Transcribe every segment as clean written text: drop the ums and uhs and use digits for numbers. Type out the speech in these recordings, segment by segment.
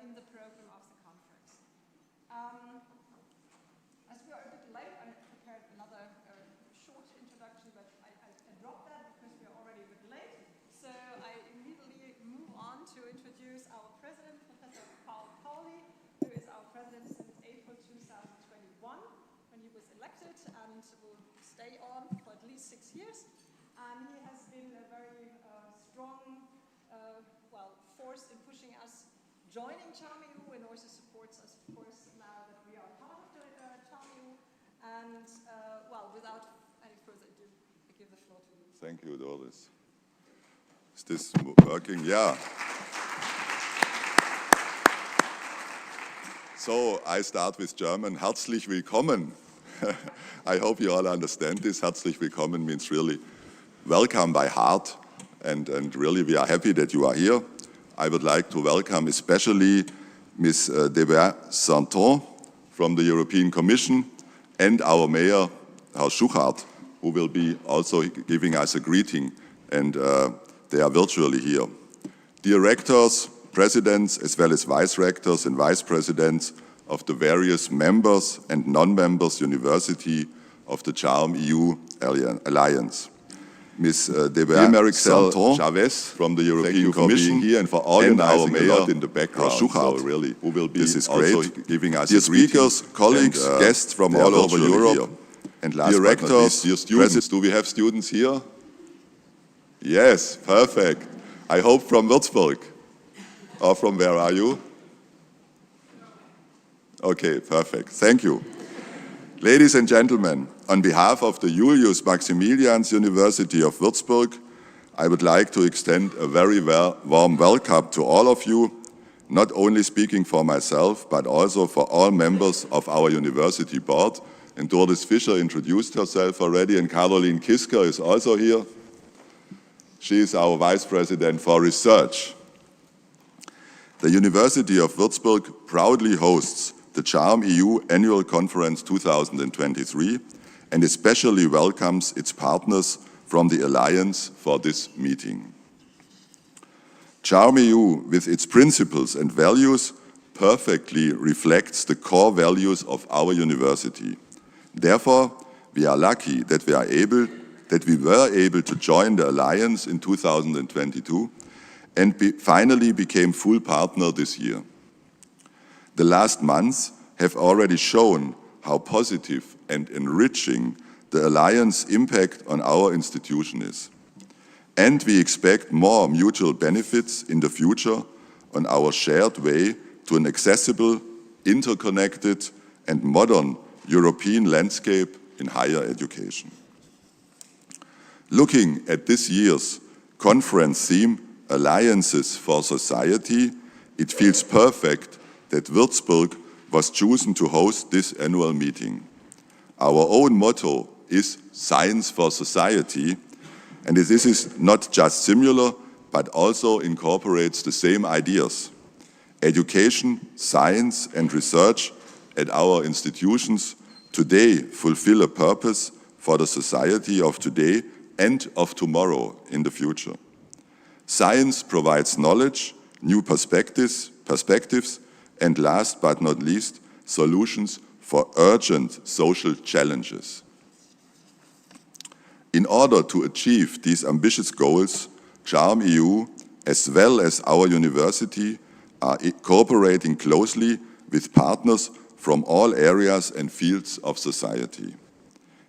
in the program of the conference. As we are a bit late, I prepared another short introduction, but I dropped that because we are already a bit late. So I immediately move on to introduce our president, Professor Paul Pauli, who is our president since April 2021, when he was elected, and will stay on for at least 6 years. And he has been a very strong force in pushing us joining CHARMEU, and also supports us, of course, now that we are part of the CHARMEU. And without any further ado, I give the floor to you. Thank you, Doris. Is this working? Yeah. So I start with German. Herzlich willkommen. I hope you all understand this. Herzlich willkommen means really welcome by heart, and really we are happy that you are here. I would like to welcome especially Ms. Deber-Santon from the European Commission and our Mayor, Herr Schuchart, who will be also giving us a greeting, and they are virtually here. Dear rectors, presidents, as well as vice-rectors and vice-presidents of the various members and non-members university of the CHARMEU Alliance. Ms. Deber-Santon from the European Commission here, and for organizing a lot in the background, so really, who will be this is great, giving us dear speakers, colleagues, guests from all over Europe, and last dear rectors, dear students. Do we have students here? Yes, perfect. I hope from Würzburg. Or from where are you? Okay, perfect. Thank you. Ladies and gentlemen, on behalf of the Julius Maximilians University of Würzburg, I would like to extend a very warm welcome to all of you, not only speaking for myself, but also for all members of our university board. And Doris Fischer introduced herself already, and Caroline Kisker is also here. She is our Vice President for Research. The University of Würzburg proudly hosts the CHARMEU Annual Conference 2023 and especially welcomes its partners from the Alliance for this meeting. CHARMEU, with its principles and values, perfectly reflects the core values of our university. Therefore, we are lucky that we were able to join the Alliance in 2022 and finally became full partner this year. The last months have already shown how positive and enriching the Alliance impact on our institution is. And we expect more mutual benefits in the future on our shared way to an accessible, interconnected and modern European landscape in higher education. Looking at this year's conference theme, Alliances for Society, it feels perfect that Würzburg was chosen to host this annual meeting. Our own motto is Science for Society, and this is not just similar, but also incorporates the same ideas. Education, science, and research at our institutions today fulfill a purpose for the society of today and of tomorrow in the future. Science provides knowledge, new perspectives, and last but not least, solutions for urgent social challenges. In order to achieve these ambitious goals, CHARMEU, as well as our university, are cooperating closely with partners from all areas and fields of society.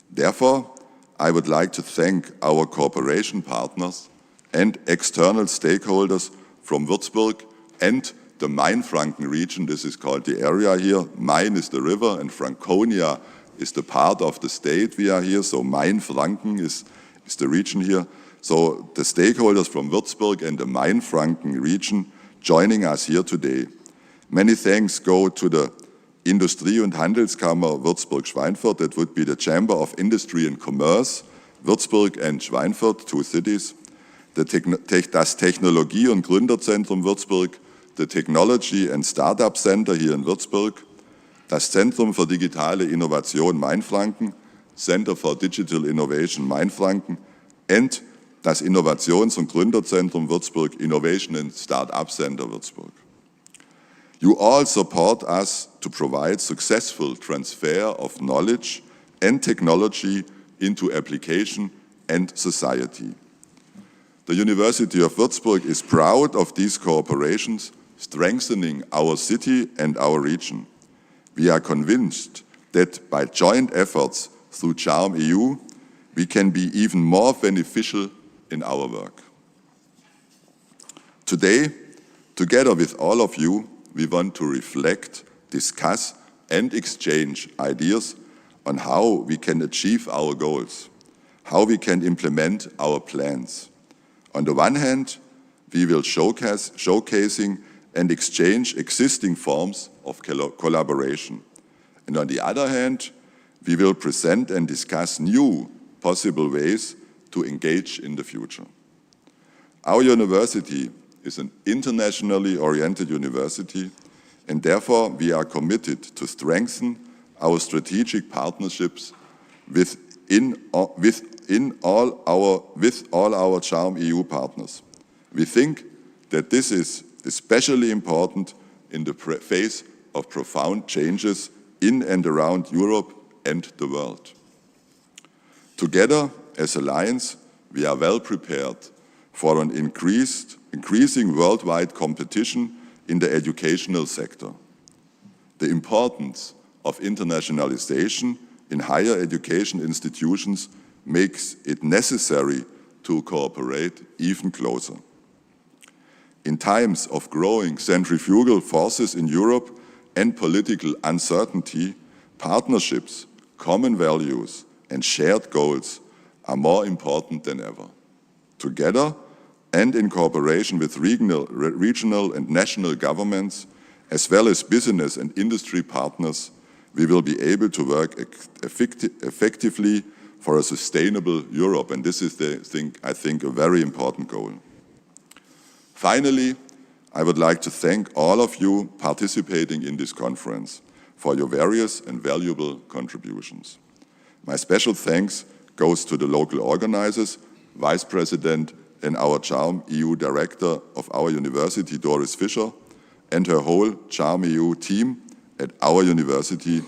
Therefore, I would like to thank our cooperation partners and external stakeholders from Würzburg and the Main-Franken region. This is called the area here. Main is the river and Franconia is the part of the state we are here. So Main-Franken is the region here. So the stakeholders from Würzburg and the Main-Franken region joining us here today. Many thanks go to the Industrie- und Handelskammer Würzburg-Schweinfurt. That would be the Chamber of Industry and Commerce, Würzburg and Schweinfurt, two cities. Das Technologie- und Gründerzentrum Würzburg, the Technology and Startup Center hier in Würzburg, das Zentrum für digitale Innovation Mainfranken, Center for Digital Innovation Mainfranken, and das Innovations- und Gründerzentrum Würzburg, Innovation and Startup Center Würzburg. You all support us to provide successful transfer of knowledge and technology into application and society. The University of Würzburg is proud of these cooperations, strengthening our city and our region. We are convinced that by joint efforts through Charm EU, we can be even more beneficial in our work. Today, together with all of you, we want to reflect, discuss, and exchange ideas on how we can achieve our goals, how we can implement our plans. On the one hand, we will showcasing and exchange existing forms of collaboration. And on the other hand, we will present and discuss new possible ways to engage in the future. Our university is an internationally oriented university, and therefore we are committed to strengthen our strategic partnerships with all our Charm EU partners. We think that this is especially important in the face of profound changes in and around Europe and the world. Together, as Alliance, we are well prepared for an increasing worldwide competition in the educational sector. The importance of internationalization in higher education institutions makes it necessary to cooperate even closer. In times of growing centrifugal forces in Europe and political uncertainty, partnerships, common values, and shared goals are more important than ever. Together, and in cooperation with regional and national governments, as well as business and industry partners, we will be able to work effectively for a sustainable Europe. And this is, I think, a very important goal. Finally, I would like to thank all of you participating in this conference for your various and valuable contributions. My special thanks goes to the local organizers, Vice President and our Charm EU Director of our university, Doris Fischer, and her whole Charm EU team at our university,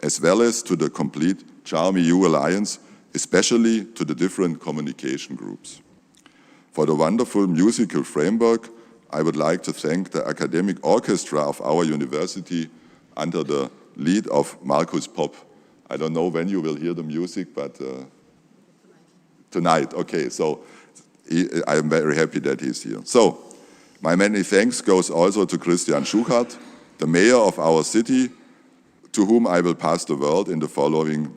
as well as to the complete Charm EU Alliance, especially to the different communication groups. For the wonderful musical framework, I would like to thank the academic orchestra of our university under the lead of Markus Popp. I don't know when you will hear the music, but tonight. Okay, so I am very happy that he's here. So, my many thanks goes also to Christian Schuchart, the mayor of our city, to whom I will pass the word in the following,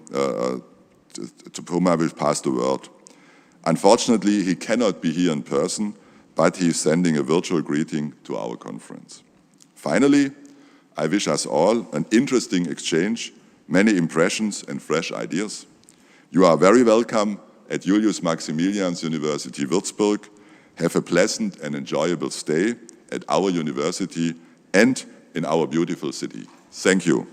Unfortunately, he cannot be here in person, but he is sending a virtual greeting to our conference. Finally, I wish us all an interesting exchange, many impressions and fresh ideas. You are very welcome at Julius Maximilians University Würzburg. Have a pleasant and enjoyable stay at our university and in our beautiful city. Thank you.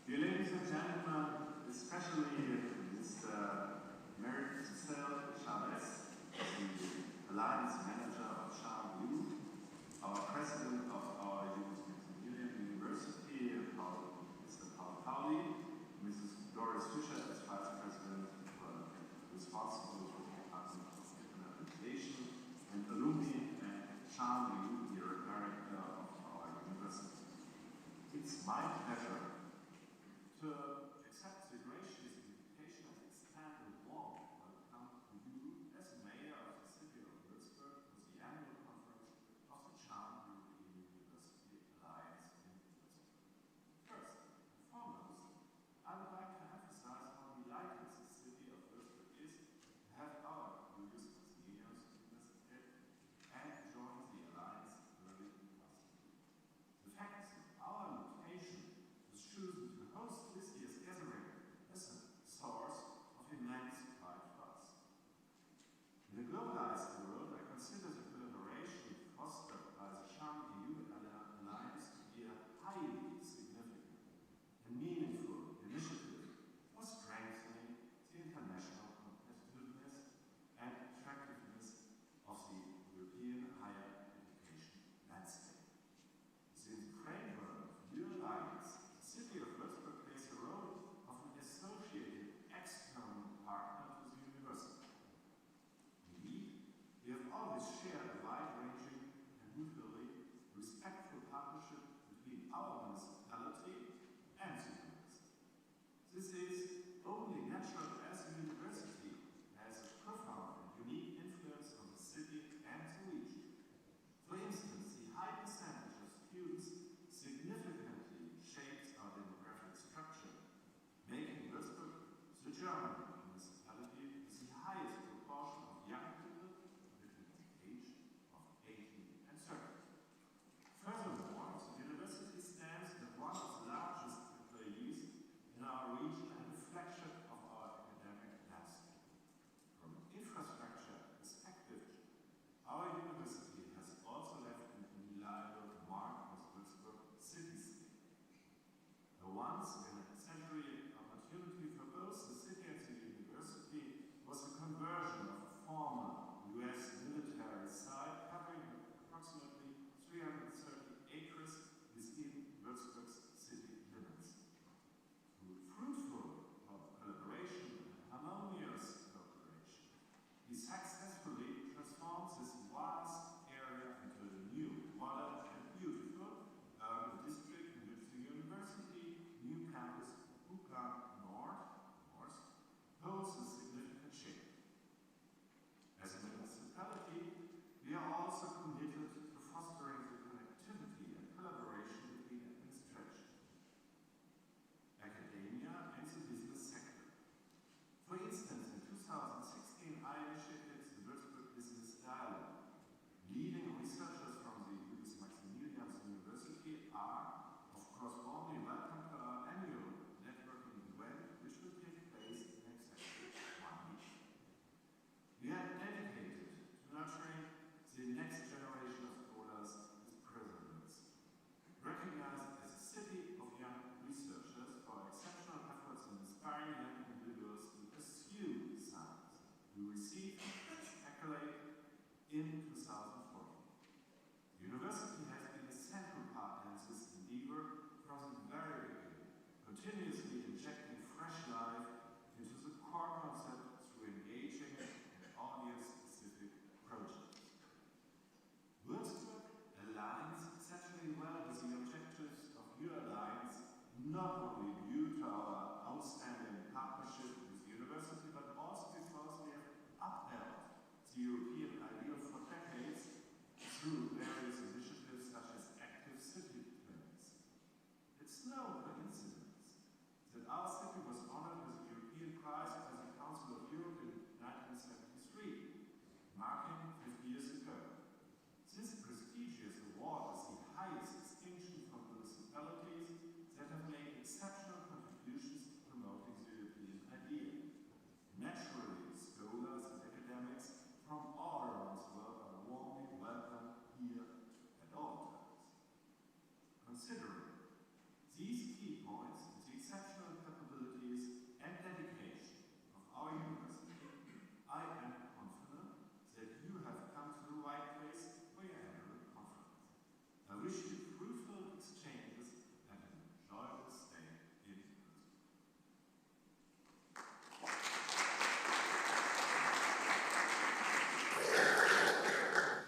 Dear ladies and gentlemen, especially Mr. Merit Chavez, the Alliance Manager of Charm EU, our President of our University, Mr. Paul Pauli, Mrs. Doris Fischer as Vice President responsible for the Department of International Relations, and alumni and Charm EU, the Director of our university. It's my pleasure to accept the gracious invitation and extend a warm welcome to you as mayor of the city of Würzburg for the annual conference of the Charm European University Alliance in Würzburg. First and foremost, I would like to emphasize how delighted the city of Würzburg is to have our Julius Maximilians University and join the Alliance early last year. The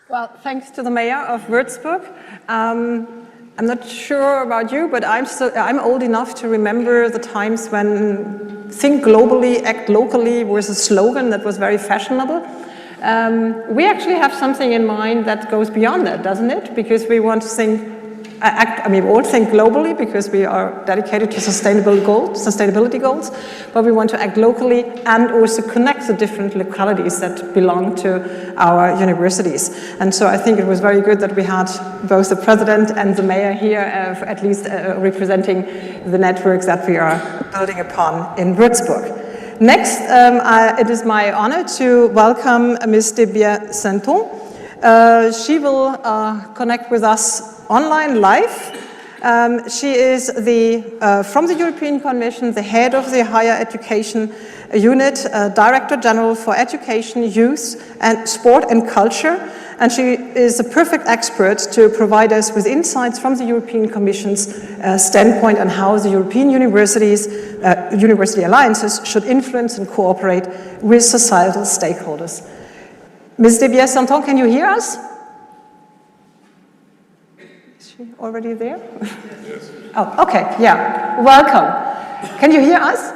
Well, thanks to the mayor of Würzburg. I'm not sure about you, but I'm old enough to remember the times when think globally, act locally was a slogan that was very fashionable. We actually have something in mind that goes beyond that, doesn't it? Because we want to we all think globally because we are dedicated to sustainability goals, but we want to act locally and also connect the different localities that belong to our universities. And so I think it was very good that we had both the president and the mayor here, at least representing the networks that we are building upon in Würzburg. Next, it is my honor to welcome Ms. Debier Santon. She will connect with us online live. She is from the European Commission, the head of the Higher Education Unit, Director General for Education, Youth, and Sport and Culture. And she is a perfect expert to provide us with insights from the European Commission's standpoint on how the European university alliances should influence and cooperate with societal stakeholders. Ms. Debier Santon, can you hear us? Is she already there? Yes. Oh, okay, yeah. Welcome. Can you hear us?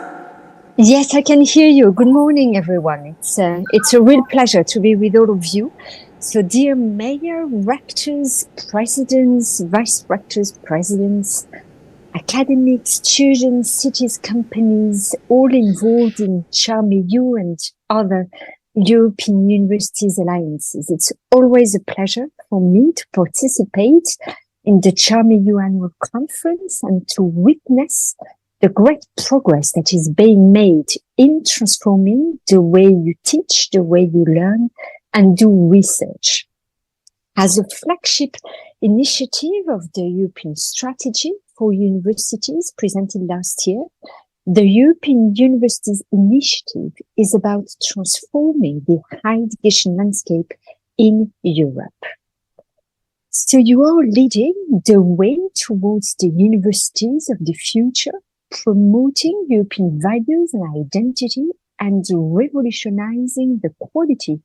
Yes, I can hear you. Good morning, everyone. It's a real pleasure to be with all of you. So, dear mayor, rectors, presidents, vice rectors, presidents, academics, students, cities, companies, all involved in CHARM-EU and other European Universities Alliances. It's always a pleasure for me to participate in the CHARM-EU annual conference and to witness the great progress that is being made in transforming the way you teach, the way you learn, and do research. As a flagship initiative of the European Strategy for Universities presented last year, the European Universities Initiative is about transforming the higher education landscape in Europe. So you are leading the way towards the universities of the future, promoting European values and identity, and revolutionizing the quality,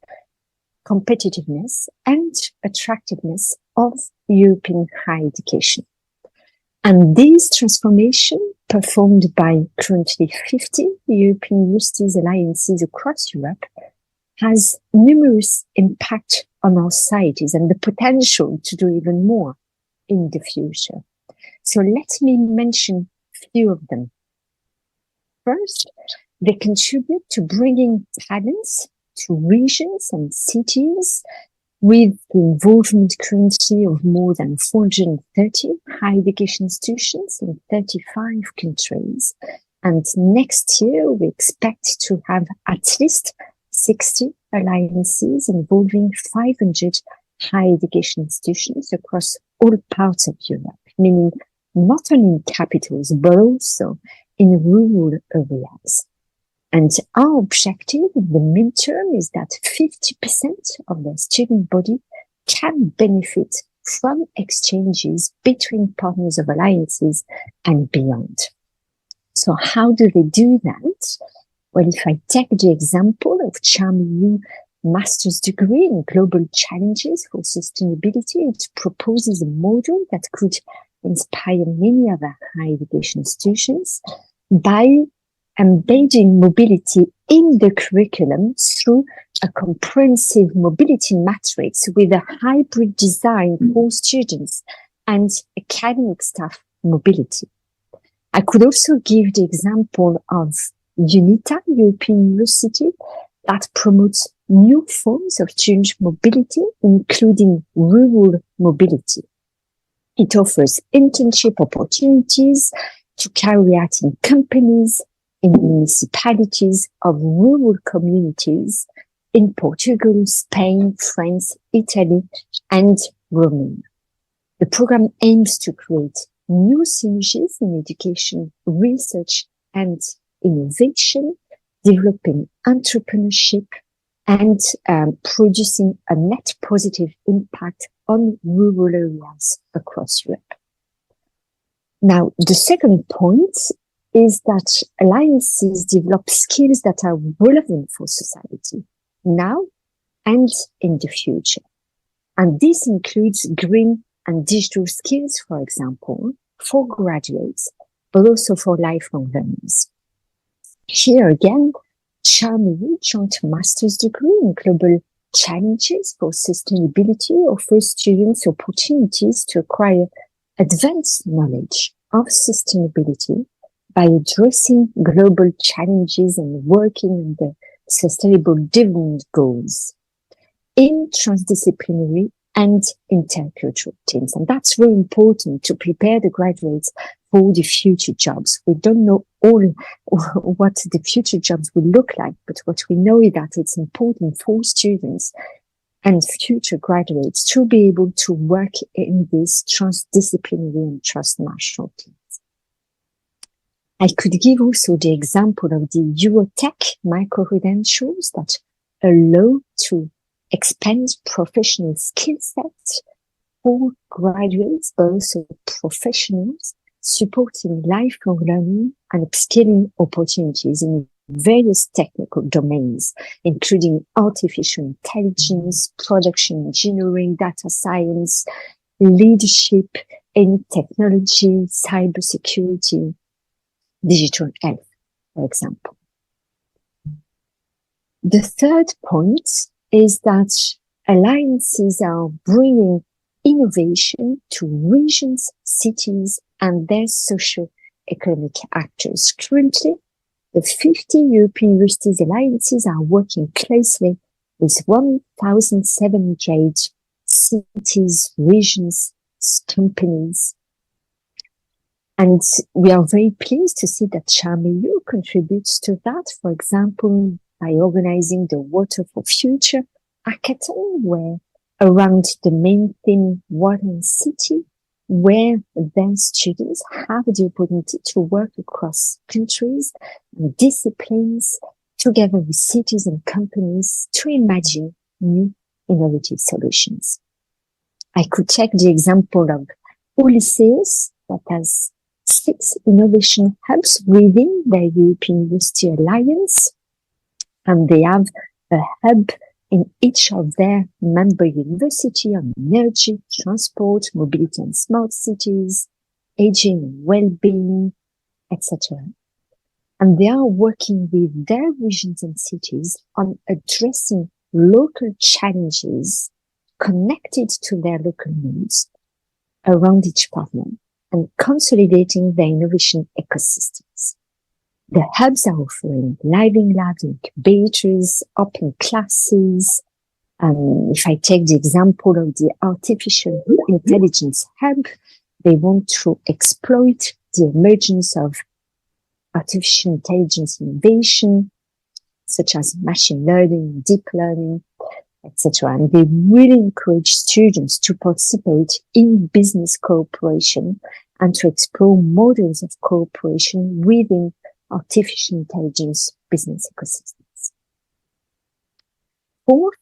competitiveness, and attractiveness of European higher education. And this transformation, performed by currently 50 European Universities Alliances across Europe, has numerous impact on our societies and the potential to do even more in the future. So let me mention a few of them. First, they contribute to bringing talents to regions and cities with the involvement currently of more than 430 higher education institutions in 35 countries. And next year, we expect to have at least 60 alliances involving 500 higher education institutions across all parts of Europe, meaning not only in capitals, but also in rural areas. And our objective in the midterm is that 50% of the student body can benefit from exchanges between partners of alliances and beyond. So how do they do that? Well, if I take the example of CHARM-EU master's degree in global challenges for sustainability, it proposes a model that could inspire many other higher education institutions by embedding mobility in the curriculum through a comprehensive mobility matrix with a hybrid design for students and academic staff mobility. I could also give the example of UNITA, European University, that promotes new forms of student mobility, including rural mobility. It offers internship opportunities to carry out in companies, in municipalities of rural communities in Portugal, Spain, France, Italy, and Romania. The program aims to create new synergies in education, research, and innovation, developing entrepreneurship, and producing a net positive impact on rural areas across Europe. Now, the second point is that alliances develop skills that are relevant for society now and in the future. And this includes green and digital skills, for example, for graduates, but also for lifelong learners. Here again, CHARME joint master's degree in global challenges for sustainability offers students opportunities to acquire advanced knowledge of sustainability by addressing global challenges and working on the sustainable development goals in transdisciplinary and intercultural teams. And that's very important to prepare the graduates for the future jobs. We don't know all what the future jobs will look like, but what we know is that it's important for students and future graduates to be able to work in these transdisciplinary and transnational teams. I could give also the example of the Eurotech micro-credentials that allow to expand professional skill sets for graduates, but also professionals, supporting lifelong learning and upskilling opportunities in various technical domains, including artificial intelligence, production engineering, data science, leadership in technology, cybersecurity, digital health, for example. The third point is that alliances are bringing innovation to regions, cities, and their socio-economic actors. Currently, the 50 European Universities Alliances are working closely with 1,700 cities, regions, companies. And we are very pleased to see that CHARME contributes to that, for example, by organizing the Water for Future hackathon, where around the main theme Water and City, where then students have the opportunity to work across countries and disciplines together with cities and companies to imagine new innovative solutions. I could take the example of Ulysses, that has 6 innovation hubs within the European University Alliance, and they have a hub in each of their member university on energy, transport, mobility and smart cities, aging and well-being, etc. And they are working with their regions and cities on addressing local challenges connected to their local needs around each partner and consolidating their innovation ecosystems. The hubs are offering living labs, incubators, open classes. If I take the example of the artificial intelligence hub, they want to exploit the emergence of artificial intelligence innovation, such as machine learning, deep learning, etc. And they really encourage students to participate in business cooperation and to explore models of cooperation within artificial intelligence business ecosystems. Fourth,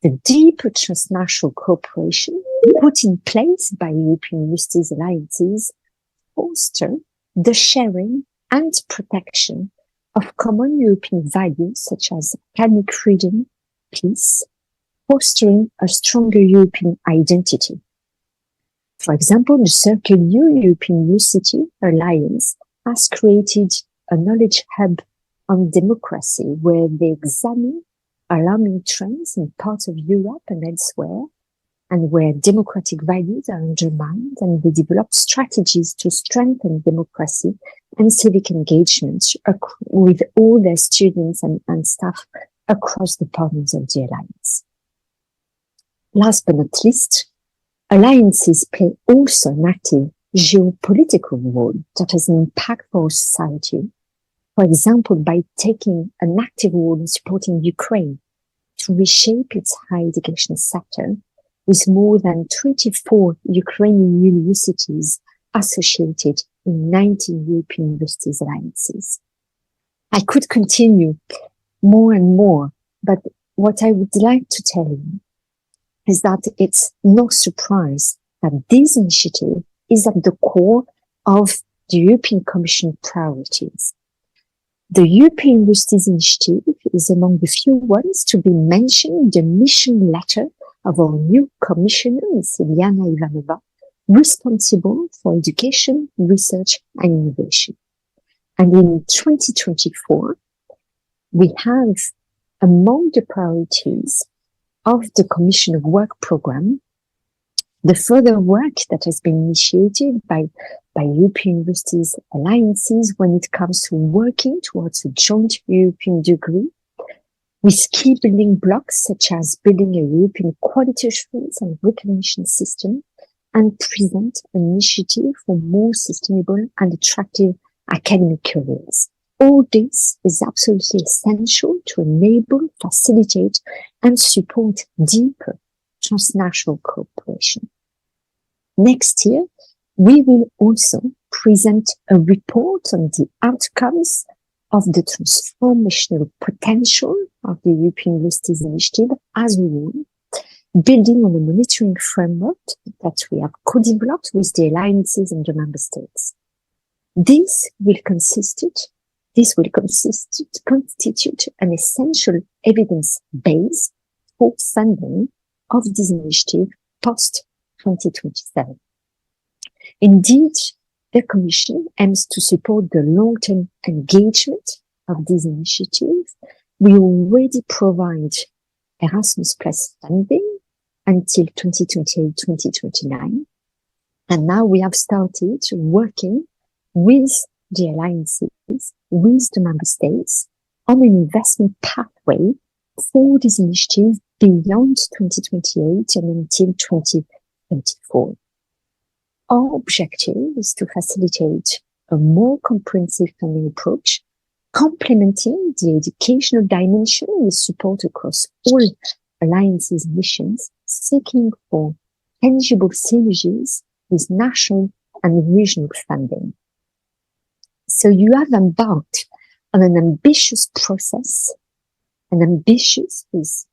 the deeper transnational cooperation put in place by European Universities Alliances foster the sharing and protection of common European values such as academic freedom, peace, fostering a stronger European identity. For example, the Circle U European University Alliance has created a knowledge hub on democracy where they examine alarming trends in parts of Europe and elsewhere, and where democratic values are undermined, and they develop strategies to strengthen democracy and civic engagement with all their students and staff across the partners of the Alliance. Last but not least, alliances play also an active geopolitical role that has an impact for society. For example, by taking an active role in supporting Ukraine to reshape its higher education sector, with more than 24 Ukrainian universities associated in 19 European Universities Alliances. I could continue more and more, but what I would like to tell you is that it's no surprise that this initiative is at the core of the European Commission priorities. The European Universities Initiative is among the few ones to be mentioned in the mission letter of our new commissioner, Ms. Iliana Ivanova, responsible for education, research, and innovation. And in 2024, we have among the priorities of the Commission of Work program, the further work that has been initiated by European universities alliances when it comes to working towards a joint European degree, with key building blocks such as building a European quality assurance and recognition system, and present an initiative for more sustainable and attractive academic careers. All this is absolutely essential to enable, facilitate, and support deeper transnational cooperation. Next year, we will also present a report on the outcomes of the transformational potential of the European Universities Initiative as a whole, building on a monitoring framework that we have co-developed with the alliances and the member states. This will constitute an essential evidence base for funding of this initiative post-2027. Indeed, the Commission aims to support the long-term engagement of this initiative. We already provide Erasmus Plus funding until 2028-2029. And now we have started working with the alliances, with the member states on an investment pathway for this initiative beyond 2028 and until 2024. Our objective is to facilitate a more comprehensive funding approach, complementing the educational dimension with support across all alliances missions, seeking for tangible synergies with national and regional funding. So you have embarked on an ambitious process, ambitious with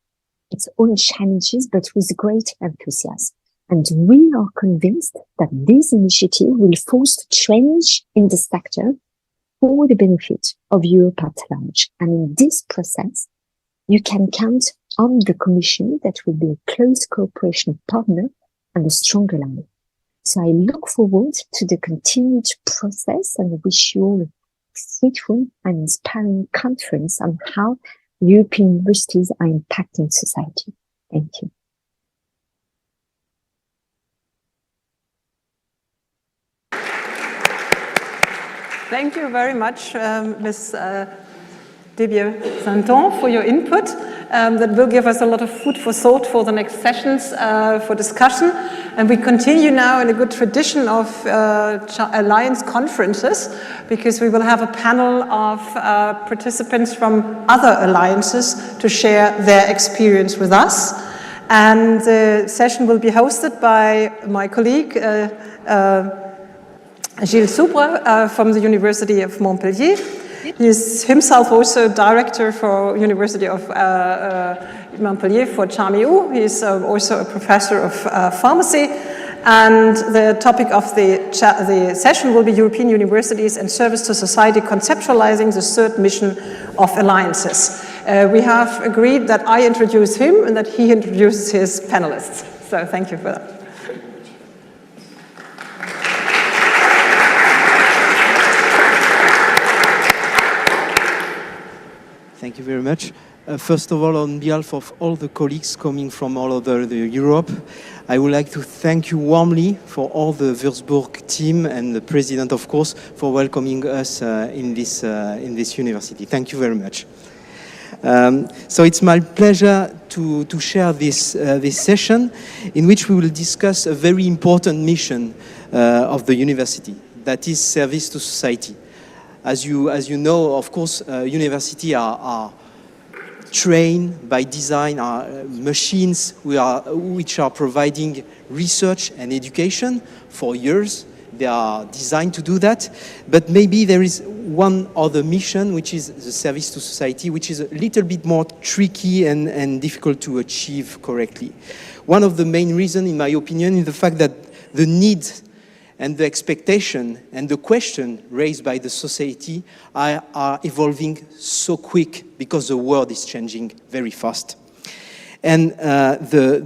its own challenges, but with great enthusiasm. And we are convinced that this initiative will foster change in the sector for the benefit of Europe at large. And in this process, you can count on the Commission that will be a close cooperation partner and a strong ally. So I look forward to the continued process and wish you all a fruitful and inspiring conference on how European universities are impacting society. Thank you. Thank you very much, Ms. Debier-Santon, for your input. That will give us a lot of food for thought for the next sessions for discussion. And we continue now in a good tradition of alliance conferences, because we will have a panel of participants from other alliances to share their experience with us. And the session will be hosted by my colleague, Gilles Soubre from the University of Montpellier. He is himself also director for University of Montpellier for CHARMEU. He is also a professor of pharmacy. And the topic of the session will be European Universities and Service to Society, conceptualizing the third mission of alliances. We have agreed that I introduce him and that he introduces his panelists. So thank you for that. Thank you very much. First of all, on behalf of all the colleagues coming from all over Europe, I would like to thank you warmly for all the Würzburg team and the president, of course, for welcoming us in this university. Thank you very much. So it's my pleasure to share this session in which we will discuss a very important mission of the university, that is service to society. As you know, of course, universities are trained by design, are machines which are providing research and education for years. They are designed to do that. But maybe there is one other mission, which is the service to society, which is a little bit more tricky and difficult to achieve correctly. One of the main reasons, in my opinion, is the fact that the need and the expectation and the question raised by the society are evolving so quick because the world is changing very fast. And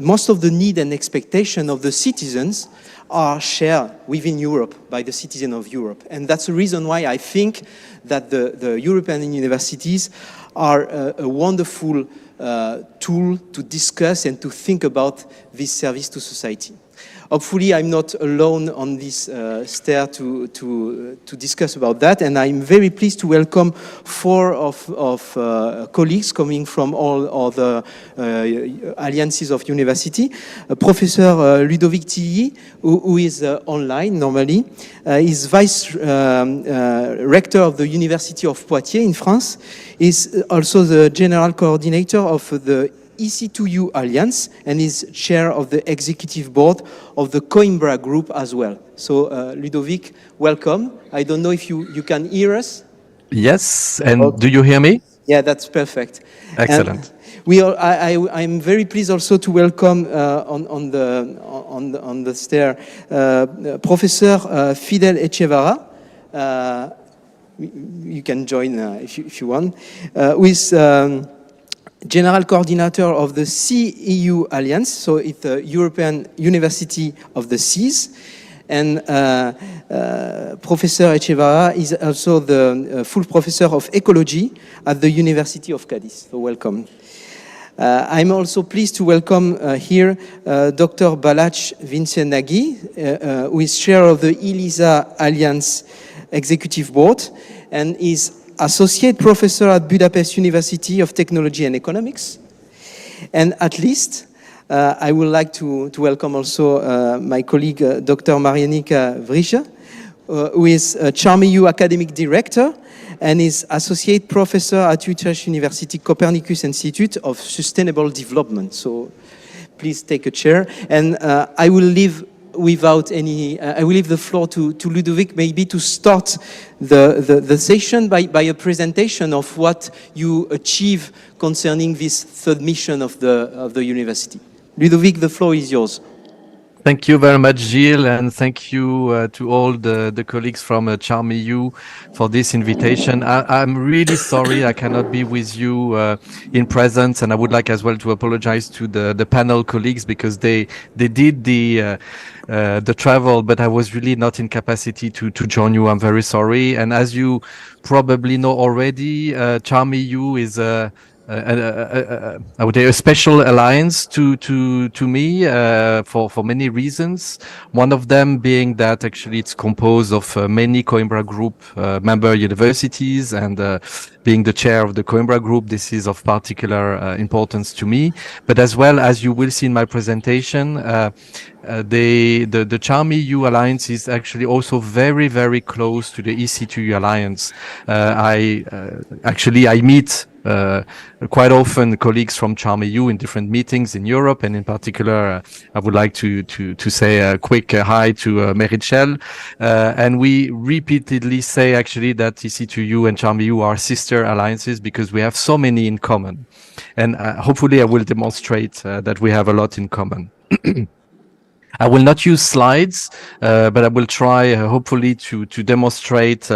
most of the need and expectation of the citizens are shared within Europe by the citizens of Europe. And that's the reason why I think that the European universities are a wonderful tool to discuss and to think about this service to society. Hopefully, I'm not alone on this stair to discuss about that, and I'm very pleased to welcome four of colleagues coming from all other alliances of university. Professor Ludovic Tilly, who is online normally, is Vice Rector of the University of Poitiers in France, is also the General Coordinator of the EC2U Alliance and is chair of the executive board of the Coimbra Group as well. So, Ludovic, welcome. I don't know if you can hear us. Yes, and do you hear me? Yeah, that's perfect. Excellent. And I'm very pleased also to welcome on the stair Professor Fidel Echevara. You can join if you want. With General Coordinator of the CEU Alliance, so it's the European University of the Seas. And Professor Echevara is also the full professor of ecology at the University of Cadiz. So welcome. I'm also pleased to welcome here Dr. Balázs Vincenagi, who is chair of the ELISA Alliance Executive Board and is Associate Professor at Budapest University of Technology and Economics. And at least, I would like to welcome also my colleague, Dr. Marianika Vrija, who is CharmEU Academic Director and is Associate Professor at Utrecht University Copernicus Institute of Sustainable Development. So please take a chair. And I will leave I will leave the floor to Ludovic, maybe to start the session by a presentation of what you achieve concerning this third mission of the university. Ludovic, the floor is yours. Thank you very much, Gilles, and thank you to all the colleagues from CharmEU for this invitation. I'm really sorry I cannot be with you in presence, and I would like as well to apologize to the panel colleagues because they did the travel, but I was really not in capacity to join you. I'm very sorry. And as you probably know already, CharmEU is I would say a special alliance to me for many reasons. One of them being that actually it's composed of many Coimbra Group member universities, and being the chair of the Coimbra Group, this is of particular importance to me. But as well, as you will see in my presentation, the CharmEU Alliance is actually also very, very close to the EC2U Alliance. I meet quite often colleagues from CharmEU in different meetings in Europe, and in particular, I would like to say a quick hi to Merichel. And we repeatedly say actually that EC2U and CharmEU are sister alliances because we have so many in common. And hopefully I will demonstrate that we have a lot in common. I will not use slides, but I will try hopefully to demonstrate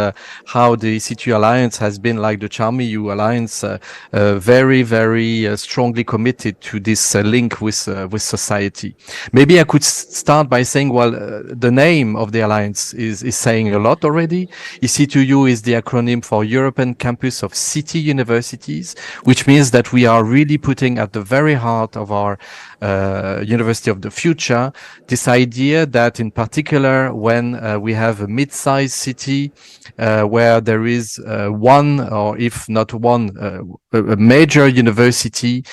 how the EC2 Alliance has been, like the CharmEU Alliance, very, very strongly committed to this link with society. Maybe I could start by saying, well, the name of the Alliance is saying a lot already. EC2U is the acronym for European Campus of City Universities, which means that we are really putting at the very heart of our University of the Future this idea that in particular when we have a mid-sized city where there is one, or if not one, a major university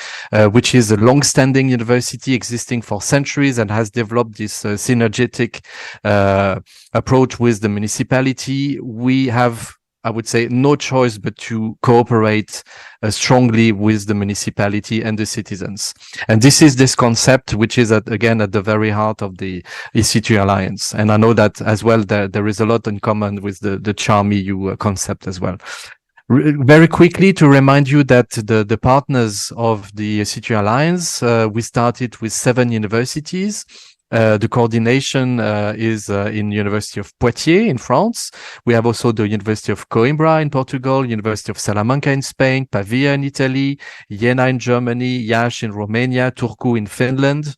which is a long-standing university existing for centuries and has developed this synergetic approach with the municipality, we have, I would say, no choice but to cooperate strongly with the municipality and the citizens. And this is this concept which is again at the very heart of the EC2 Alliance. And I know that as well there is a lot in common with the CharmEU concept as well. Very quickly to remind you that the partners of the EC2 Alliance, we started with 7 universities. The coordination is in University of Poitiers in France. We have also the University of Coimbra in Portugal, University of Salamanca in Spain, Pavia in Italy, Jena in Germany, Iași in Romania, Turku in Finland.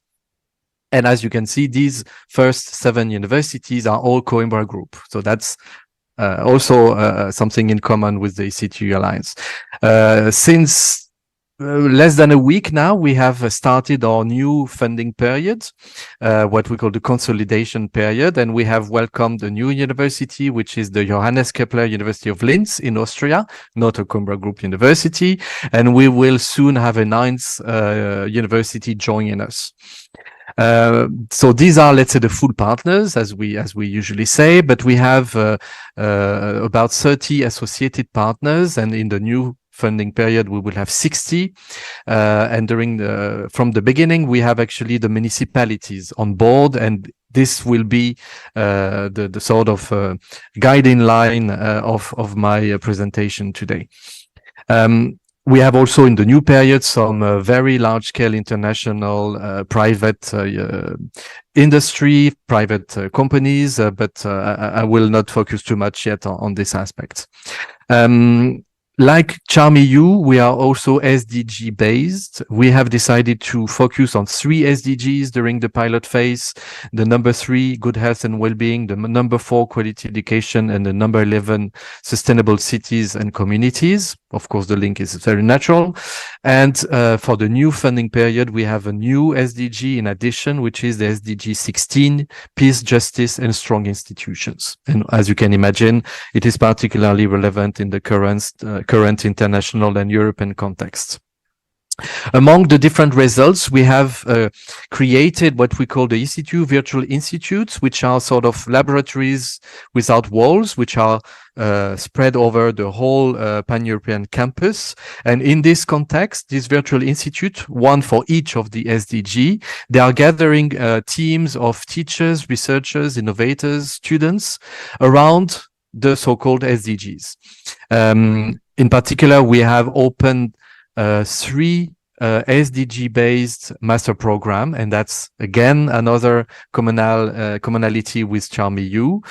And as you can see, these first 7 universities are all Coimbra Group. So that's also something in common with the EC2 Alliance. Since less than a week now, we have started our new funding period, what we call the consolidation period, and we have welcomed a new university, which is the Johannes Kepler University of Linz in Austria, not a Coimbra Group university, and we will soon have a 9th university joining us. So these are, let's say, the full partners, as we usually say, but we have about 30 associated partners, and in the new funding period we will have 60, and from the beginning we have actually the municipalities on board, and this will be the sort of guiding line of my presentation today. We have also in the new period some very large-scale international private industry, private companies, but I will not focus too much yet on this aspect. Like CharmEU, we are also SDG based. We have decided to focus on 3 SDGs during the pilot phase. The number 3, good health and well-being, the number 4, quality education, and the number 11, sustainable cities and communities. Of course, the link is very natural. And for the new funding period, we have a new SDG in addition, which is the SDG 16, peace, justice, and strong institutions. And as you can imagine, it is particularly relevant in the current international and European context. Among the different results, we have created what we call the EC2 virtual institutes, which are sort of laboratories without walls, which are spread over the whole pan-European campus. And in this context, this virtual institute, one for each of the SDG, they are gathering teams of teachers, researchers, innovators, students around the so-called SDGs. In particular, we have opened 3 SDG-based master program, and that's again another commonality with CharmEU.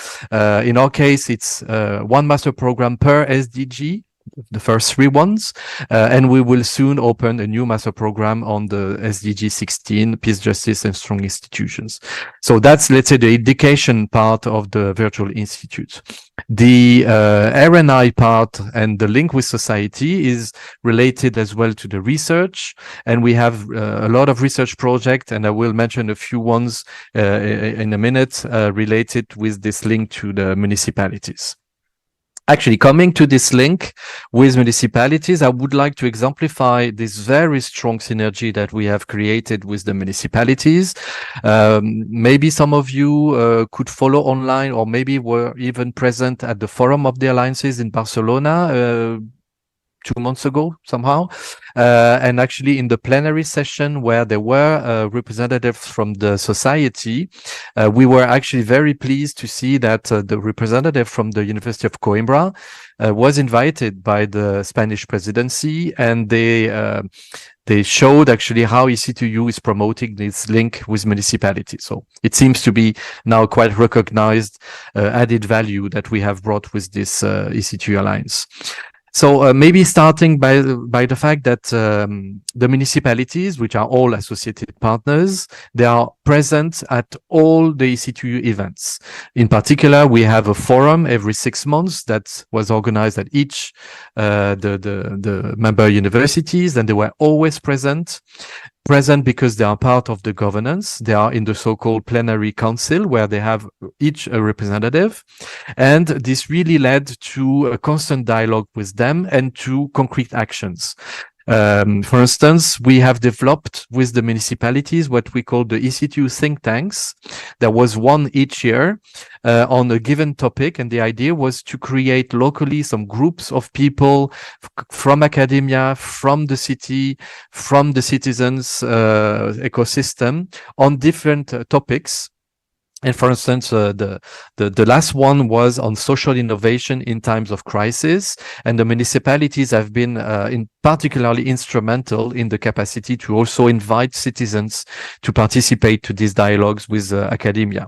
In our case, it's 1 master program per SDG, the first 3 ones, and we will soon open a new master program on the SDG 16, peace, justice, and strong institutions. So that's, let's say, the education part of the virtual institute. The R&I part and the link with society is related as well to the research, and we have a lot of research projects, and I will mention a few ones in a minute related with this link to the municipalities. Actually, coming to this link with municipalities, I would like to exemplify this very strong synergy that we have created with the municipalities. Maybe some of you could follow online, or maybe were even present at the Forum of the Alliances in Barcelona 2 months ago somehow, and actually in the plenary session where there were representatives from the society, we were actually very pleased to see that the representative from the University of Coimbra was invited by the Spanish presidency, and they showed actually how EC2U is promoting this link with municipalities. So it seems to be now quite recognized added value that we have brought with this EC2 Alliance. So maybe starting by the fact that the municipalities, which are all associated partners, they are present at all the EC2U events. In particular, we have a forum every 6 months that was organized at each the member universities, and they were always present because they are part of the governance. They are in the so-called plenary council where they have each a representative. And this really led to a constant dialogue with them and to concrete actions. For instance, we have developed with the municipalities what we call the EC2 think tanks. There was one each year on a given topic, and the idea was to create locally some groups of people from academia, from the city, from the citizens ecosystem on different topics. And for instance, the last one was on social innovation in times of crisis, and the municipalities have been particularly instrumental in the capacity to also invite citizens to participate to these dialogues with academia.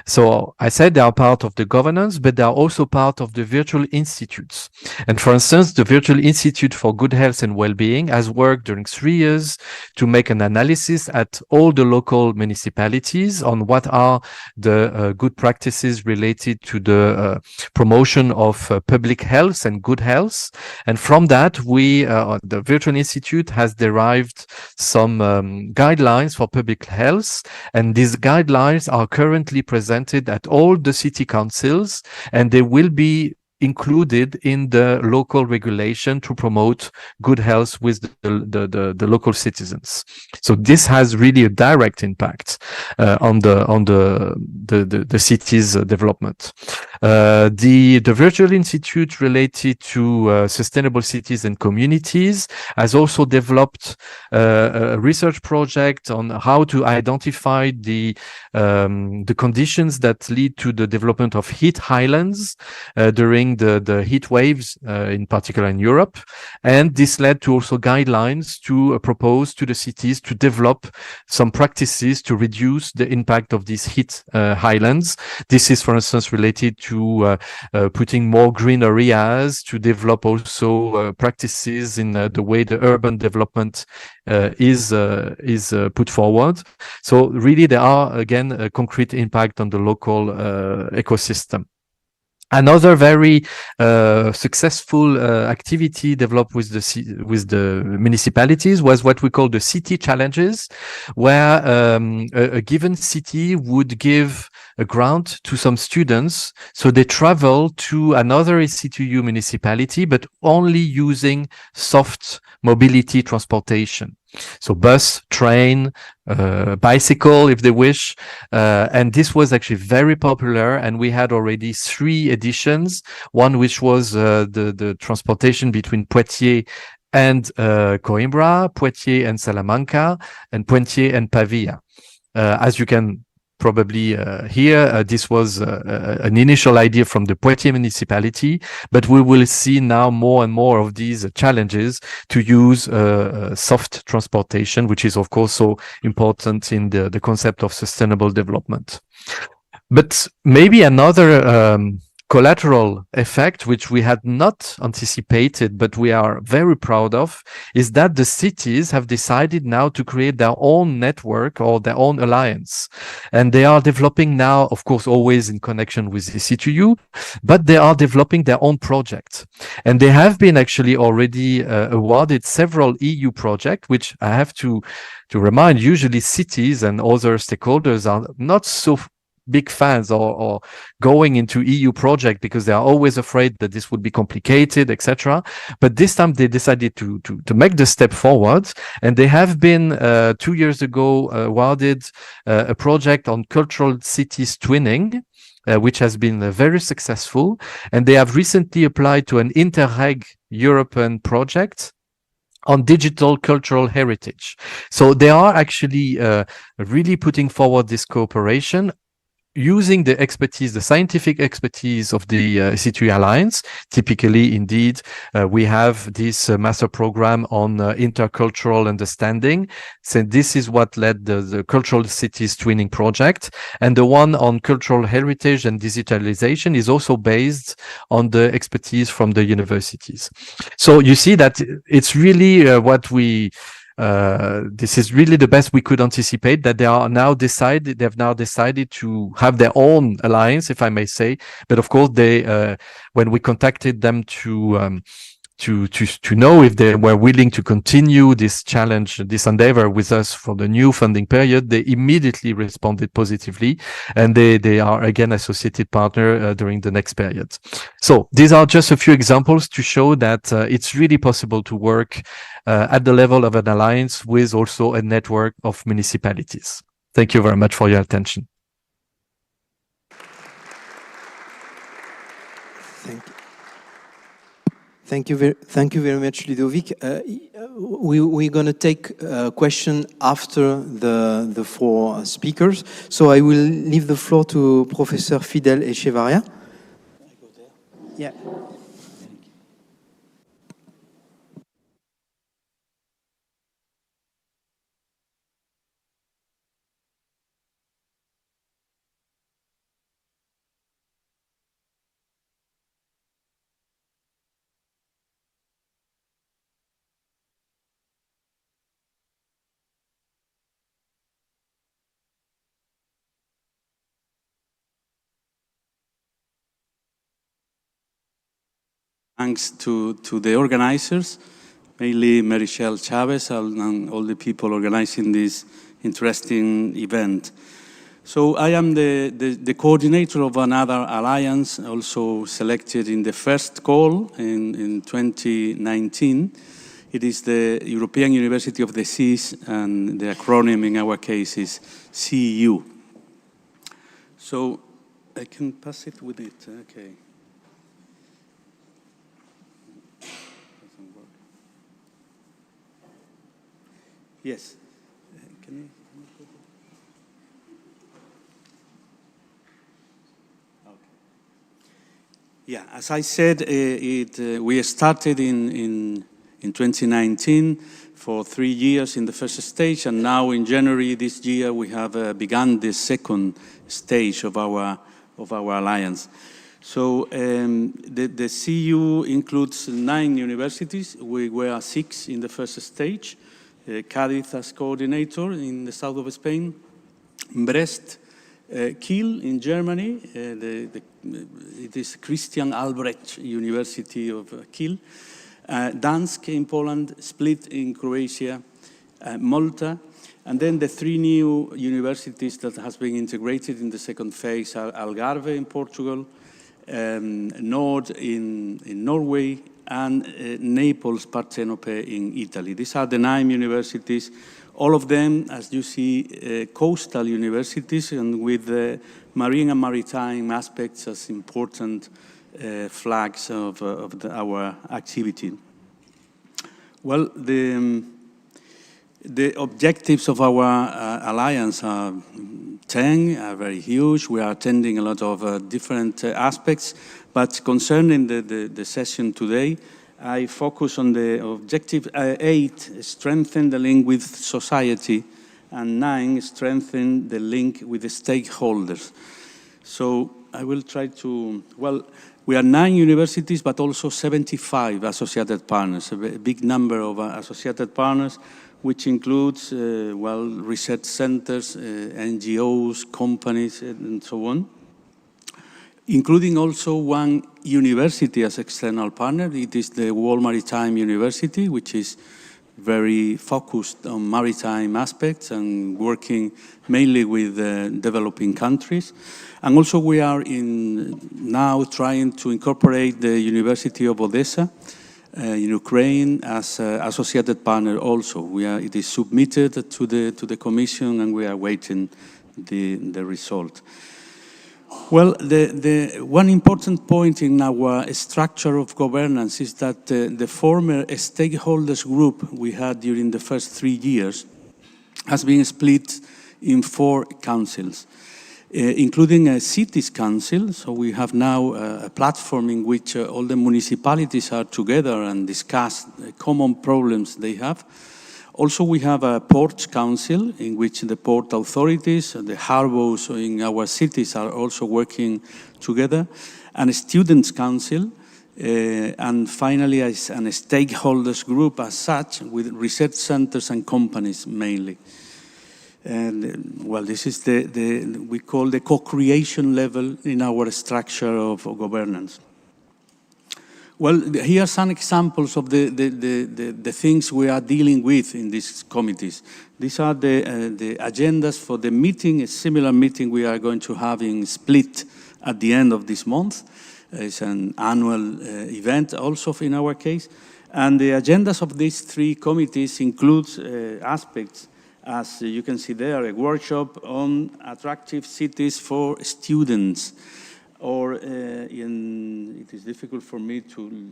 So I said they are part of the governance, but they are also part of the virtual institutes. And for instance, the Virtual Institute for Good Health and Wellbeing has worked during 3 years to make an analysis at all the local municipalities on what are the good practices related to the promotion of public health and good health. And from that, the Virtual Institute has derived some guidelines for public health. And these guidelines are currently presented at all the city councils, and they will be included in the local regulation to promote good health with the local citizens. So this has really a direct impact on the city's development. The Virtual Institute related to sustainable cities and communities has also developed a research project on how to identify the conditions that lead to the development of heat highlands during the heat waves, in particular in Europe. And this led to also guidelines to propose to the cities to develop some practices to reduce the impact of these heat highlands. This is, for instance, related to putting more green areas, to develop also practices in the way the urban development is put forward. So really there are, again, a concrete impact on the local ecosystem. Another very successful activity developed with the municipalities was what we call the city challenges, where a given city would give a grant to some students, so they travel to another EC2U municipality, but only using soft mobility transportation. So bus, train, bicycle, if they wish. And this was actually very popular. And we had already 3 editions, one which was the transportation between Poitiers and Coimbra, Poitiers and Salamanca, and Poitiers and Pavia. As you can probably here, this was an initial idea from the Poitiers municipality, but we will see now more and more of these challenges to use soft transportation, which is of course so important in the concept of sustainable development. But maybe another collateral effect, which we had not anticipated, but we are very proud of, is that the cities have decided now to create their own network or their own alliance. And they are developing now, of course, always in connection with EC2U, but they are developing their own projects. And they have been actually already awarded several EU projects, which I have to remind, usually cities and other stakeholders are not so big fans or going into EU project because they are always afraid that this would be complicated, etc. But this time they decided to make the step forward, and they have been 2 years ago awarded a project on cultural cities twinning, which has been very successful, and they have recently applied to an Interreg European project on digital cultural heritage. So they are actually really putting forward this cooperation, using the expertise, the scientific expertise of the EC2U Alliance. Typically, indeed, we have this master program on intercultural understanding. So this is what led the Cultural Cities Twinning project. And the one on cultural heritage and digitalization is also based on the expertise from the universities. So you see that it's really this is really the best we could anticipate, that they've now decided to have their own alliance, if I may say. But of course, they when we contacted them to know if they were willing to continue this challenge, this endeavor with us for the new funding period, they immediately responded positively, and they are again associated partner during the next period. So these are just a few examples to show that it's really possible to work at the level of an alliance with also a network of municipalities. Thank you very much for your attention. Thank you very much, Ludovic. We're going to take a question after the four speakers. So I will leave the floor to Professor Fidel Echevarria. Yeah. Thanks to the organizers, mainly Marichelle Chavez and all the people organizing this interesting event. So I am the coordinator of another alliance, also selected in the first call in 2019. It is the European University of the Seas, and the acronym in our case is CEU. So I can pass it with it, okay. Yes. Can you put it? Okay. Yeah, as I said, we started in 2019 for 3 years in the first stage, and now in January this year we have begun the second stage of our alliance. So the CU includes 9 universities. We were 6 in the first stage. Cádiz as coordinator in the south of Spain, Brest, Kiel in Germany, it is Christian Albrecht University of Kiel, Dansk in Poland, Split in Croatia, Malta, and then the 3 new universities that has been integrated in the second phase are Algarve in Portugal, Nord in Norway, and Naples Partenope in Italy. These are the 9 universities, all of them, as you see, coastal universities, and with marine and maritime aspects as important flags of our activity. Well, the objectives of our alliance are 10, are very huge. We are attending a lot of different aspects, but concerning the session today, I focus on the objective 8, strengthen the link with society, and 9, strengthen the link with the stakeholders. So I will try to, well, we are 9 universities, but also 75 associated partners, a big number of associated partners, which includes, well, research centers, NGOs, companies, and so on, including also 1 university as external partner. It is the World Maritime University, which is very focused on maritime aspects and working mainly with developing countries. And also we are now trying to incorporate the University of Odessa in Ukraine as associated partner also. It is submitted to the Commission, and we are waiting the result. Well, the one important point in our structure of governance is that the former stakeholders group we had during the first 3 years has been split in 4 councils, including a cities council. So we have now a platform in which all the municipalities are together and discuss common problems they have. Also, we have a Ports Council in which the port authorities, the harbors in our cities are also working together, and a Students' Council, and finally a stakeholders group as such, with research centers and companies mainly. And well, this is we call the co-creation level in our structure of governance. Well, here are some examples of the things we are dealing with in these committees. These are the agendas for the meeting, a similar meeting we are going to have in Split at the end of this month. It's an annual event also in our case. And the agendas of these 3 committees includes aspects, as you can see there, a workshop on attractive cities for students. Or it is difficult for me to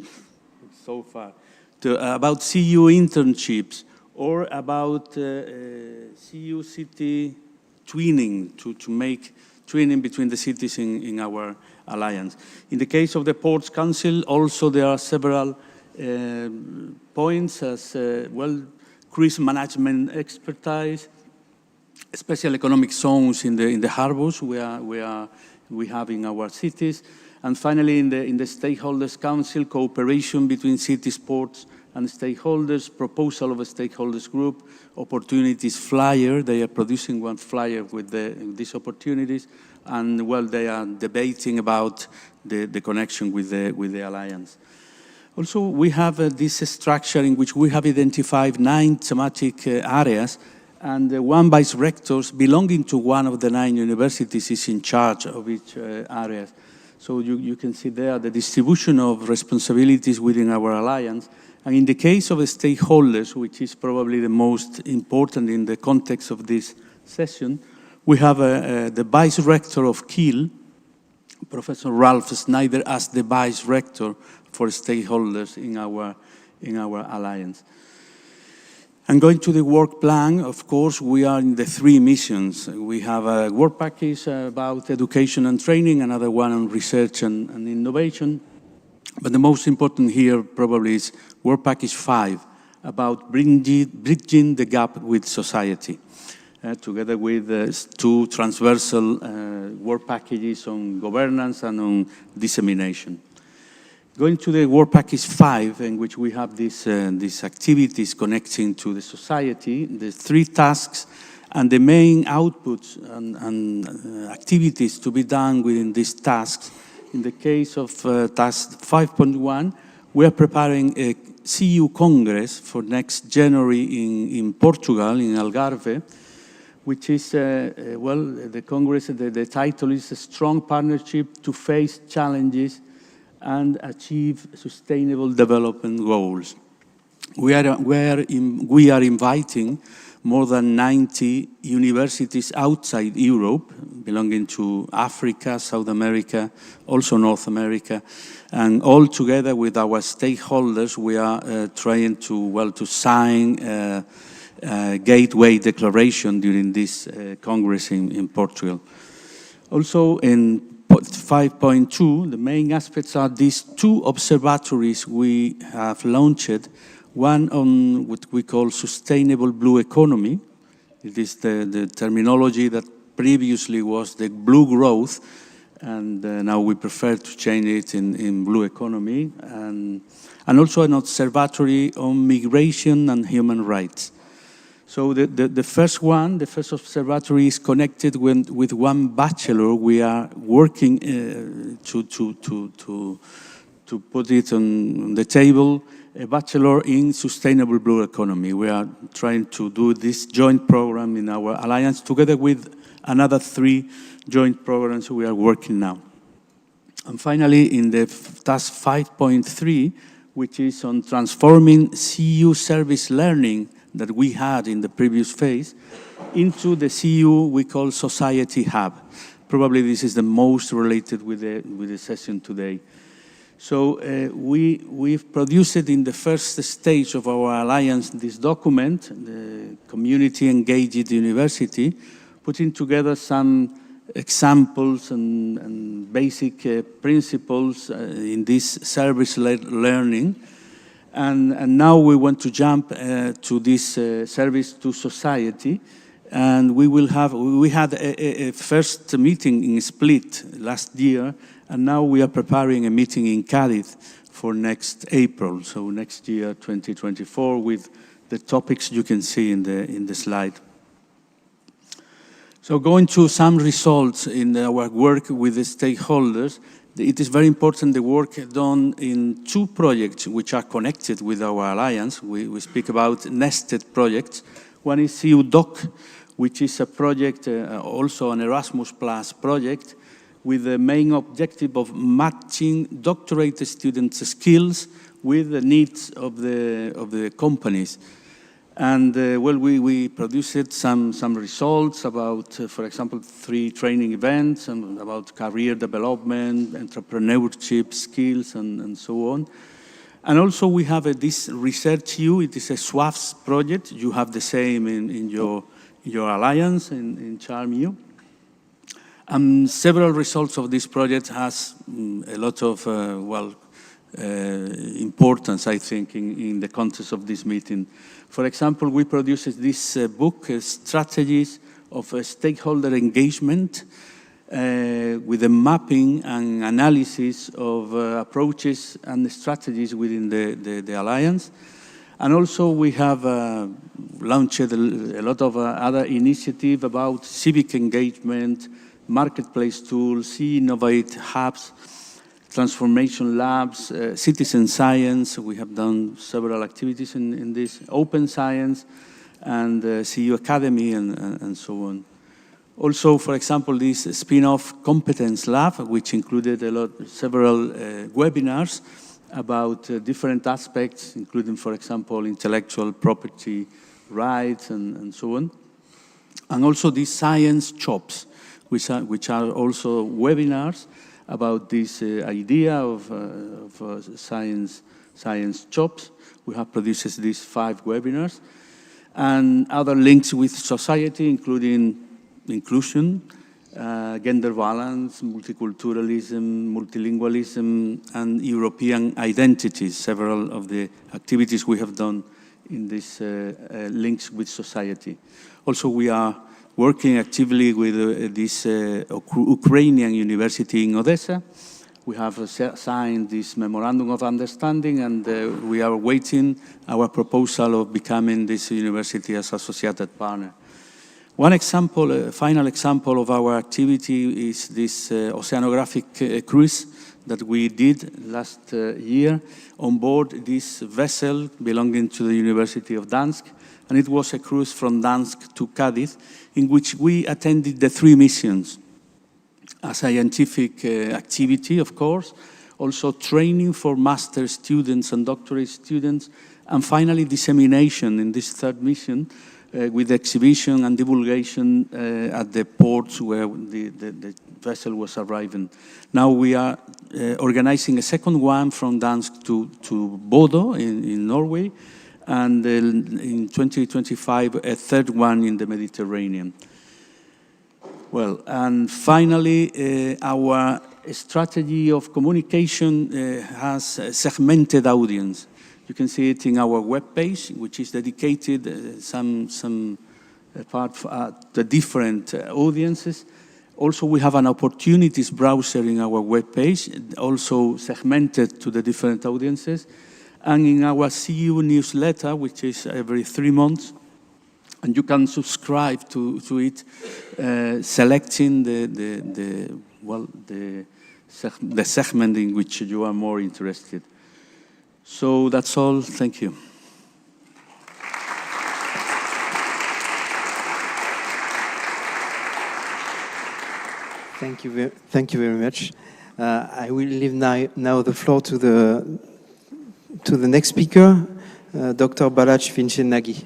so far, about CU internships, or about CU city twinning, to make twinning between the cities in our alliance. In the case of the Ports Council, also there are several points as cruise management expertise, special economic zones in the harbors we have in our cities, and finally in the Stakeholders Council, cooperation between cities, ports, and stakeholders, proposal of a stakeholders group, opportunities flyer. They are producing one flyer with these opportunities, and they are debating about the connection with the alliance. Also, we have this structure in which we have identified 9 thematic areas, and one vice rector belonging to one of the 9 universities is in charge of each area. So you can see there the distribution of responsibilities within our alliance. And in the case of the stakeholders, which is probably the most important in the context of this session, we have the vice rector of Kiel, Professor Ralph Snyder, as the vice rector for stakeholders in our alliance. And going to the work plan, of course, we are in the 3 missions. We have a work package about education and training, another one on research and innovation. But the most important here probably is work package 5, about bridging the gap with society, together with 2 transversal work packages on governance and on dissemination. Going to the work package 5, in which we have these activities connecting to the society, the 3 tasks, and the main outputs and activities to be done within these tasks. In the case of task 5.1, we are preparing a CU Congress for next January in Portugal, in Algarve, which is, the Congress, the title is A Strong Partnership to Face Challenges and Achieve Sustainable Development Goals. We are inviting more than 90 universities outside Europe, belonging to Africa, South America, also North America, and all together with our stakeholders, we are trying to sign a gateway declaration during this Congress in Portugal. Also in 5.2, the main aspects are these 2 observatories we have launched, one on what we call sustainable blue economy. It is the terminology that previously was the blue growth, and now we prefer to change it in blue economy, and also an observatory on migration and human rights. So the first observatory is connected with one bachelor. We are working to put it on the table, a bachelor in sustainable blue economy. We are trying to do this joint program in our alliance together with another 3 joint programs we are working now. And finally, in the task 5.3, which is on transforming CU service learning that we had in the previous phase into the CU we call Society Hub. Probably this is the most related with the session today. So we've produced in the first stage of our alliance this document, the Community Engaged University, putting together some examples and basic principles in this service learning. And now we want to jump to this service to society, and we had a first meeting in Split last year, and now we are preparing a meeting in Cádiz for next April, so next year 2024, with the topics you can see in the slide. So going to some results in our work with the stakeholders. It is very important the work done in 2 projects which are connected with our alliance. We speak about nested projects. One is CU Doc, which is a project, also an Erasmus Plus project, with the main objective of matching doctorate students' skills with the needs of the companies. And we produced some results about, for example, 3 training events and about career development, entrepreneurship skills, and so on. And also we have this Research U. It is a SWAFS project. You have the same in your alliance, in CHARM-EU. Several results of this project has a lot of, importance, I think, in the context of this meeting. For example, we produced this book, Strategies of Stakeholder Engagement, with a mapping and analysis of approaches and strategies within the alliance. And also we have launched a lot of other initiatives about civic engagement, marketplace tools, innovate hubs, transformation labs, citizen science. We have done several activities in this, open science, and CU Academy, and so on. Also, for example, this spin-off competence lab, which included several webinars about different aspects, including, for example, intellectual property rights and so on. And also these science shops, which are also webinars about this idea of science shops. We have produced these 5 webinars, and other links with society, including inclusion, gender balance, multiculturalism, multilingualism, and European identities, several of the activities we have done in these links with society. Also, we are working actively with this Ukrainian university in Odessa. We have signed this memorandum of understanding, and we are awaiting our proposal of becoming this university as associated partner. One example, a final example of our activity is this oceanographic cruise that we did last year on board this vessel belonging to the University of Dansk. And it was a cruise from Dansk to Cadiz, in which we attended the 3 missions. A scientific activity, of course, also training for master students and doctorate students, and finally dissemination in this 3rd mission, with exhibition and divulgation at the ports where the vessel was arriving. Now we are organizing a 2nd one from Dansk to Bodo in Norway, and in 2025 a 3rd one in the Mediterranean. Well, and finally, our strategy of communication has a segmented audience. You can see it in our webpage, which is dedicated some part for the different audiences. Also, we have an opportunities browser in our webpage, also segmented to the different audiences. And in our CU newsletter, which is every 3 months, and you can subscribe to it, selecting the segment in which you are more interested. So that's all. Thank you. Thank you very much. I will leave now the floor to the next speaker, Dr. Balázs Fincsen-Nagy.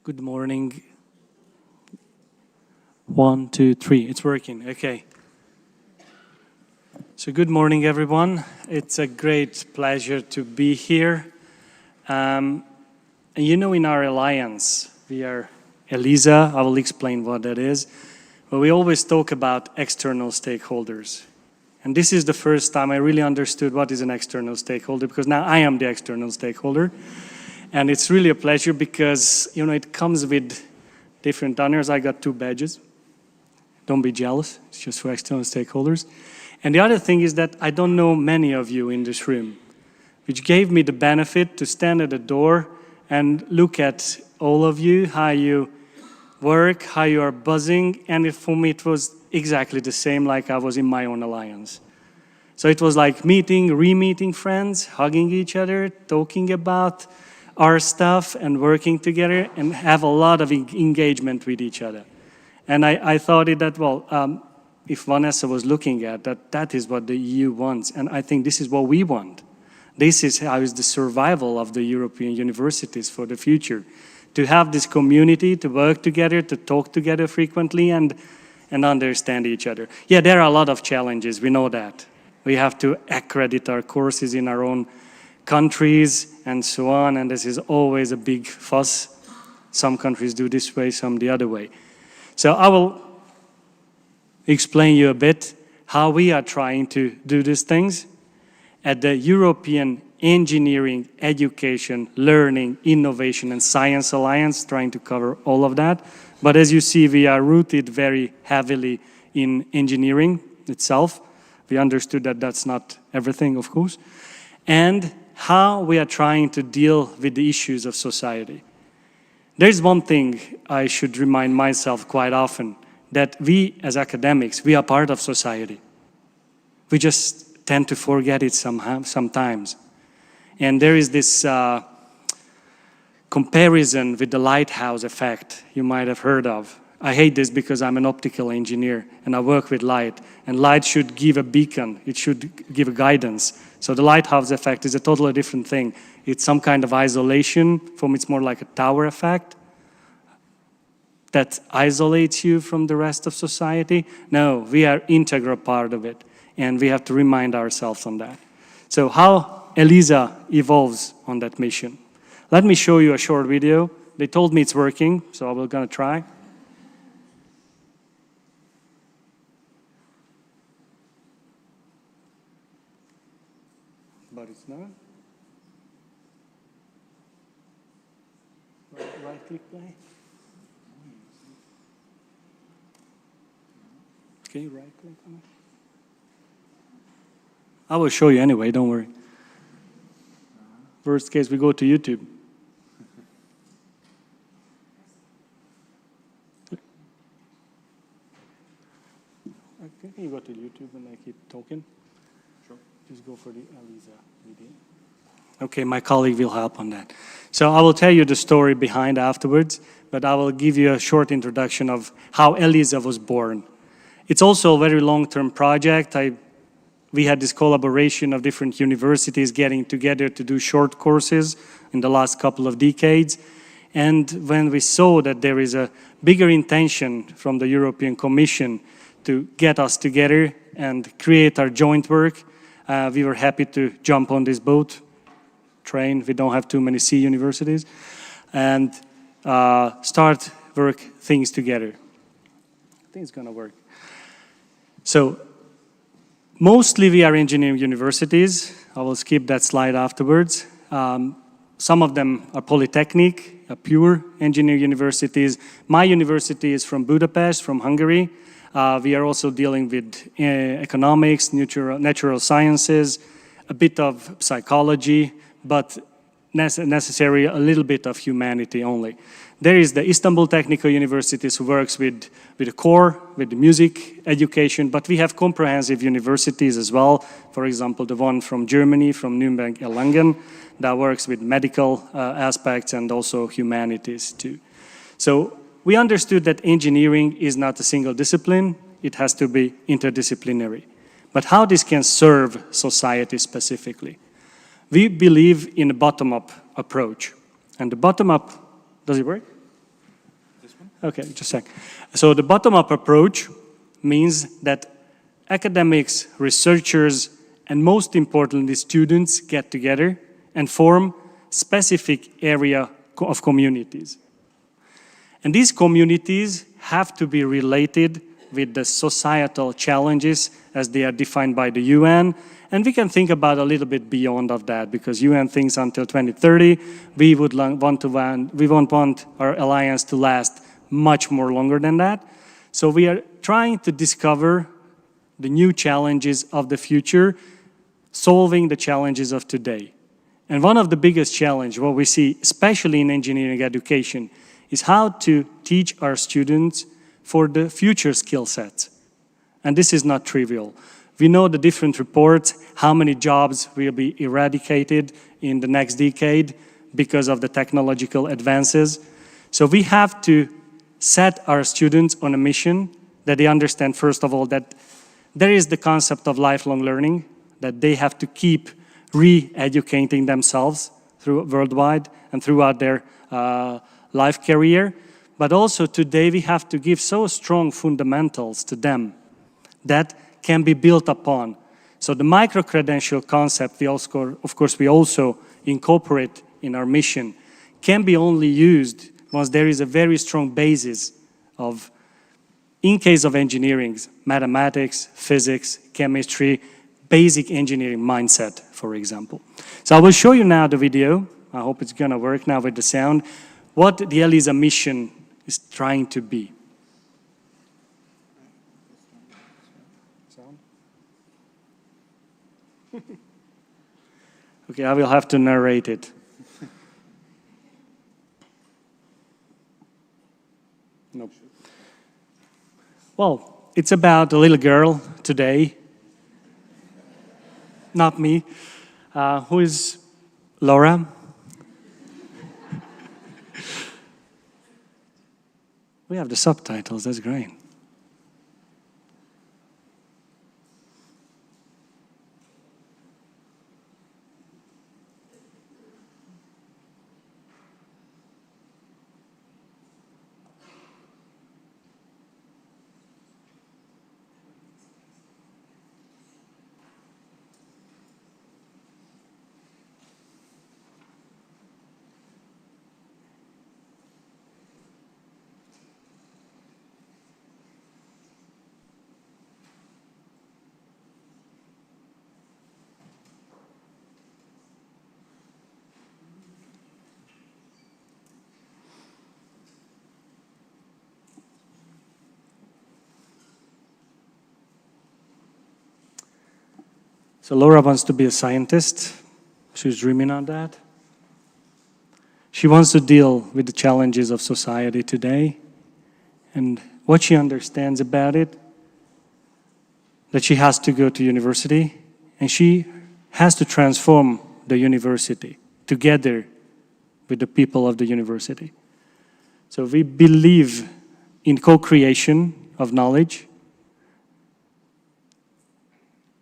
Good morning. 1, 2, 3. It's working. Okay. So good morning, everyone. It's a great pleasure to be here. And you know, in our alliance, we are ELISA. I will explain what that is. But we always talk about external stakeholders. And this is the first time I really understood what is an external stakeholder, because now I am the external stakeholder. And it's really a pleasure because, you know, it comes with different honors. I got 2 badges. Don't be jealous, it's just for external stakeholders. And the other thing is that I don't know many of you in this room, which gave me the benefit to stand at the door and look at all of you, how you work, how you are buzzing, and for me it was exactly the same like I was in my own alliance. So it was like meeting, re-meeting friends, hugging each other, talking about our stuff and working together and have a lot of engagement with each other. And I thought that, well, if Vanessa was looking at that, that is what the EU wants. And I think this is what we want. This is how is the survival of the European universities for the future. To have this community, to work together, to talk together frequently and understand each other. Yeah, there are a lot of challenges, we know that. We have to accredit our courses in our own countries and so on, and this is always a big fuss. Some countries do this way, some the other way. So I will explain you a bit how we are trying to do these things at the European Engineering, Education, Learning, Innovation and Science Alliance, trying to cover all of that. But as you see, we are rooted very heavily in engineering itself. We understood that that's not everything, of course. And how we are trying to deal with the issues of society. There's one thing I should remind myself quite often, that we as academics, we are part of society. We just tend to forget it sometimes. And there is this comparison with the lighthouse effect you might have heard of. I hate this because I'm an optical engineer and I work with light. And light should give a beacon, it should give a guidance. So the lighthouse effect is a totally different thing. It's some kind of isolation. For me, it's more like a tower effect that isolates you from the rest of society. No, we are integral part of it. And we have to remind ourselves on that. So how ELISA evolves on that mission. Let me show you a short video. They told me it's working, so we're gonna try. But it's not. Right click play. Okay, right click on it. I will show you anyway, don't worry. Worst case, we go to YouTube. Can you go to YouTube and I keep talking? Sure. Just go for the ELISA video. Okay, my colleague will help on that. So I will tell you the story behind afterwards, but I will give you a short introduction of how ELISA was born. It's also a very long-term project. We had this collaboration of different universities getting together to do short courses in the last couple of decades. And when we saw that there is a bigger intention from the European Commission to get us together and create our joint work, we were happy to jump on this boat, train, we don't have too many sea universities, and start work things together. I think it's gonna work. So, mostly we are engineering universities. I will skip that slide afterwards. Some of them are polytechnic, pure engineering universities. My university is from Budapest, from Hungary. We are also dealing with economics, natural sciences, a bit of psychology, but necessary a little bit of humanity only. There is the Istanbul Technical University who works with the core, with the music education, but we have comprehensive universities as well. For example, the one from Germany, from Nürnberg-Erlangen, that works with medical aspects and also humanities too. So we understood that engineering is not a single discipline, it has to be interdisciplinary. But how this can serve society specifically? We believe in a bottom-up approach. And the bottom-up, does it work? This one? Okay, just a sec. So the bottom-up approach means that academics, researchers, and most importantly, students get together and form specific area of communities. And these communities have to be related with the societal challenges as they are defined by the UN. And we can think about a little bit beyond of that, because UN thinks until 2030, we won't want our alliance to last much more longer than that. So we are trying to discover the new challenges of the future, solving the challenges of today. And one of the biggest challenges, what we see, especially in engineering education, is how to teach our students for the future skill sets. And this is not trivial. We know the different reports, how many jobs will be eradicated in the next decade because of the technological advances. So we have to set our students on a mission that they understand, first of all, that there is the concept of lifelong learning, that they have to keep re-educating themselves worldwide and throughout their life career. But also today we have to give so strong fundamentals to them that can be built upon. So the micro-credential concept, of course, we also incorporate in our mission, can be only used once there is a very strong basis of, in case of engineering, mathematics, physics, chemistry, basic engineering mindset, for example. So I will show you now the video. I hope it's gonna work now with the sound, what the ELISA mission is trying to be. Okay, I will have to narrate it. Nope. Well, it's about a little girl today, not me, who is Laura. We have the subtitles, that's great. So Laura wants to be a scientist. She's dreaming on that. She wants to deal with the challenges of society today. And what she understands about it, that she has to go to university, and she has to transform the university together with the people of the university. So we believe in co-creation of knowledge,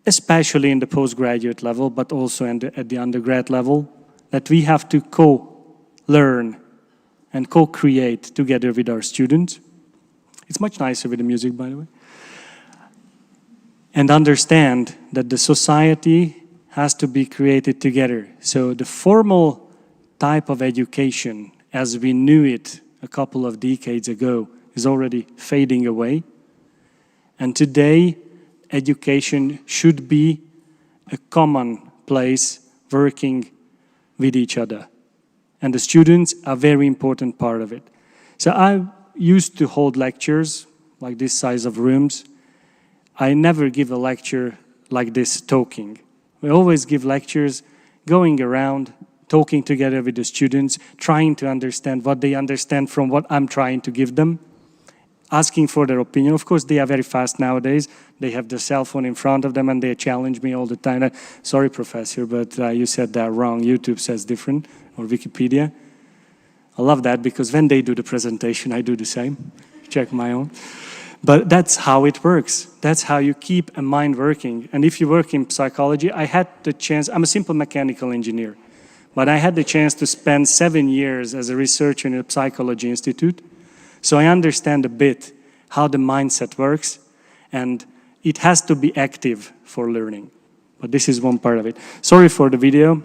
especially in the postgraduate level, but also at the undergrad level, that we have to co-learn and co-create together with our students. It's much nicer with the music, by the way. And understand that the society has to be created together. So the formal type of education, as we knew it a couple of decades ago, is already fading away. And today, education should be a common place working with each other. And the students are a very important part of it. So I used to hold lectures like this size of rooms. I never give a lecture like this talking. We always give lectures going around, talking together with the students, trying to understand what they understand from what I'm trying to give them, asking for their opinion. Of course, they are very fast nowadays. They have their cell phone in front of them and they challenge me all the time. Sorry, professor, but you said that wrong. YouTube says different, or Wikipedia. I love that because when they do the presentation, I do the same. Check my own. But that's how it works. That's how you keep a mind working. And if you work in psychology, I had the chance, I'm a simple mechanical engineer, but I had the chance to spend 7 years as a researcher in a psychology institute. So I understand a bit how the mindset works, and it has to be active for learning. But this is one part of it. Sorry for the video.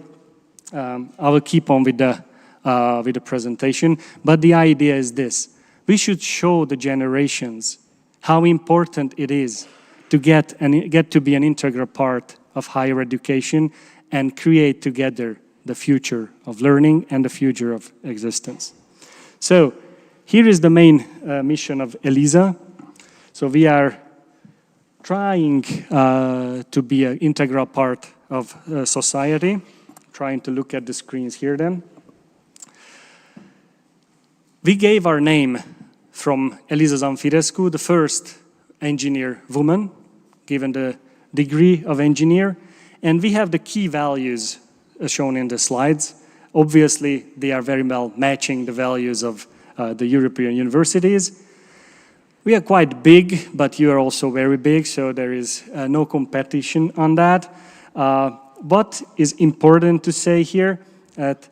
I will keep on with the presentation. But the idea is this. We should show the generations how important it is to get to be an integral part of higher education and create together the future of learning and the future of existence. So here is the main mission of ELISA. So we are trying to be an integral part of society, trying to look at the screens here then. We gave our name from Eliza Zamfirescu, the first engineer woman, given the degree of engineer, and we have the key values shown in the slides. Obviously, they are very well matching the values of the European universities. We are quite big, but you are also very big, so there is no competition on that. What is important to say here, that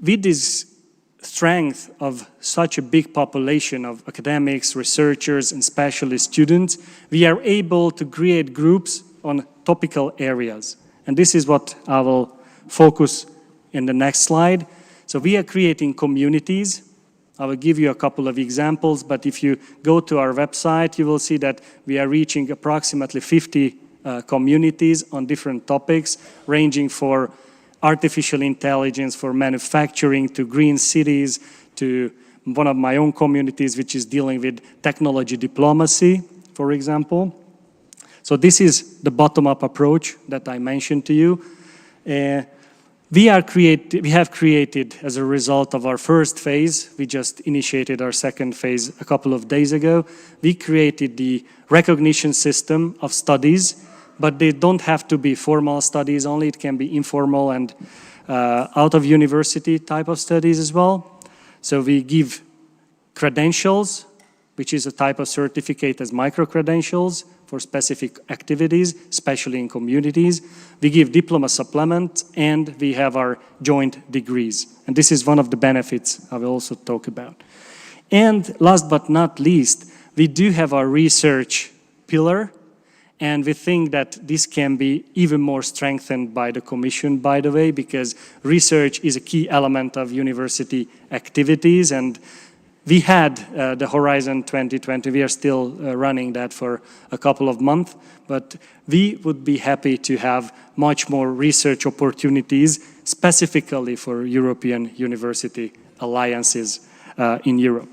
with this strength of such a big population of academics, researchers, and specialist students, we are able to create groups on topical areas. And this is what I will focus in the next slide. So we are creating communities. I will give you a couple of examples, but if you go to our website, you will see that we are reaching approximately 50 communities on different topics, ranging for artificial intelligence, for manufacturing, to green cities, to one of my own communities, which is dealing with technology diplomacy, for example. So this is the bottom-up approach that I mentioned to you. We have created, as a result of our first phase, we just initiated our second phase a couple of days ago, we created the recognition system of studies, but they don't have to be formal studies only, it can be informal and out of university type of studies as well. So we give credentials, which is a type of certificate as micro-credentials for specific activities, especially in communities. We give diploma supplement, and we have our joint degrees. And this is one of the benefits I will also talk about. And last but not least, we do have our research pillar, and we think that this can be even more strengthened by the Commission, by the way, because research is a key element of university activities, and we had the Horizon 2020, we are still running that for a couple of months, but we would be happy to have much more research opportunities specifically for European university alliances in Europe.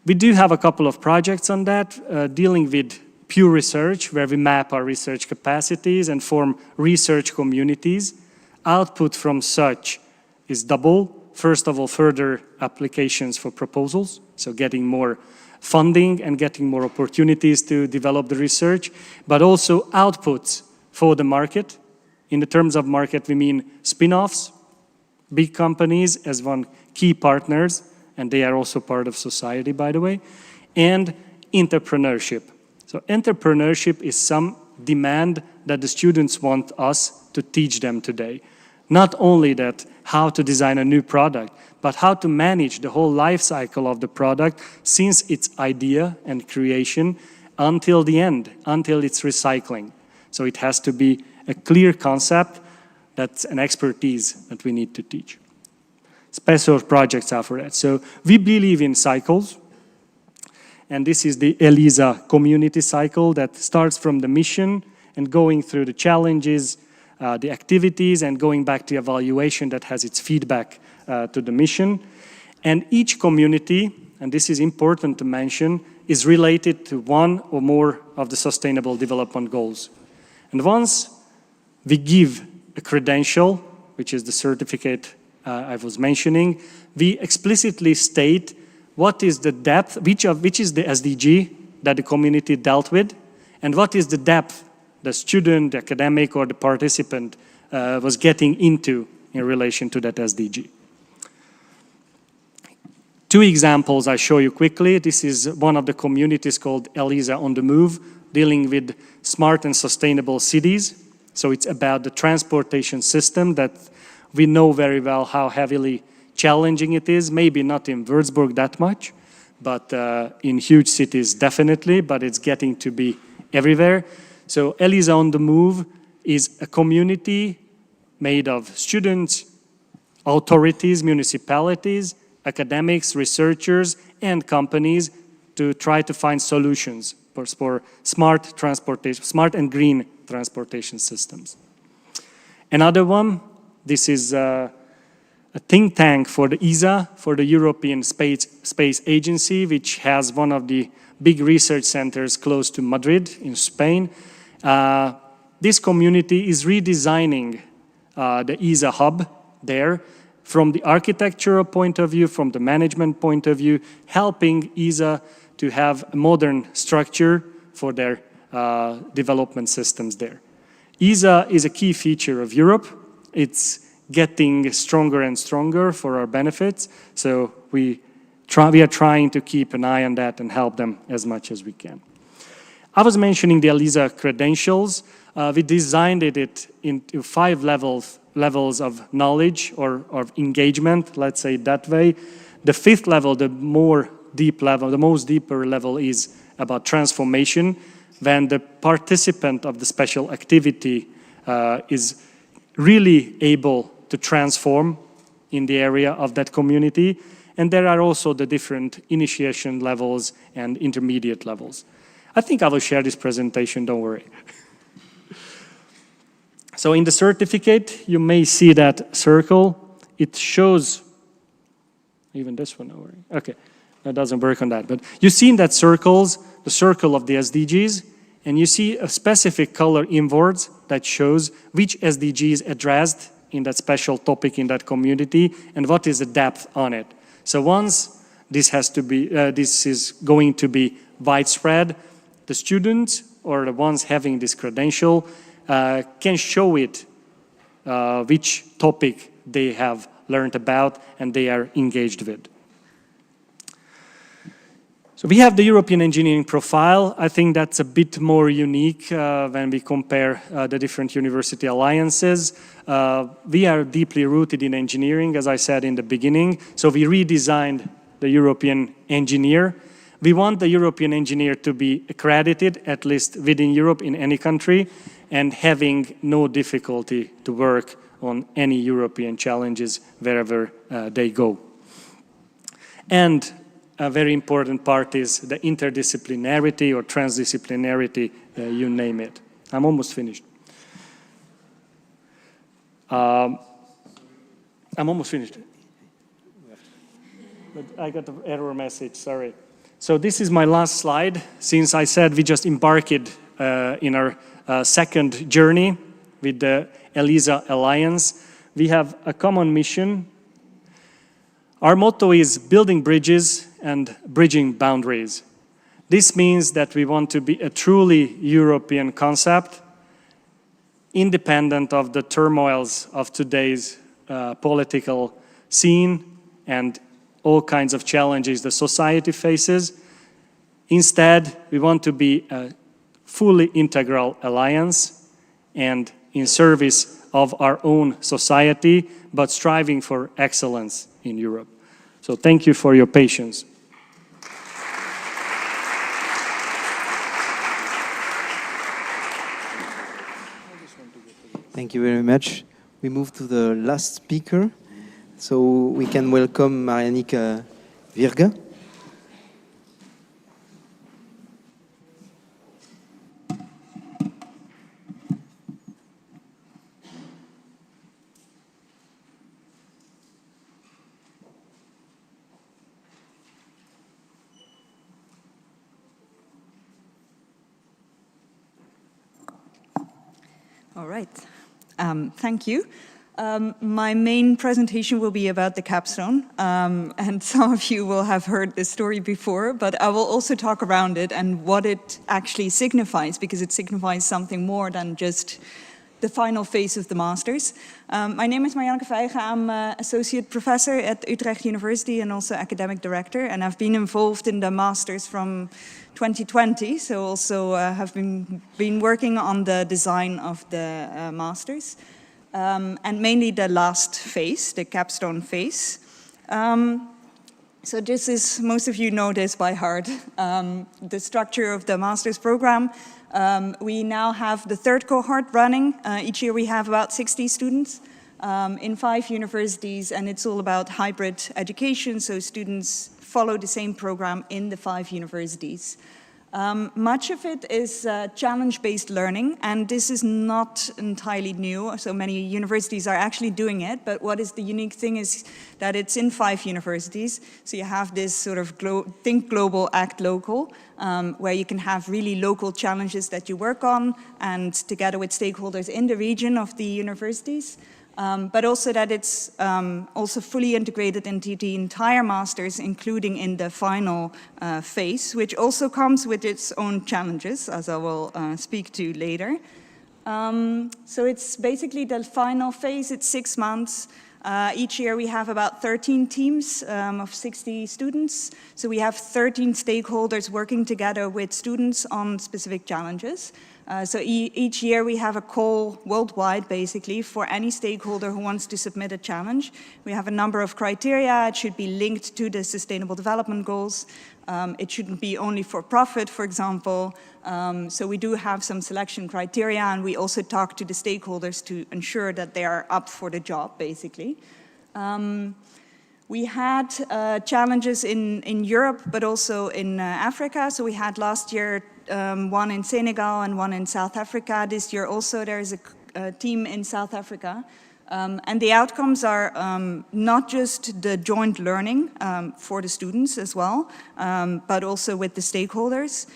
We do have a couple of projects on that, dealing with pure research, where we map our research capacities and form research communities. Output from such is double. First of all, further applications for proposals, so getting more funding and getting more opportunities to develop the research, but also outputs for the market. In the terms of market, we mean spin-offs, big companies as one key partners, and they are also part of society, by the way, and entrepreneurship. So entrepreneurship is some demand that the students want us to teach them today. Not only that, how to design a new product, but how to manage the whole life cycle of the product since its idea and creation until the end, until its recycling. So it has to be a clear concept, that's an expertise that we need to teach. Special projects are for that. So we believe in cycles, and this is the ELISA community cycle that starts from the mission and going through the challenges, the activities, and going back to evaluation that has its feedback to the mission. And each community, and this is important to mention, is related to one or more of the Sustainable Development Goals. And once we give a credential, which is the certificate I was mentioning, we explicitly state what is the depth, which is the SDG that the community dealt with, and what is the depth the student, the academic, or the participant was getting into in relation to that SDG. Two examples I show you quickly. This is one of the communities called ELISA on the Move, dealing with smart and sustainable cities. So it's about the transportation system that we know very well how heavily challenging it is, maybe not in Würzburg that much, but in huge cities definitely, but it's getting to be everywhere. So ELISA on the Move is a community made of students, authorities, municipalities, academics, researchers, and companies to try to find solutions for smart transportation, smart and green transportation systems. Another one, this is a think tank for the ESA, for the European Space Agency, which has one of the big research centers close to Madrid in Spain. This community is redesigning the ESA hub there from the architectural point of view, from the management point of view, helping ESA to have a modern structure for their development systems there. ESA is a key feature of Europe. It's getting stronger and stronger for our benefits, so we are trying to keep an eye on that and help them as much as we can. I was mentioning the ELISA credentials. We designed it into 5 levels of knowledge or engagement, let's say it that way. The 5th level, the most deeper level is about transformation, when the participant of the special activity is really able to transform in the area of that community. And there are also the different initiation levels and intermediate levels. I think I will share this presentation, don't worry. So in the certificate, you may see that circle. It shows, even this one, don't worry. Okay, that doesn't work on that. But you see in that circles, the circle of the SDGs, and you see a specific color inwards that shows which SDG is addressed in that special topic in that community and what is the depth on it. So once this is going to be widespread, the students or the ones having this credential can show it which topic they have learned about and they are engaged with. So we have the European engineering profile. I think that's a bit more unique when we compare the different university alliances. We are deeply rooted in engineering, as I said in the beginning. So we redesigned the European engineer. We want the European engineer to be accredited, at least within Europe, in any country, and having no difficulty to work on any European challenges wherever they go. And a very important part is the interdisciplinarity or transdisciplinarity, you name it. I'm almost finished. I'm almost finished. But I got the error message, sorry. So this is my last slide. Since I said we just embarked in our second journey with the ELISA Alliance, we have a common mission. Our motto is building bridges and bridging boundaries. This means that we want to be a truly European concept, independent of the turmoils of today's political scene and all kinds of challenges the society faces. Instead, we want to be a fully integral alliance and in service of our own society, but striving for excellence in Europe. So thank you for your patience. Thank you very much. We move to the last speaker. So we can welcome Mariannika Virga. All right. Thank you. My main presentation will be about the capstone, and some of you will have heard this story before, but I will also talk around it and what it actually signifies, because it signifies something more than just the final phase of the masters. My name is Mariannika Virga. I'm an associate professor at Utrecht University and also academic director, and I've been involved in the masters from 2020, so also have been working on the design of the masters. And mainly the last phase, the capstone phase. So this is, most of you know this by heart, the structure of the master's program. We now have the 3rd cohort running. Each year we have about 60 students in 5 universities, and it's all about hybrid education, so students follow the same program in the 5 universities. Much of it is challenge-based learning, and this is not entirely new. So many universities are actually doing it, but what is the unique thing is that it's in 5 universities. So you have this sort of think global, act local, where you can have really local challenges that you work on, and together with stakeholders in the region of the universities. But also that it's also fully integrated into the entire master's, including in the final phase, which also comes with its own challenges, as I will speak to later. So it's basically the final phase. It's 6 months. Each year we have about 13 teams of 60 students. So we have 13 stakeholders working together with students on specific challenges. So each year we have a call worldwide, basically, for any stakeholder who wants to submit a challenge. We have a number of criteria. It should be linked to the Sustainable Development Goals. It shouldn't be only for profit, for example. So we do have some selection criteria, and we also talk to the stakeholders to ensure that they are up for the job, basically. We had challenges in Europe, but also in Africa. So we had last year one in Senegal and one in South Africa. This year also there is a team in South Africa. And the outcomes are not just the joint learning for the students as well, but also with the stakeholders.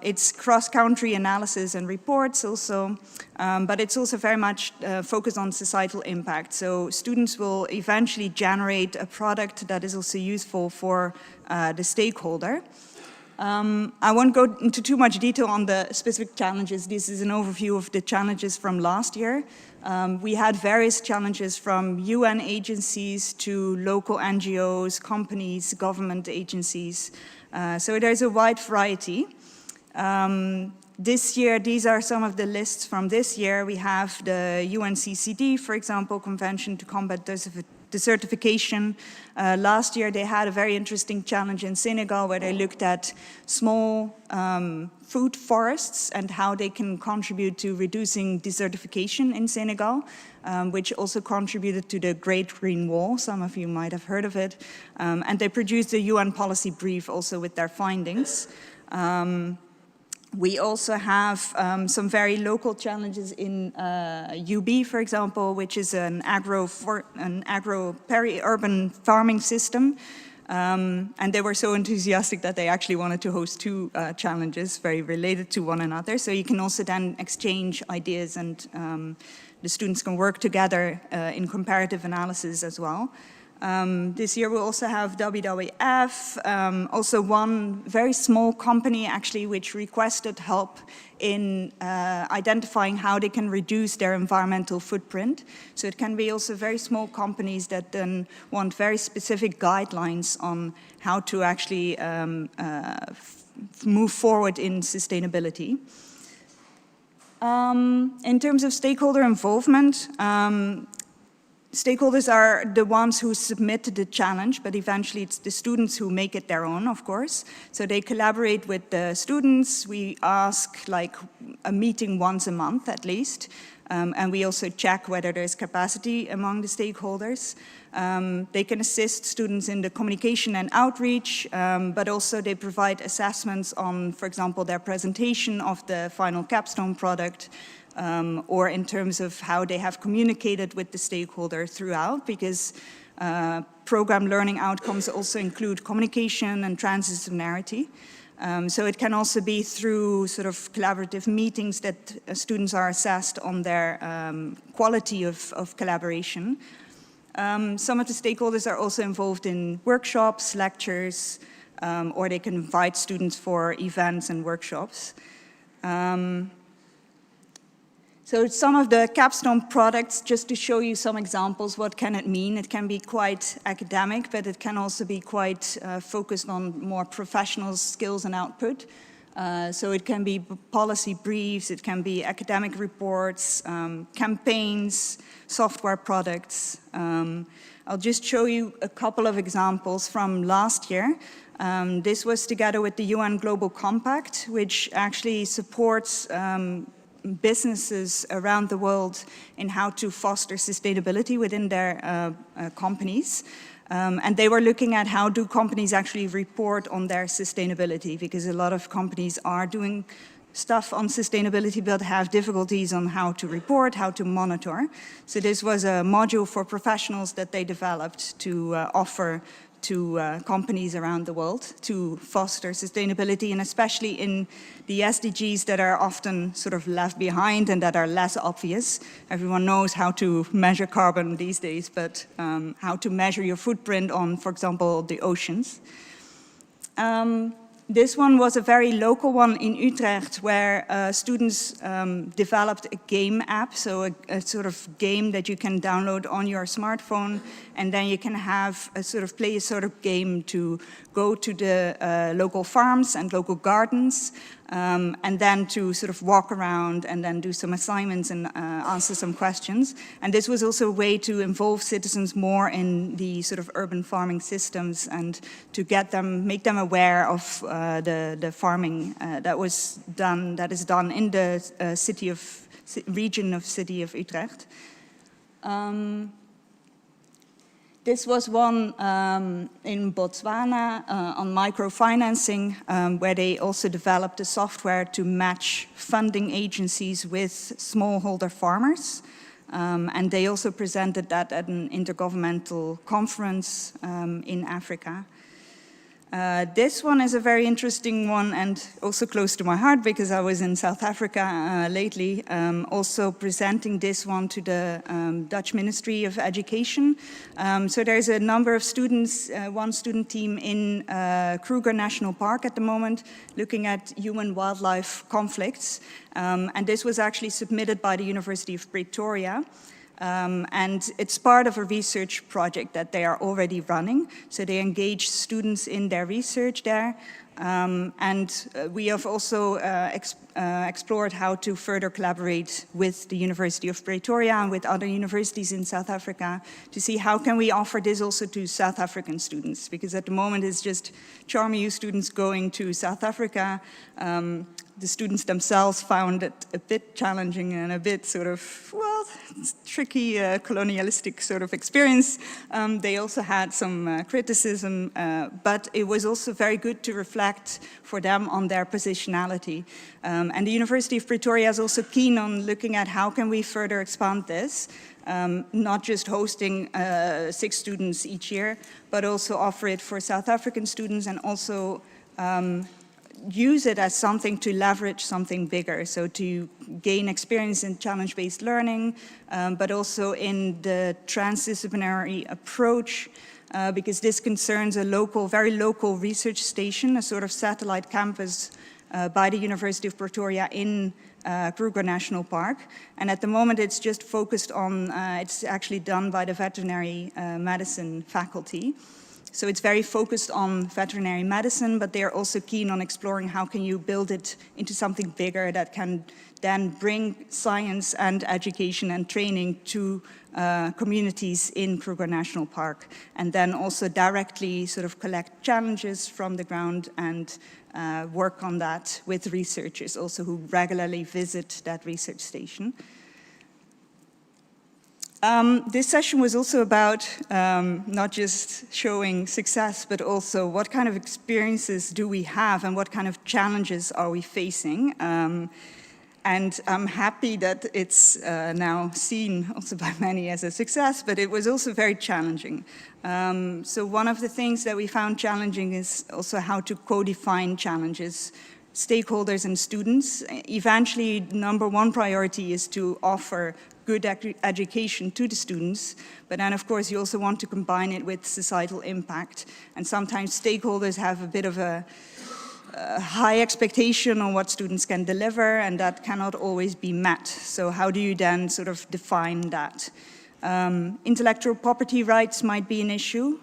It's cross-country analysis and reports also, but it's also very much focused on societal impact. So students will eventually generate a product that is also useful for the stakeholder. I won't go into too much detail on the specific challenges. This is an overview of the challenges from last year. We had various challenges from UN agencies to local NGOs, companies, government agencies. So there's a wide variety. This year, these are some of the lists from this year. We have the UNCCD, for example, Convention to Combat Desertification. Last year, they had a very interesting challenge in Senegal where they looked at small food forests and how they can contribute to reducing desertification in Senegal, which also contributed to the Great Green Wall. Some of you might have heard of it. And they produced a UN policy brief also with their findings. We also have some very local challenges in UB, for example, which is an agro-peri-urban farming system. And they were so enthusiastic that they actually wanted to host 2 challenges very related to one another. So you can also then exchange ideas, and the students can work together in comparative analysis as well. This year we'll also have WWF, also one very small company actually which requested help in identifying how they can reduce their environmental footprint. So it can be also very small companies that then want very specific guidelines on how to actually move forward in sustainability. In terms of stakeholder involvement, stakeholders are the ones who submit the challenge, but eventually it's the students who make it their own, of course. So they collaborate with the students. We ask like a meeting once a month at least. And we also check whether there's capacity among the stakeholders. They can assist students in the communication and outreach, but also they provide assessments on, for example, their presentation of the final capstone product, or in terms of how they have communicated with the stakeholder throughout, because program learning outcomes also include communication and transdisciplinarity. So it can also be through sort of collaborative meetings that students are assessed on their quality of collaboration. Some of the stakeholders are also involved in workshops, lectures, or they can invite students for events and workshops. So some of the capstone products, just to show you some examples, what can it mean? It can be quite academic, but it can also be quite focused on more professional skills and output. So it can be policy briefs, it can be academic reports, campaigns, software products. I'll just show you a couple of examples from last year. This was together with the UN Global Compact, which actually supports businesses around the world in how to foster sustainability within their companies. And they were looking at how do companies actually report on their sustainability, because a lot of companies are doing stuff on sustainability but have difficulties on how to report, how to monitor. So this was a module for professionals that they developed to offer to companies around the world to foster sustainability, and especially in the SDGs that are often sort of left behind and that are less obvious. Everyone knows how to measure carbon these days, but how to measure your footprint on, for example, the oceans. This one was a very local one in Utrecht, where students developed a game app, so a sort of game that you can download on your smartphone, and then you can have a sort of play a sort of game to go to the local farms and local gardens, and then to sort of walk around and then do some assignments and answer some questions. And this was also a way to involve citizens more in the sort of urban farming systems and to get them, make them aware of the farming that is done in the region of city of Utrecht. This was one in Botswana on microfinancing, where they also developed a software to match funding agencies with smallholder farmers. And they also presented that at an intergovernmental conference in Africa. This one is a very interesting one and also close to my heart because I was in South Africa lately, also presenting this one to the Dutch Ministry of Education. So there's a number of students, one student team in Kruger National Park at the moment, looking at human-wildlife conflicts. And this was actually submitted by the University of Pretoria. And it's part of a research project that they are already running. So they engage students in their research there. And we have also explored how to further collaborate with the University of Pretoria and with other universities in South Africa to see how can we offer this also to South African students. Because at the moment it's just CHARMU students going to South Africa. The students themselves found it a bit challenging and a bit sort of, well, tricky colonialistic sort of experience. They also had some criticism, but it was also very good to reflect for them on their positionality. And the University of Pretoria is also keen on looking at how can we further expand this, not just hosting 6 students each year, but also offer it for South African students and also use it as something to leverage something bigger, so to gain experience in challenge-based learning, but also in the transdisciplinary approach, because this concerns a local, very local research station, a sort of satellite campus by the University of Pretoria in Kruger National Park. And at the moment it's just focused on, it's actually done by the veterinary medicine faculty. So it's very focused on veterinary medicine, but they're also keen on exploring how can you build it into something bigger that can then bring science and education and training to communities in Kruger National Park, and then also directly sort of collect challenges from the ground and work on that with researchers also who regularly visit that research station. This session was also about not just showing success, but also what kind of experiences do we have and what kind of challenges are we facing. And I'm happy that it's now seen also by many as a success, but it was also very challenging. So one of the things that we found challenging is also how to co-define challenges, stakeholders and students. Eventually, number one priority is to offer good education to the students, but then of course you also want to combine it with societal impact. And sometimes stakeholders have a bit of a high expectation on what students can deliver, and that cannot always be met. So how do you then sort of define that? Intellectual property rights might be an issue.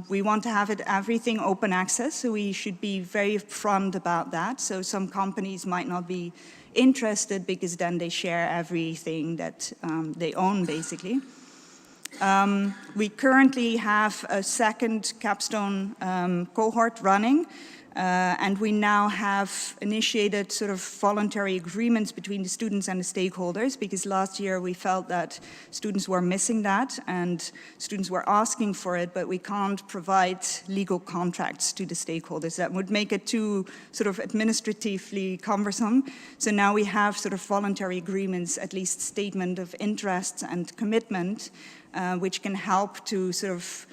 We want to have everything open access, so we should be very upfront about that. So some companies might not be interested because then they share everything that they own, basically. We currently have a second capstone cohort running, And we now have initiated sort of voluntary agreements between the students and the stakeholders, because last year we felt that students were missing that and students were asking for it, but we can't provide legal contracts to the stakeholders. That would make it too sort of administratively cumbersome. So now we have sort of voluntary agreements, at least statement of interest and commitment, which can help to sort of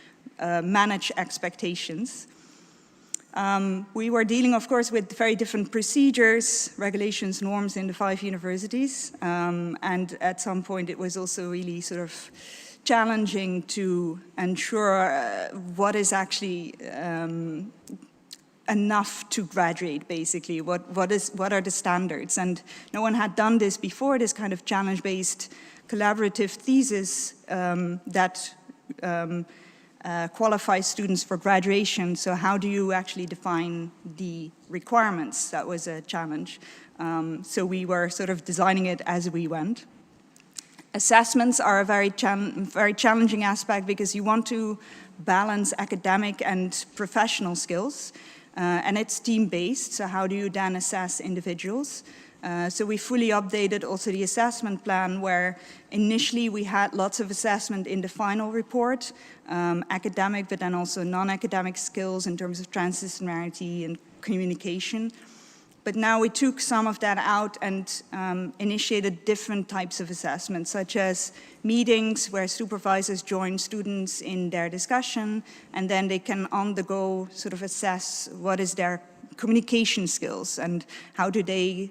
manage expectations. We were dealing, of course, with very different procedures, regulations, norms in the 5 universities. And at some point it was also really sort of challenging to ensure what is actually enough to graduate, basically. What are the standards? And no one had done this before, this kind of challenge-based collaborative thesis that qualify students for graduation. So how do you actually define the requirements? That was a challenge. So we were sort of designing it as we went. Assessments are a very challenging aspect because you want to balance academic and professional skills. And it's team-based, so how do you then assess individuals? So we fully updated also the assessment plan, where initially we had lots of assessment in the final report, academic, but then also non-academic skills in terms of transdisciplinarity and communication. But now we took some of that out and initiated different types of assessments, such as meetings where supervisors join students in their discussion, and then they can on the go sort of assess what is their communication skills and how do they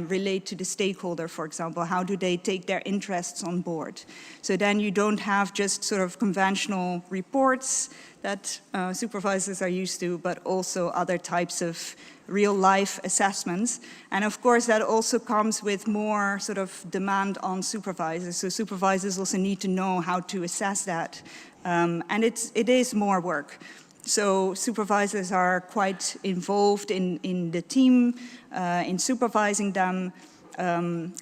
relate to the stakeholder, for example, how do they take their interests on board. So then you don't have just sort of conventional reports that supervisors are used to, but also other types of real-life assessments. And of course, that also comes with more sort of demand on supervisors. So supervisors also need to know how to assess that. And it is more work. So supervisors are quite involved in the team, in supervising them,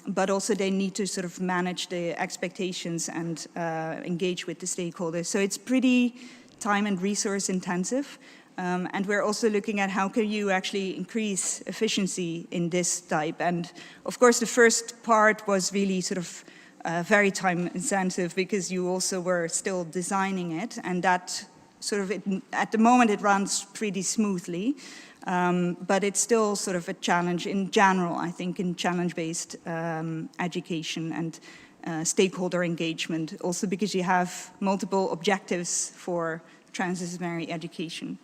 but also they need to sort of manage the expectations and engage with the stakeholders. So it's pretty time and resource intensive. And we're also looking at how can you actually increase efficiency in this type. And of course, the first part was really sort of very time intensive because you also were still designing it, and that sort of, at the moment it runs pretty smoothly, but it's still sort of a challenge in general, I think, in challenge-based education and stakeholder engagement, also because you have multiple objectives for transdisciplinary education.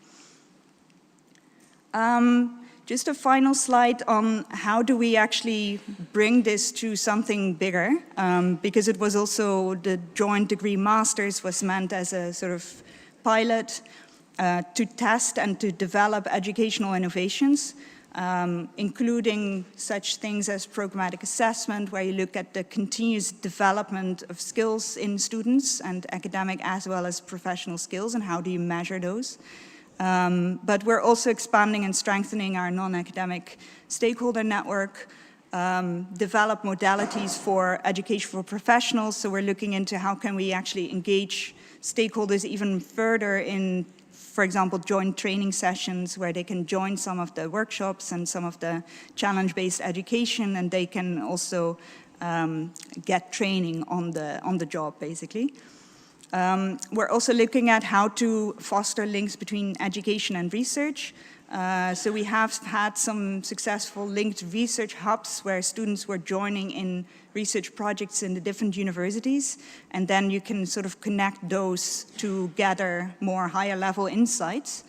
Just a final slide on how do we actually bring this to something bigger, because it was also the joint degree masters was meant as a sort of pilot to test and to develop educational innovations, including such things as programmatic assessment, where you look at the continuous development of skills in students and academic as well as professional skills, and how do you measure those. But we're also expanding and strengthening our non-academic stakeholder network, develop modalities for education for professionals. So we're looking into how can we actually engage stakeholders even further in, for example, joint training sessions where they can join some of the workshops and some of the challenge-based education, and they can also get training on the job, basically. We're also looking at how to foster links between education and research. So we have had some successful linked research hubs where students were joining in research projects in the different universities, and then you can sort of connect those to gather more higher level insights.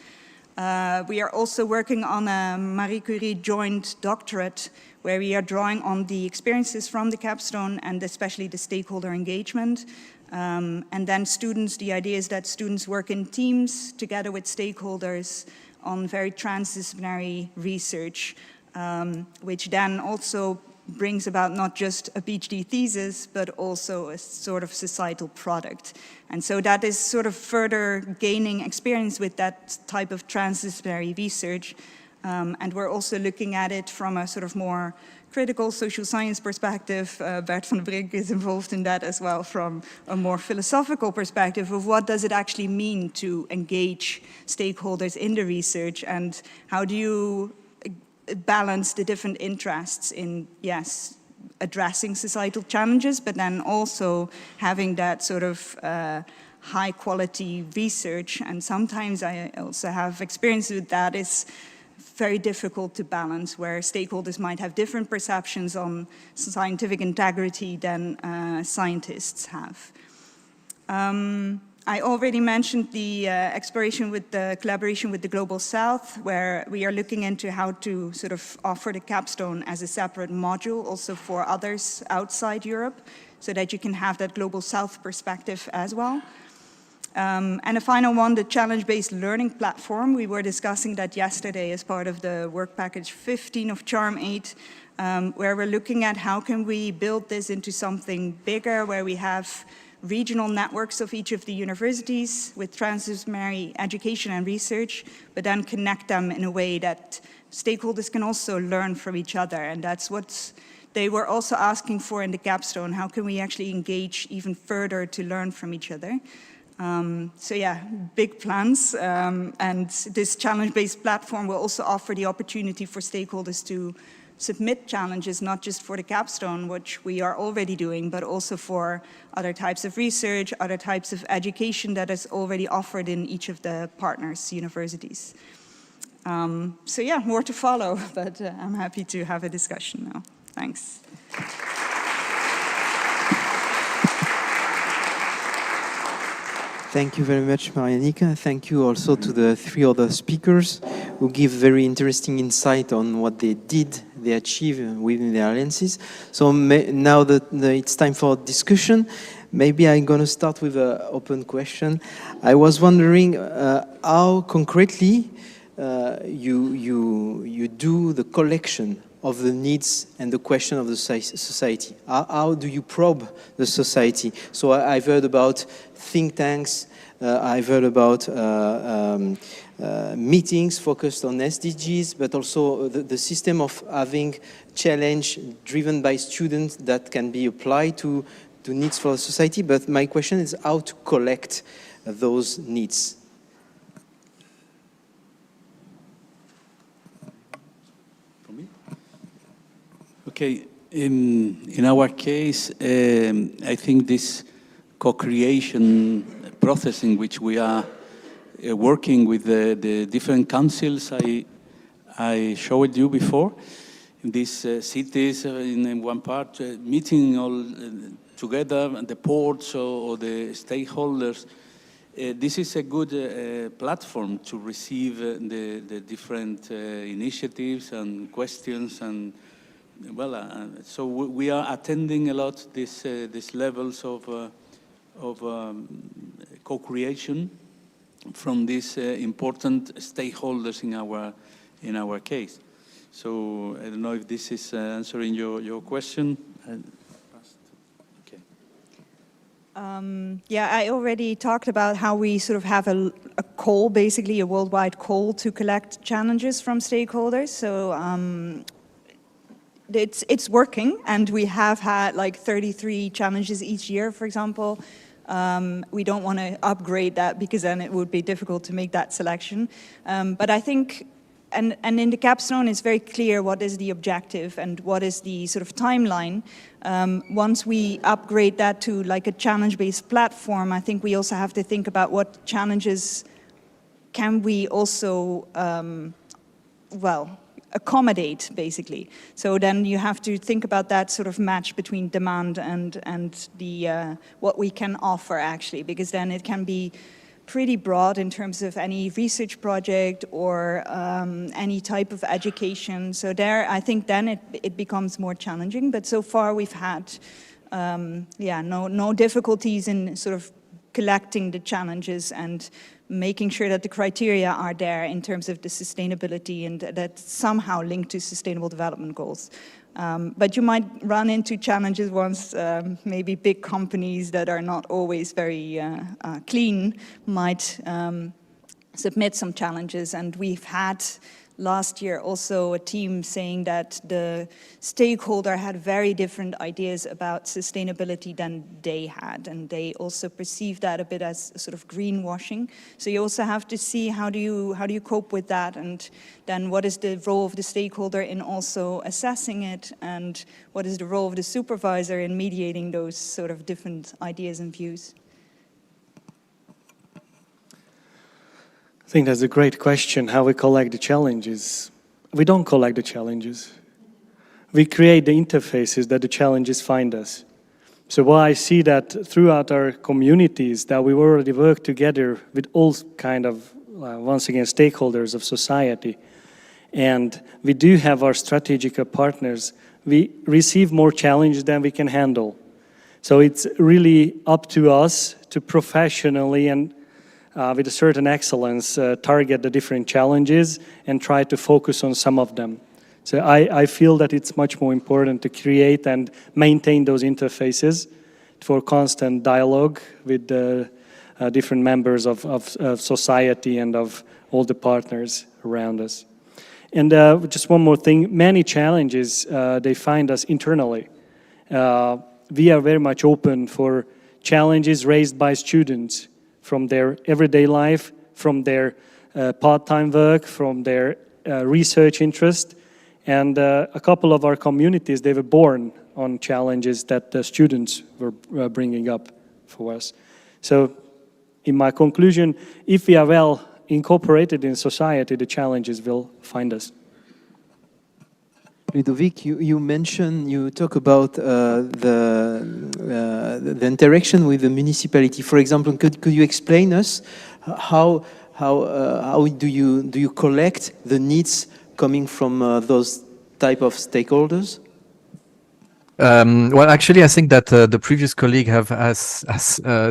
We are also working on a Marie Curie joint doctorate where we are drawing on the experiences from the capstone and especially the stakeholder engagement. And then students, the idea is that students work in teams together with stakeholders on very transdisciplinary research, which then also brings about not just a PhD thesis, but also a sort of societal product. And so that is sort of further gaining experience with that type of transdisciplinary research. And we're also looking at it from a sort of more critical social science perspective. Bert van der Brink is involved in that as well from a more philosophical perspective of what does it actually mean to engage stakeholders in the research, and how do you balance the different interests in, yes, addressing societal challenges, but then also having that sort of high quality research. And sometimes I also have experience with that. Is very difficult to balance, where stakeholders might have different perceptions on scientific integrity than scientists have. I already mentioned the exploration with the collaboration with the Global South, where we are looking into how to sort of offer the capstone as a separate module also for others outside Europe, so that you can have that Global South perspective as well. And the final one, the challenge-based learning platform. We were discussing that yesterday as part of the work package 15 of Charm 8, where we're looking at how can we build this into something bigger, where we have regional networks of each of the universities with transdisciplinary education and research, but then connect them in a way that stakeholders can also learn from each other. And that's what they were also asking for in the capstone. How can we actually engage even further to learn from each other? So yeah, big plans. And this challenge-based platform will also offer the opportunity for stakeholders to submit challenges, not just for the capstone, which we are already doing, but also for other types of research, other types of education that is already offered in each of the partners universities. So yeah, more to follow, but I'm happy to have a discussion now. Thanks. Thank you very much, Marianica. Thank you also to the three other speakers who give very interesting insight on what they did, they achieved within their alliances. So now that it's time for discussion, maybe I'm going to start with an open question. I was wondering how concretely you do the collection of the needs and the question of the society. How do you probe the society? So I've heard about think tanks, I've heard about meetings focused on SDGs, but also the system of having challenge driven by students that can be applied to needs for society. But my question is how to collect those needs. Okay, in our case, I think this co-creation process in which we are working with the different councils I showed you before, in these cities in one part, meeting all together, the ports or the stakeholders. This is a good platform to receive the different initiatives and questions, and well, so we are attending a lot these levels of co-creation from these important stakeholders in our case. So I don't know if this is answering your question. Okay. Yeah, I already talked about how we sort of have a call, basically a worldwide call to collect challenges from stakeholders. So it's working, and we have had like 33 challenges each year, for example. We don't want to upgrade that because then it would be difficult to make that selection. But I think, and in the capstone it's very clear what is the objective and what is the sort of timeline. Once we upgrade that to like a challenge-based platform, I think we also have to think about what challenges can we also, accommodate, basically. So then you have to think about that sort of match between demand and the what we can offer, actually, because then it can be pretty broad in terms of any research project or any type of education. So there, I think then it becomes more challenging. But so far we've had, no difficulties in sort of collecting the challenges and making sure that the criteria are there in terms of the sustainability and that somehow linked to sustainable development goals. But you might run into challenges once maybe big companies that are not always very clean might submit some challenges. And we've had last year also a team saying that the stakeholder had very different ideas about sustainability than they had, and they also perceived that a bit as a sort of greenwashing. So you also have to see how do you cope with that, and then what is the role of the stakeholder in also assessing it, and what is the role of the supervisor in mediating those sort of different ideas and views? I think that's a great question, how we collect the challenges. We don't collect the challenges. We create the interfaces that the challenges find us. So while I see that throughout our communities, that we already work together with all kind of, once again, stakeholders of society, and we do have our strategic partners, we receive more challenges than we can handle. So it's really up to us to professionally and with a certain excellence, target the different challenges and try to focus on some of them. So I feel that it's much more important to create and maintain those interfaces for constant dialogue with the different members of society and of all the partners around us. And just one more thing, many challenges, they find us internally. We are very much open for challenges raised by students from their everyday life, from their part-time work, from their research interest. And a couple of our communities, they were born on challenges that the students were bringing up for us. So in my conclusion, if we are well incorporated in society, the challenges will find us. Ludovic, you talk about the interaction with the municipality. For example, could you explain us how do you collect the needs coming from those type of stakeholders? Well, actually, I think that the previous colleague has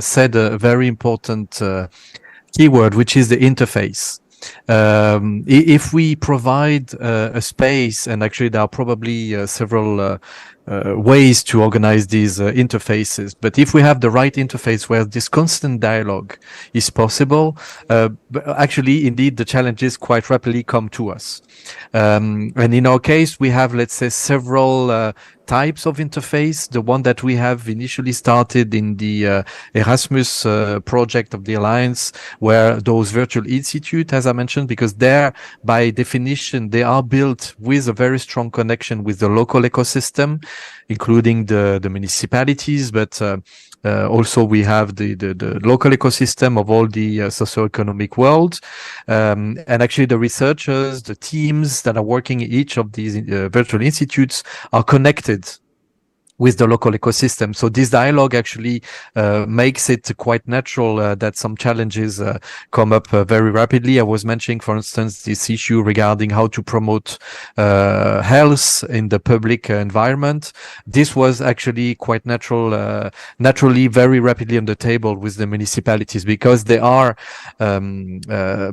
said a very important keyword, which is the interface. If we provide a space, and actually there are probably several ways to organize these interfaces, but if we have the right interface where this constant dialogue is possible, actually, indeed, the challenges quite rapidly come to us. And in our case, we have, let's say, several types of interface. The one that we have initially started in the Erasmus project of the Alliance, where those virtual institute, as I mentioned, because they're, by definition, they are built with a very strong connection with the local ecosystem, including the municipalities, but also we have the local ecosystem of all the socioeconomic world. And actually the researchers, the teams that are working in each of these virtual institutes are connected with the local ecosystem. So this dialogue actually makes it quite natural that some challenges come up very rapidly. I was mentioning, for instance, this issue regarding how to promote health in the public environment. This was actually quite naturally very rapidly on the table with the municipalities, because they are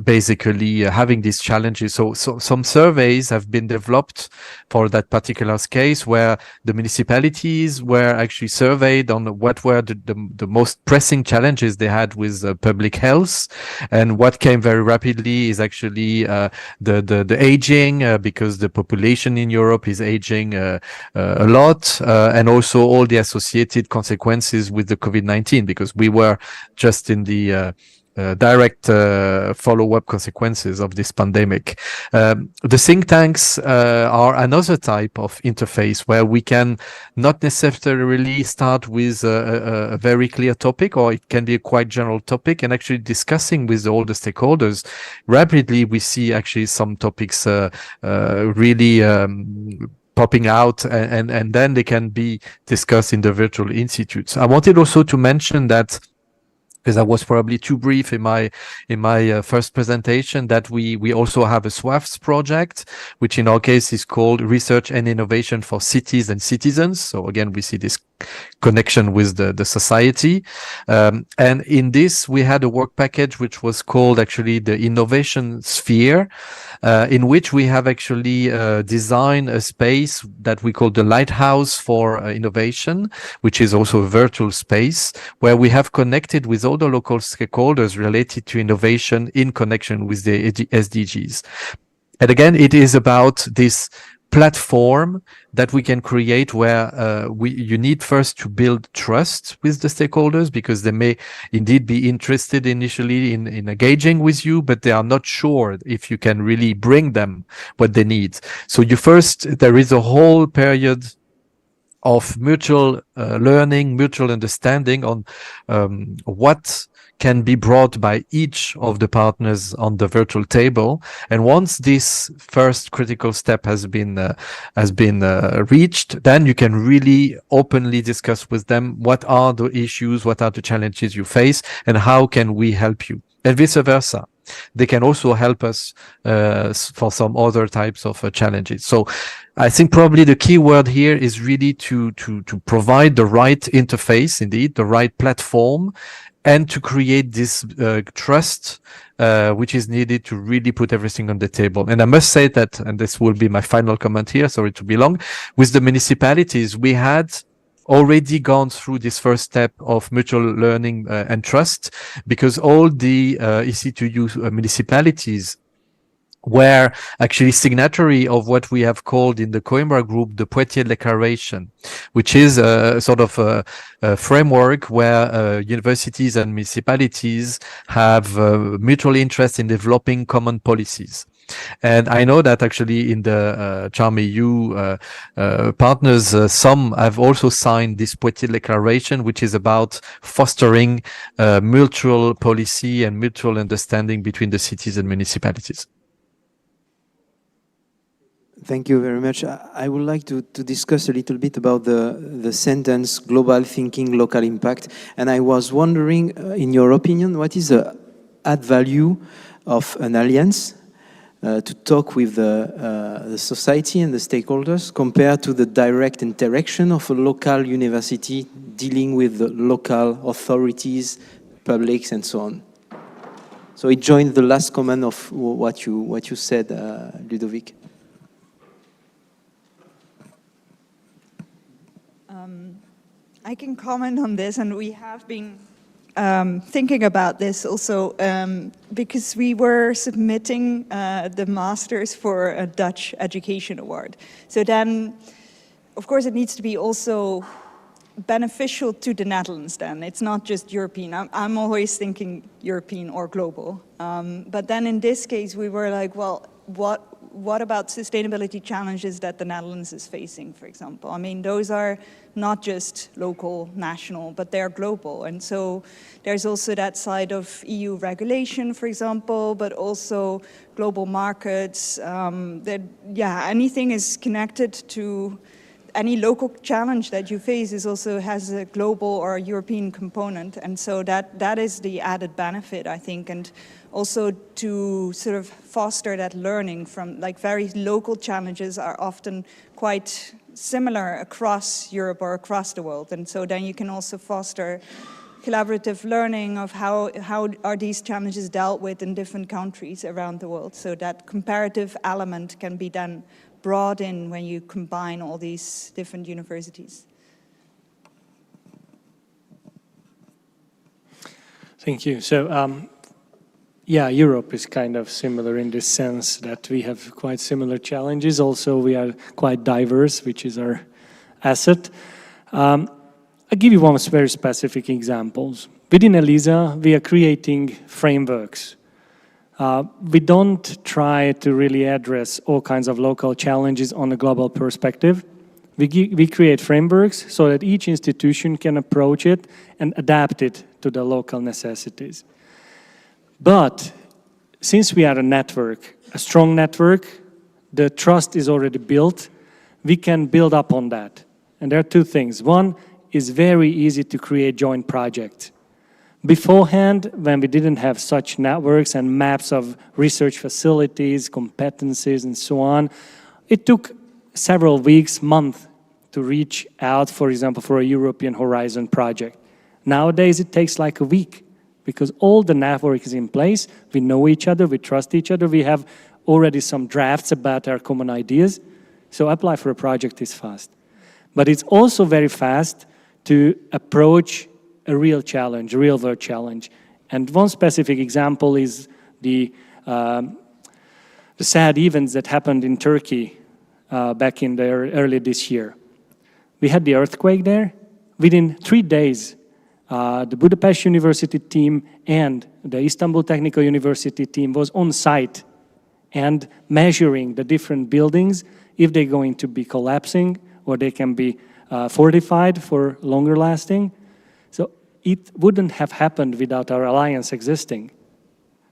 basically having these challenges. So some surveys have been developed for that particular case, where the municipalities were actually surveyed on what were the most pressing challenges they had with public health. And what came very rapidly is actually the aging, because the population in Europe is aging a lot, and also all the associated consequences with the COVID-19, because we were just in the direct follow-up consequences of this pandemic. The think tanks are another type of interface where we can not necessarily start with a very clear topic, or it can be a quite general topic, and actually discussing with all the stakeholders. Rapidly, we see actually some topics really popping out, and then they can be discussed in the virtual institutes. I wanted also to mention that, because I was probably too brief in my first presentation, that we also have a SWAFS project, which in our case is called Research and Innovation for Cities and Citizens. So again, we see this connection with the society. And in this, we had a work package which was called actually the Innovation Sphere, in which we have actually designed a space that we call the Lighthouse for Innovation, which is also a virtual space where we have connected with all the local stakeholders related to innovation in connection with the SDGs. And again, it is about this platform that we can create where you need first to build trust with the stakeholders, because they may indeed be interested initially in engaging with you, but they are not sure if you can really bring them what they need. So there is a whole period of mutual learning, mutual understanding on what can be brought by each of the partners on the virtual table. And once this first critical step has been reached, then you can really openly discuss with them what are the issues, what are the challenges you face, and how can we help you, and vice versa. They can also help us for some other types of challenges. So I think probably the key word here is really to provide the right interface, indeed, the right platform, and to create this trust which is needed to really put everything on the table. And I must say that, and this will be my final comment here, sorry to be long, with the municipalities, we had already gone through this first step of mutual learning and trust, because all the EC2U municipalities were actually signatory of what we have called in the Coimbra group the Poitiers Declaration, which is a sort of a framework where universities and municipalities have mutual interest in developing common policies. And I know that actually in the Charm EU partners, some have also signed this Poitiers Declaration, which is about fostering mutual policy and mutual understanding between the cities and municipalities. Thank you very much. I would like to discuss a little bit about the sentence global thinking, local impact. And I was wondering, in your opinion, what is the add value of an alliance to talk with the society and the stakeholders compared to the direct interaction of a local university dealing with the local authorities, publics, and so on? So it joins the last comment of what you said, Ludovic. I can comment on this, and we have been thinking about this also because we were submitting the masters for a Dutch Education Award. So then, of course, it needs to be also beneficial to the Netherlands then. It's not just European. I'm always thinking European or global. But then in this case, we were like, well, what about sustainability challenges that the Netherlands is facing, for example? I mean, those are not just local, national, but they're global. And so there's also that side of EU regulation, for example, but also global markets. Anything is connected to any local challenge that you face has a global or a European component. And so that is the added benefit, I think. And also to sort of foster that learning from, like, very local challenges are often quite similar across Europe or across the world. And so then you can also foster collaborative learning of how are these challenges dealt with in different countries around the world. So that comparative element can be then brought in when you combine all these different universities. Thank you. So, Europe is kind of similar in this sense that we have quite similar challenges. Also, we are quite diverse, which is our asset. I'll give you one very specific examples. Within ELISA, we are creating frameworks. We don't try to really address all kinds of local challenges on a global perspective. We create frameworks so that each institution can approach it and adapt it to the local necessities. But since we are a network, a strong network, the trust is already built, we can build up on that. And there are two things. One is very easy to create joint projects. Beforehand, when we didn't have such networks and maps of research facilities, competencies, and so on, it took several weeks, months to reach out, for example, for a European Horizon project. Nowadays, it takes like a week because all the network is in place. We know each other, we trust each other, we have already some drafts about our common ideas. So apply for a project is fast. But it's also very fast to approach a real challenge, a real world challenge. And one specific example is the the sad events that happened in Turkey back in the early this year. We had the earthquake there. Within 3 days, the Budapest University team and the Istanbul Technical University team was on site and measuring the different buildings, if they're going to be collapsing or they can be fortified for longer lasting. So it wouldn't have happened without our alliance existing,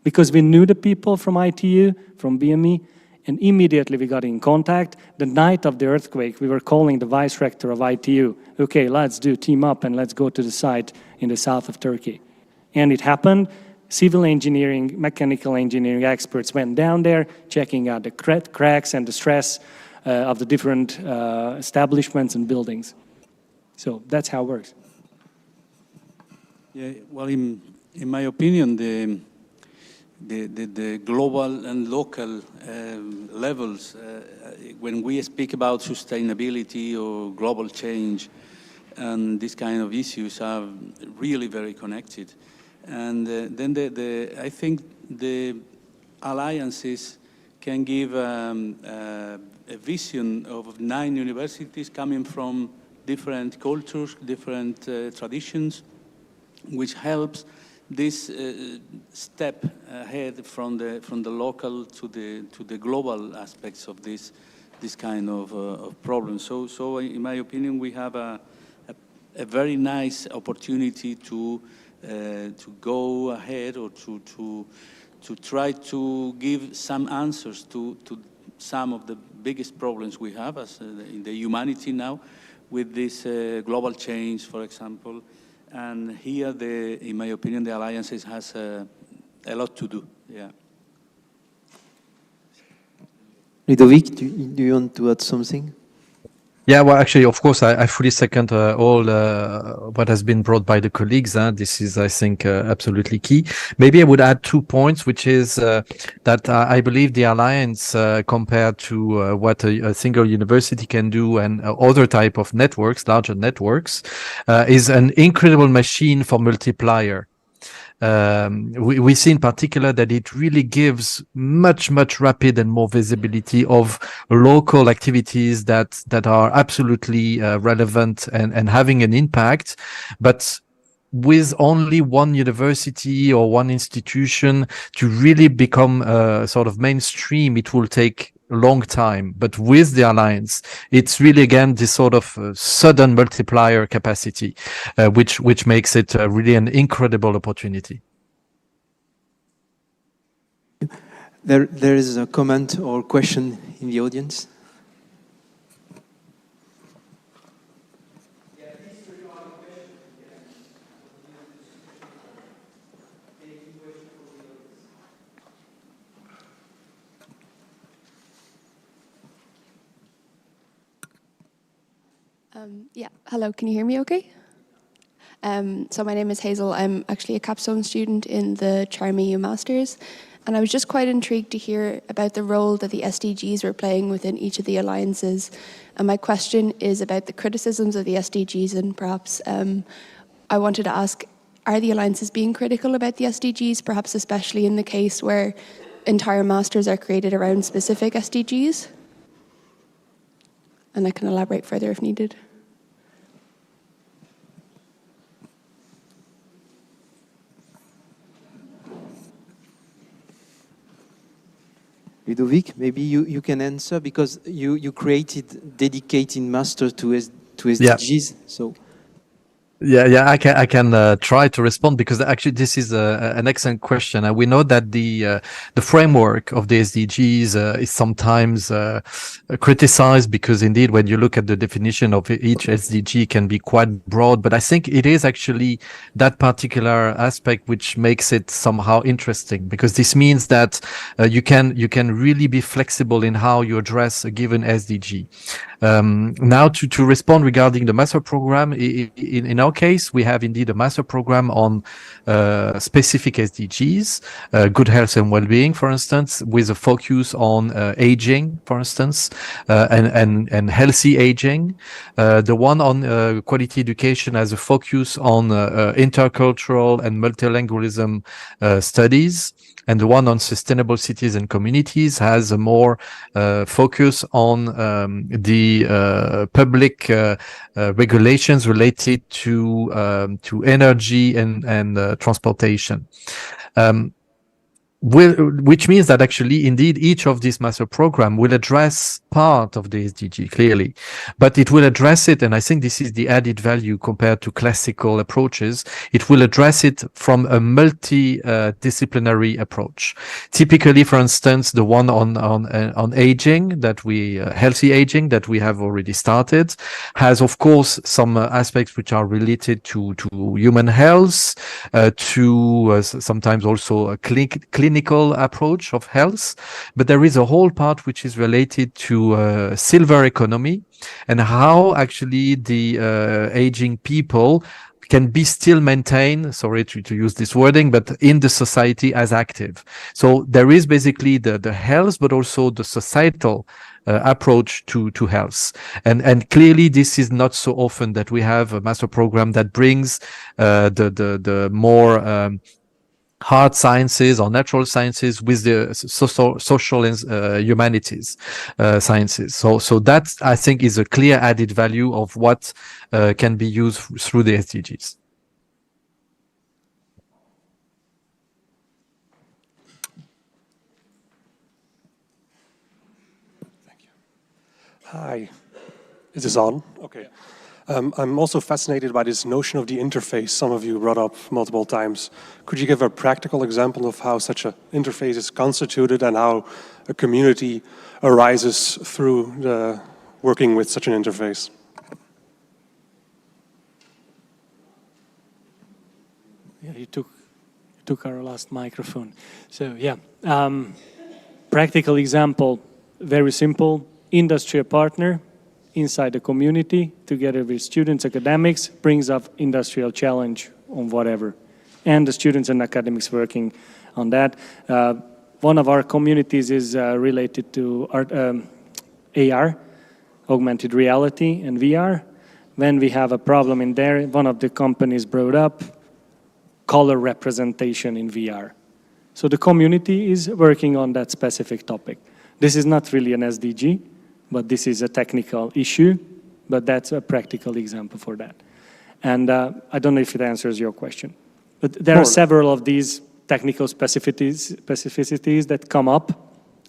because we knew the people from ITU, from BME, and immediately we got in contact. The night of the earthquake, we were calling the vice rector of ITU. Okay, let's team up and let's go to the site in the south of Turkey. And it happened. Civil engineering, mechanical engineering experts went down there, checking out the cracks and the stress of the different establishments and buildings. So that's how it works. Yeah, well, in my opinion, the global and local levels, when we speak about sustainability or global change and these kind of issues, are really very connected. And then I think the alliances can give a vision of 9 universities coming from different cultures, different traditions, which helps this step ahead from the local to the global aspects of this kind of problem. So in my opinion, we have a very nice opportunity to go ahead or to try to give some answers to some of the biggest problems we have as in the humanity now, with this global change, for example. And here, in my opinion, the alliances has a lot to do. Yeah. Ludovic, do you want to add something? Yeah, well, actually, of course, I fully second all what has been brought by the colleagues. This is, I think, absolutely key. Maybe I would add 2 points, which is that I believe the alliance, compared to what a single university can do and other type of networks, larger networks, is an incredible machine for multiplier. We see in particular that it really gives much rapid and more visibility of local activities that are absolutely relevant and having an impact, but with only one university or one institution to really become sort of mainstream, it will take a long time. But with the alliance, it's really, again, this sort of sudden multiplier capacity, which makes it really an incredible opportunity. There is a comment or question in the audience. Yeah, hello, can you hear me okay? So my name is Hazel. I'm actually a capstone student in the CharmEU Masters, and I was just quite intrigued to hear about the role that the SDGs were playing within each of the alliances. And my question is about the criticisms of the SDGs, and perhaps I wanted to ask, are the alliances being critical about the SDGs, perhaps especially in the case where entire masters are created around specific SDGs? And I can elaborate further if needed. Ludovic, maybe you can answer, because you created dedicated master to SDGs. Yeah. So. Yeah, I can try to respond, because actually this is an excellent question, and we know that the framework of the SDGs is sometimes criticized, because indeed when you look at the definition of each SDG, it can be quite broad. But I think it is actually that particular aspect which makes it somehow interesting, because this means that you can really be flexible in how you address a given SDG. Now to respond regarding the master program, in our case, we have indeed a master program on specific SDGs, good health and well-being, for instance, with a focus on aging, for instance, and healthy aging. The one on quality education has a focus on intercultural and multilingualism studies. And the one on sustainable cities and communities has a more focus on the public regulations related to energy and transportation. Which means that actually, indeed, each of these master program will address part of the SDG clearly, but it will address it, and I think this is the added value compared to classical approaches. It will address it from a multi-disciplinary approach. Typically, for instance, the one on aging that healthy aging that we have already started has, of course, some aspects which are related to human health, to sometimes also a clinical approach of health, but there is a whole part which is related to silver economy and how actually the aging people can be still maintained, sorry to use this wording, but in the society as active. So there is basically the health, but also the societal approach to health. And clearly this is not so often that we have a master program that brings the more hard sciences or natural sciences with the social and humanities sciences. So that, I think, is a clear added value of what can be used through the SDGs. Thank you. Hi. Is this on? Okay. I'm also fascinated by this notion of the interface some of you brought up multiple times. Could you give a practical example of how such an interface is constituted and how a community arises through working with such an interface? Yeah, you took our last microphone. So yeah, practical example, very simple, industry partner inside the community, together with students, academics, brings up industrial challenge on whatever. And the students and academics working on that. One of our communities is related to art, AR, augmented reality, and VR. When we have a problem in there, one of the companies brought up color representation in VR. So the community is working on that specific topic. This is not really an SDG, but this is a technical issue, but that's a practical example for that. And I don't know if it answers your question, but there are several of these technical specificities that come up,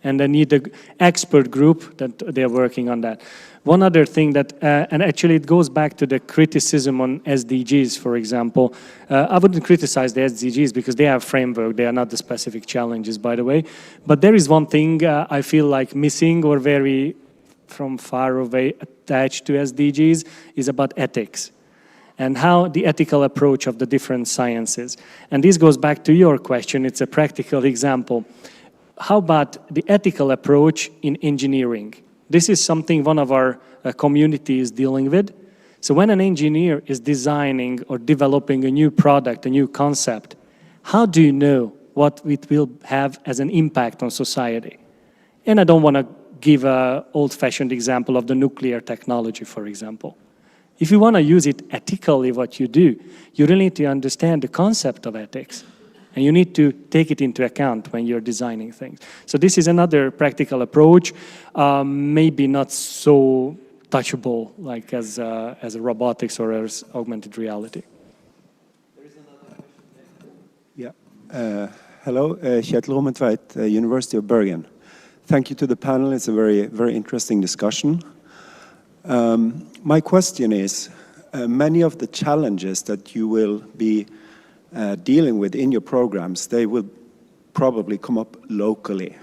and they need an expert group that they're working on that. One other thing that, and actually it goes back to the criticism on SDGs, for example. I wouldn't criticize the SDGs because they have framework, they are not the specific challenges, by the way. But there is one thing I feel like missing or very from far away attached to SDGs is about ethics and how the ethical approach of the different sciences. And this goes back to your question, it's a practical example. How about the ethical approach in engineering? This is something one of our community is dealing with. So when an engineer is designing or developing a new product, a new concept, how do you know what it will have as an impact on society? And I don't want to give an old-fashioned example of the nuclear technology, for example. If you want to use it ethically, what you do, you really need to understand the concept of ethics. And you need to take it into account when you're designing things. So this is another practical approach, maybe not so touchable like as a robotics or as augmented reality. There is another question there. Yeah. Hello, Kjetil Rommetveit, University of Bergen. Thank you to the panel. It's a very, very interesting discussion. My question is, many of the challenges that you will be dealing with in your programs, they will probably come up locally.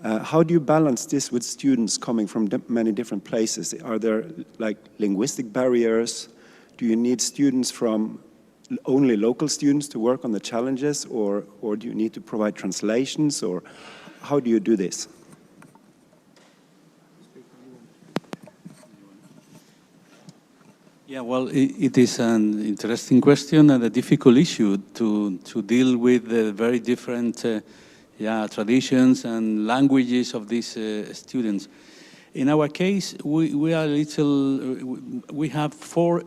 How do you balance this with students coming from many different places? Are there like linguistic barriers? Do you need students from only local students to work on the challenges, or do you need to provide translations, or how do you do this? Yeah, well, it is an interesting question and a difficult issue to deal with the very different traditions and languages of these students. In our case, we have 4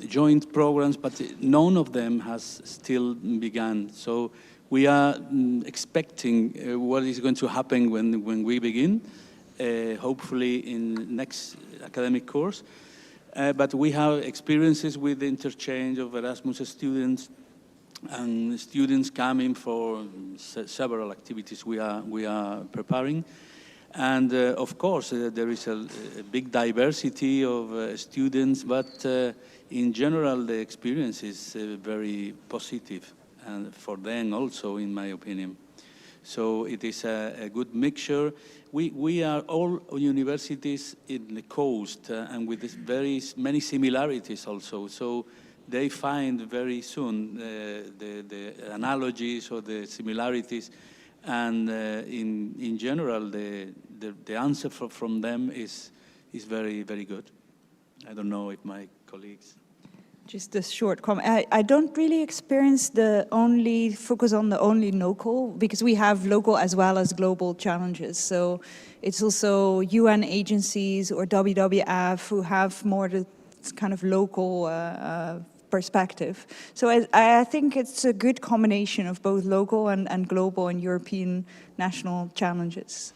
joint programs, but none of them has still begun. So we are expecting what is going to happen when we begin, hopefully in next academic course. But we have experiences with the interchange of Erasmus students and students coming for several activities we are preparing. And of course, there is a big diversity of students, but in general, the experience is very positive, and for them also, in my opinion. So it is a good mixture. We are all universities in the coast and with this very many similarities also. So they find very soon the analogies or the similarities. And in general, the answer from them is very, very good. I don't know if my colleagues... Just a short comment. I don't really experience the only focus on the only local, because we have local as well as global challenges. So it's also UN agencies or WWF who have more the kind of local perspective. So I think it's a good combination of both local and global and European national challenges.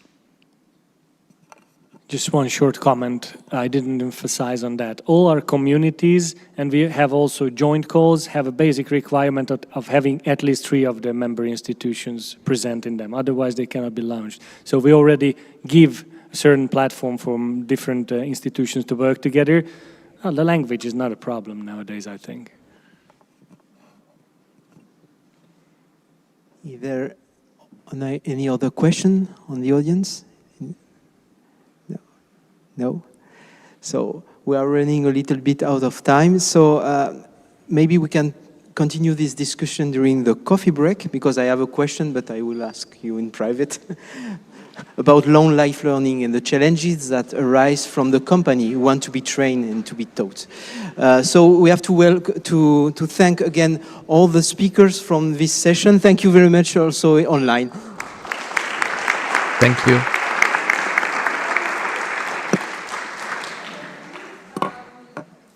Just one short comment. I didn't emphasize on that. All our communities, and we have also joint calls, have a basic requirement of having at least 3 of the member institutions present in them. Otherwise, they cannot be launched. So we already give a certain platform for different institutions to work together. The language is not a problem nowadays, I think. Is there any other question on the audience? No? So we are running a little bit out of time. So maybe we can continue this discussion during the coffee break, because I have a question, but I will ask you in private about long life learning and the challenges that arise from the company who want to be trained and to be taught. So we have to thank again all the speakers from this session. Thank you very much also online. Thank you.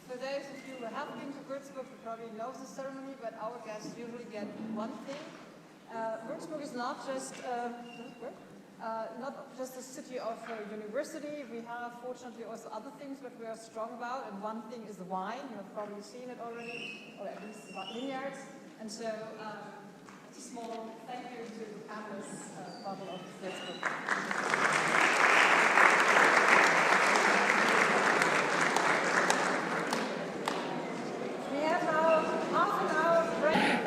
For those of you who have been to Würzburg, you probably know the ceremony, but our guests usually get one thing. Würzburg is not just a city of university. We have, fortunately, also other things that we are strong about, and one thing is the wine. You have probably seen it already, or at least vineyards. And so it's a small thank you to the panelists bottle of Würzburg.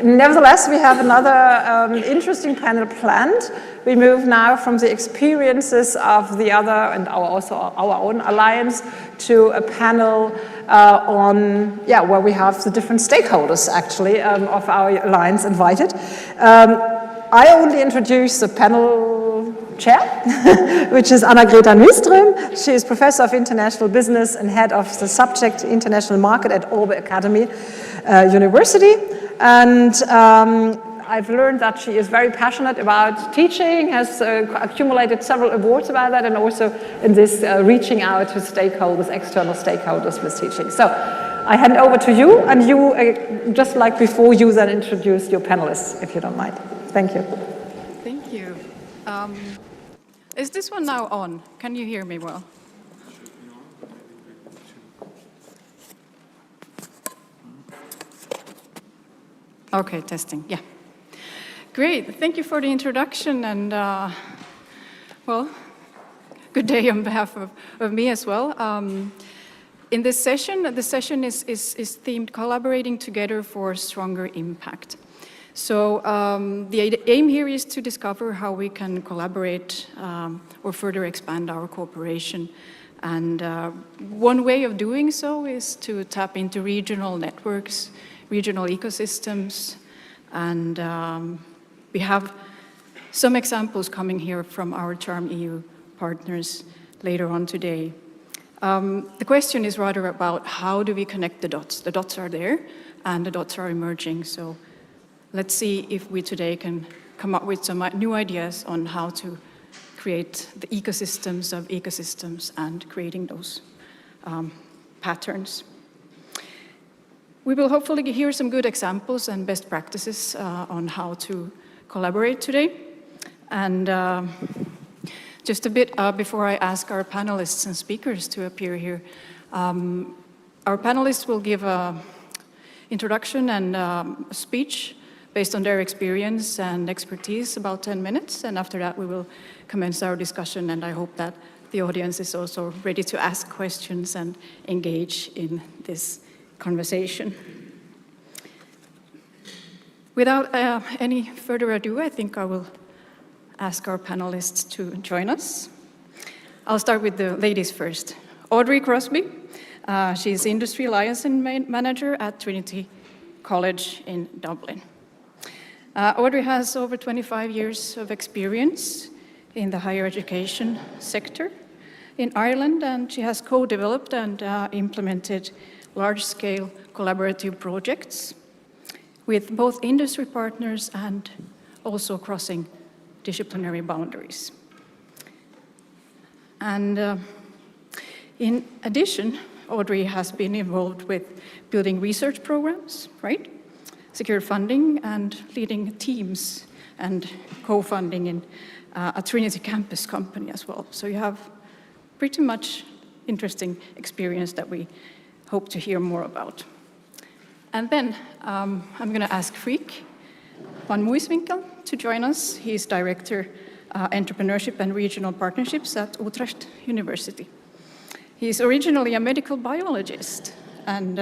Nevertheless, we have another interesting panel planned. We move now from the experiences of the other and our own alliance to a panel where we have the different stakeholders actually of our alliance invited. I only introduce the panel chair, which is Anna-Greta Nyström. She is Professor of International Business and Head of the Subject International Market at Orbe Academy University. And I've learned that she is very passionate about teaching, has accumulated several awards about that, and also in this reaching out to stakeholders, external stakeholders with teaching. So I hand over to you, and you, just like before, you then introduce your panelists, if you don't mind. Thank you. Thank you. Is this one now on? Can you hear me well? Okay, testing, yeah. Great, thank you for the introduction, and well, good day on behalf of me as well. In this session, the session is themed Collaborating Together for Stronger Impact. So the aim here is to discover how we can collaborate or further expand our cooperation. And one way of doing so is to tap into regional networks, regional ecosystems, and we have some examples coming here from our Charm EU partners later on today. The question is rather about how do we connect the dots? The dots are there, and the dots are emerging. So let's see if we today can come up with some new ideas on how to create the ecosystems of ecosystems and creating those patterns. We will hopefully hear some good examples and best practices on how to collaborate today. And just a bit before I ask our panelists and speakers to appear here, our panelists will give an introduction and a speech based on their experience and expertise, about 10 minutes. And after that, we will commence our discussion. And I hope that the audience is also ready to ask questions and engage in this conversation. Without any further ado, I think I will ask our panelists to join us. I'll start with the ladies first. Audrey Crosby, she's Industry Liaison Manager at Trinity College in Dublin. Audrey has over 25 years of experience in the higher education sector in Ireland, and she has co-developed and implemented large-scale collaborative projects with both industry partners and also crossing disciplinary boundaries. And in addition, Audrey has been involved with building research programs, right? Secure funding and leading teams and co-funding in a Trinity campus company as well. So you have pretty much interesting experience that we hope to hear more about. And then I'm going to ask Freek van Muiswinkel to join us. He's Director Entrepreneurship and Regional Partnerships at Utrecht University. He's originally a medical biologist and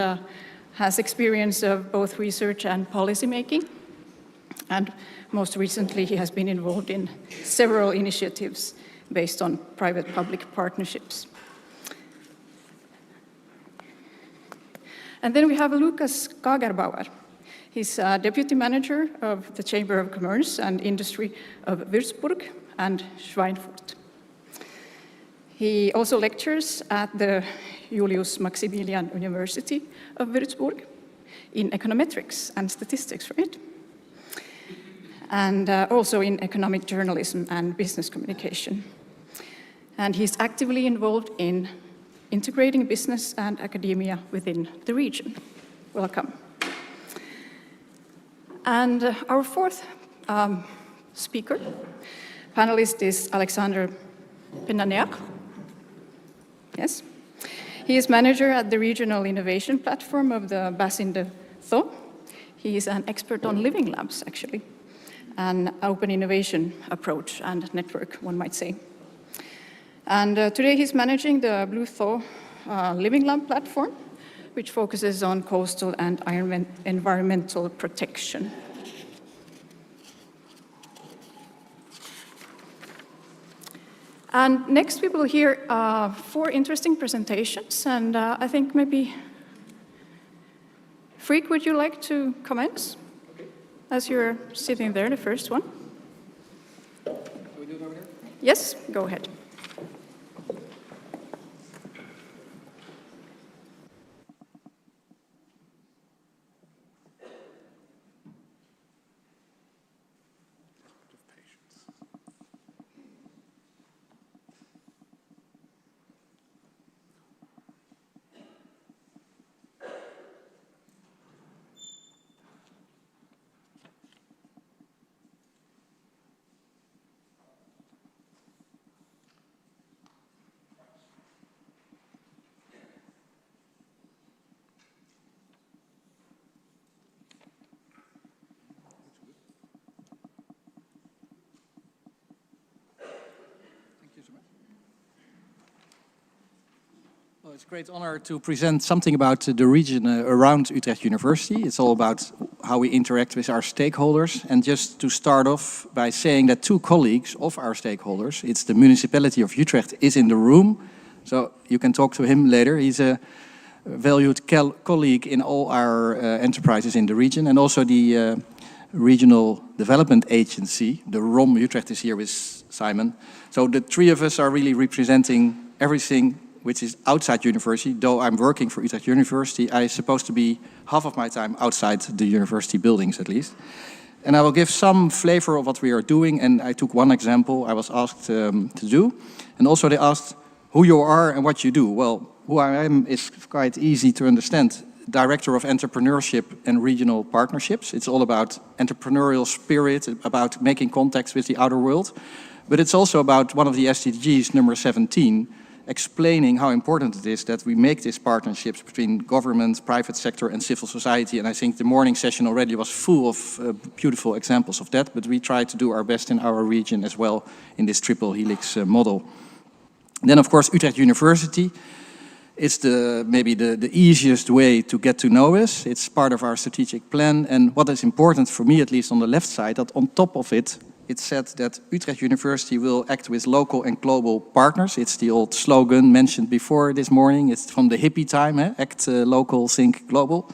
has experience of both research and policy making. And most recently, he has been involved in several initiatives based on private-public partnerships. And then we have Lucas Kagerbauer. He's Deputy Manager of the Chamber of Commerce and Industry of Würzburg and Schweinfurt. He also lectures at the Julius Maximilian University of Würzburg in econometrics and statistics, right? And also in economic journalism and business communication. And he's actively involved in integrating business and academia within the region. Welcome. And our fourth panelist is Alexander Penaneach. Yes. He is manager at the Regional Innovation Platform of the Bassin de Thau. He is an expert on living labs, actually, an open innovation approach and network, one might say. And today he's managing the Blue Thaw Living Lab platform, which focuses on coastal and environmental protection. And next we will hear 4 interesting presentations, and I think maybe Freek, would you like to commence? Okay. As you're sitting there, the first one. Can we do it over here? Yes, go ahead. Well, it's a great honor to present something about the region around Utrecht University. It's all about how we interact with our stakeholders. And just to start off by saying that 2 colleagues of our stakeholders, it's the municipality of Utrecht, is in the room. So you can talk to him later. He's a valued colleague in all our enterprises in the region. And also the Regional Development Agency, the ROM Utrecht, is here with Simon. So the 3 of us are really representing everything which is outside university. Though I'm working for Utrecht University, I'm supposed to be half of my time outside the university buildings at least. And I will give some flavor of what we are doing, and I took one example I was asked to do. And also they asked who you are and what you do. Well, who I am is quite easy to understand. Director of Entrepreneurship and Regional Partnerships. It's all about entrepreneurial spirit, about making contacts with the outer world. But it's also about one of the SDGs, number 17, explaining how important it is that we make these partnerships between government, private sector and civil society. And I think the morning session already was full of beautiful examples of that, but we try to do our best in our region as well in this triple helix model. Then of course Utrecht University. It's maybe the easiest way to get to know us. It's part of our strategic plan. And what is important for me, at least on the left side, that on top of it, it said that Utrecht University will act with local and global partners. It's the old slogan mentioned before this morning. It's from the hippie time, act local, think global.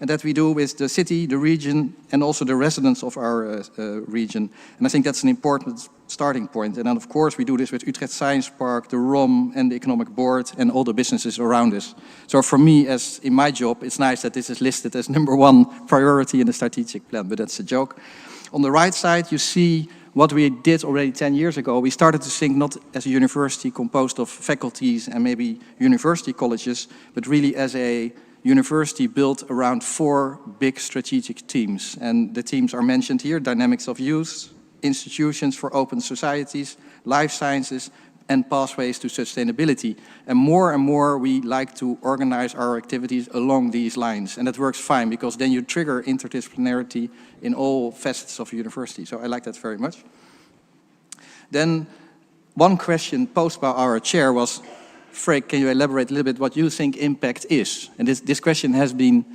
And that we do with the city, the region, and also the residents of our region. And I think that's an important starting point. And then, of course, we do this with Utrecht Science Park, the ROM, and the Economic Board, and all the businesses around us. So for me, as in my job, it's nice that this is listed as #1 priority in the strategic plan, but that's a joke. On the right side, you see what we did already 10 years ago. We started to think not as a university composed of faculties and maybe university colleges, but really as a university built around 4 big strategic teams. And the teams are mentioned here: dynamics of use, institutions for open societies, life sciences, and pathways to sustainability. And more we like to organize our activities along these lines. And that works fine, because then you trigger interdisciplinarity in all facets of a university. So I like that very much. Then one question posed by our chair was, Freek, can you elaborate a little bit what you think impact is? And this question has been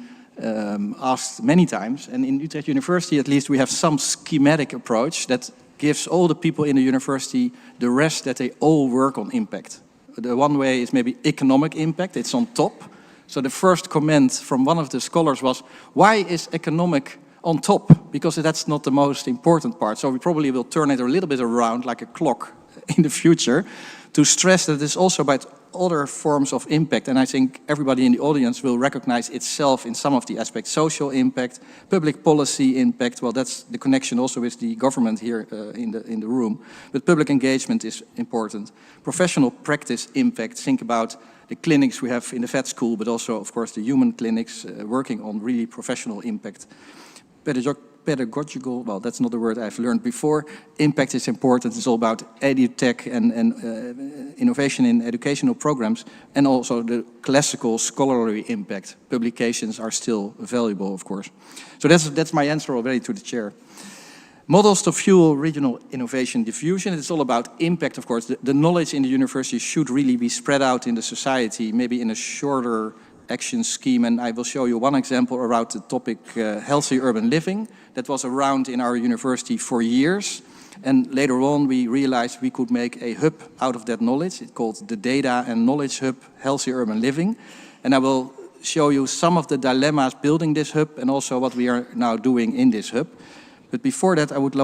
asked many times. And in Utrecht University, at least, we have some schematic approach that gives all the people in the university the rest that they all work on impact. The one way is maybe economic impact, it's on top. So the first comment from one of the scholars was, why is economic on top? Because that's not the most important part. So we probably will turn it a little bit around like a clock in the future to stress that it's also about other forms of impact. And I think everybody in the audience will recognize itself in some of the aspects: social impact, public policy impact. Well, that's the connection also with the government here in the room. But public engagement is important. Professional practice impact. Think about the clinics we have in the vet school, but also, of course, the human clinics working on really professional impact. Pedagogical, well, that's not a word I've learned before. Impact is important. It's all about edutech and innovation in educational programs, and also the classical scholarly impact. Publications are still valuable, of course. So that's my answer already to the chair. Models to fuel regional innovation diffusion. It's all about impact, of course. The knowledge in the university should really be spread out in the society, maybe in a shorter action scheme. And I will show you one example around the topic healthy urban living that was around in our university for years. And later on we realized we could make a hub out of that knowledge. It's called the Data and Knowledge Hub Healthy Urban Living. And I will show you some of the dilemmas building this hub and also what we are now doing in this hub. But before that, I would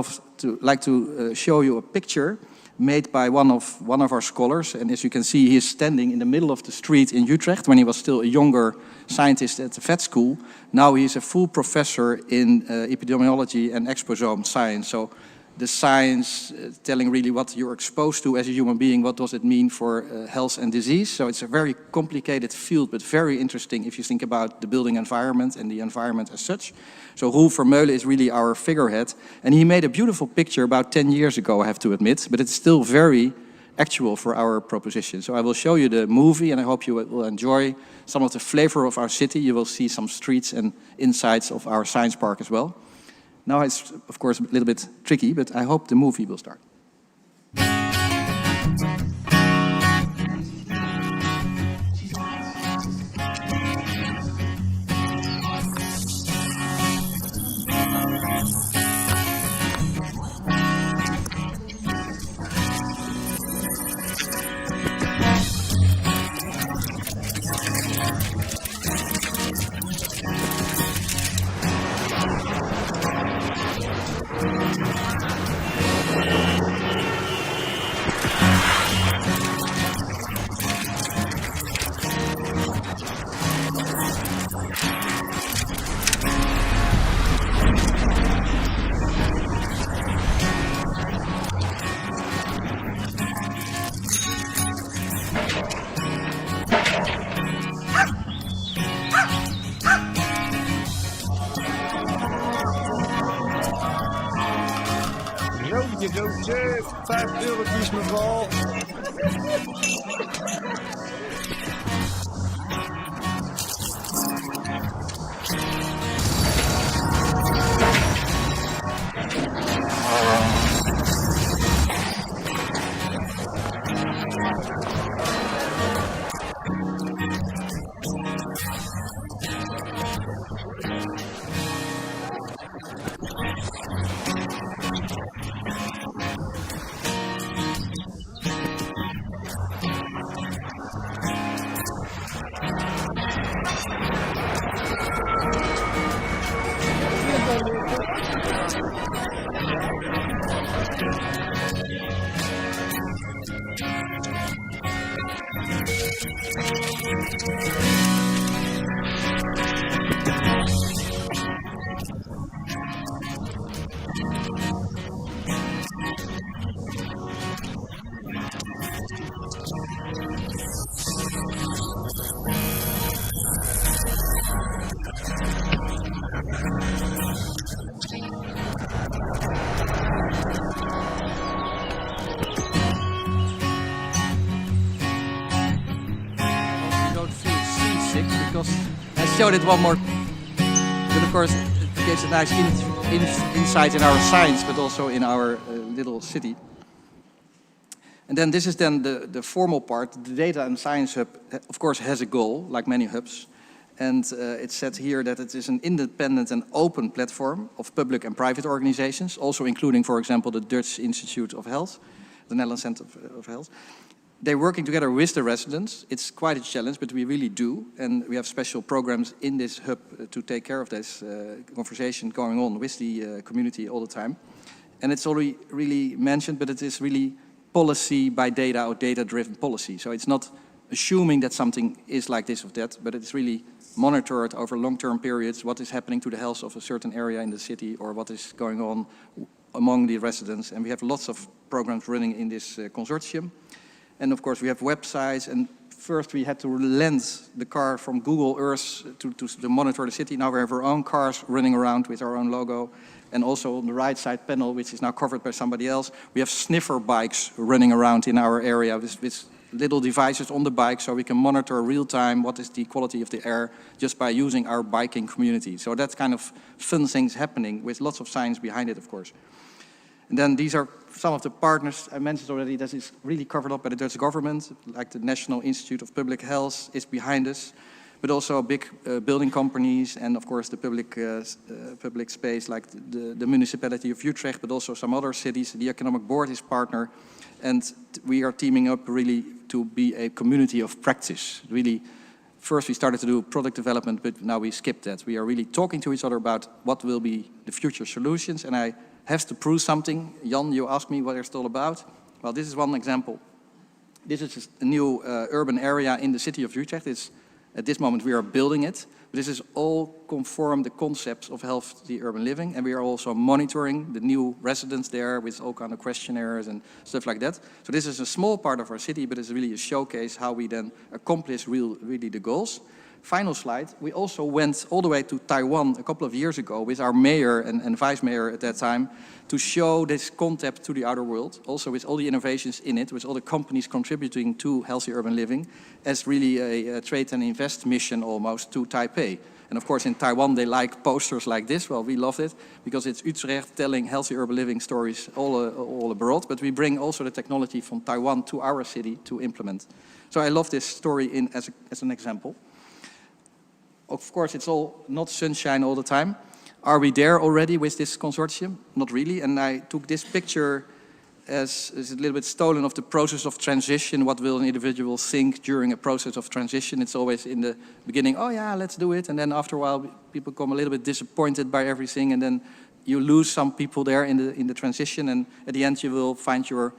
like to show you a picture made by one of our scholars. And as you can see, he is standing in the middle of the street in Utrecht when he was still a younger scientist at the vet school. Now he is a full professor in epidemiology and exposome science. So the science telling really what you're exposed to as a human being, what does it mean for health and disease. So it's a very complicated field, but very interesting if you think about the building environment and the environment as such. So Roel Vermeulen is really our figurehead. And he made a beautiful picture about 10 years ago, I have to admit, but it's still very actual for our proposition. So I will show you the movie, and I hope you will enjoy some of the flavor of our city. You will see some streets and insides of our science park as well. Now it's, of course, a little bit tricky, but I hope the movie will start. Je grote 5 eurotjes mevrouw. Because I showed it one more, but of course it gives a nice insight in our science, but also in our little city. And then this is then the formal part. The Data and Science Hub, of course, has a goal, like many hubs. And it's said here that it is an independent and open platform of public and private organizations, also including, for example, the Dutch Institute of Health, the Netherlands Center of Health. They're working together with the residents. It's quite a challenge, but we really do. And we have special programs in this hub to take care of this conversation going on with the community all the time. And it's already really mentioned, but it is really policy by data or data-driven policy. So it's not assuming that something is like this or that, but it's really monitored over long-term periods what is happening to the health of a certain area in the city or what is going on among the residents. And we have lots of programs running in this consortium. And of course we have websites, and first we had to lend the car from Google Earth to monitor the city. Now we have our own cars running around with our own logo. And also on the right side panel, which is now covered by somebody else, we have sniffer bikes running around in our area with little devices on the bike, so we can monitor real time what is the quality of the air just by using our biking community. So that's kind of fun things happening with lots of science behind it, of course. And then these are some of the partners I mentioned already. That is really covered up by the Dutch government, like the National Institute of Public Health is behind us, but also big building companies and of course the public space like the municipality of Utrecht, but also some other cities. The Economic Board is partner, and we are teaming up really to be a community of practice. Really, first we started to do product development, but now we skipped that. We are really talking to each other about what will be the future solutions, and I have to prove something. Jan, you asked me what it's all about. Well, this is one example. This is a new urban area in the city of Utrecht. At this moment we are building it. But this is all conform the concepts of healthy urban living, and we are also monitoring the new residents there with all kind of questionnaires and stuff like that. So this is a small part of our city, but it's really a showcase how we then accomplish really the goals. Final slide, we also went all the way to Taiwan a couple of years ago with our mayor and vice mayor at that time to show this concept to the outer world, also with all the innovations in it, with all the companies contributing to healthy urban living as really a trade and invest mission almost to Taipei. And of course in Taiwan they like posters like this. Well, we love it because it's Utrecht telling healthy urban living stories all abroad, but we bring also the technology from Taiwan to our city to implement. So I love this story as an example. Of course, it's all not sunshine all the time. Are we there already with this consortium? Not really. And I took this picture as a little bit stolen of the process of transition. What will an individual think during a process of transition? It's always in the beginning, oh yeah, let's do it. And then after a while, people become a little bit disappointed by everything. And then you lose some people there in the transition. And at the end, you will find your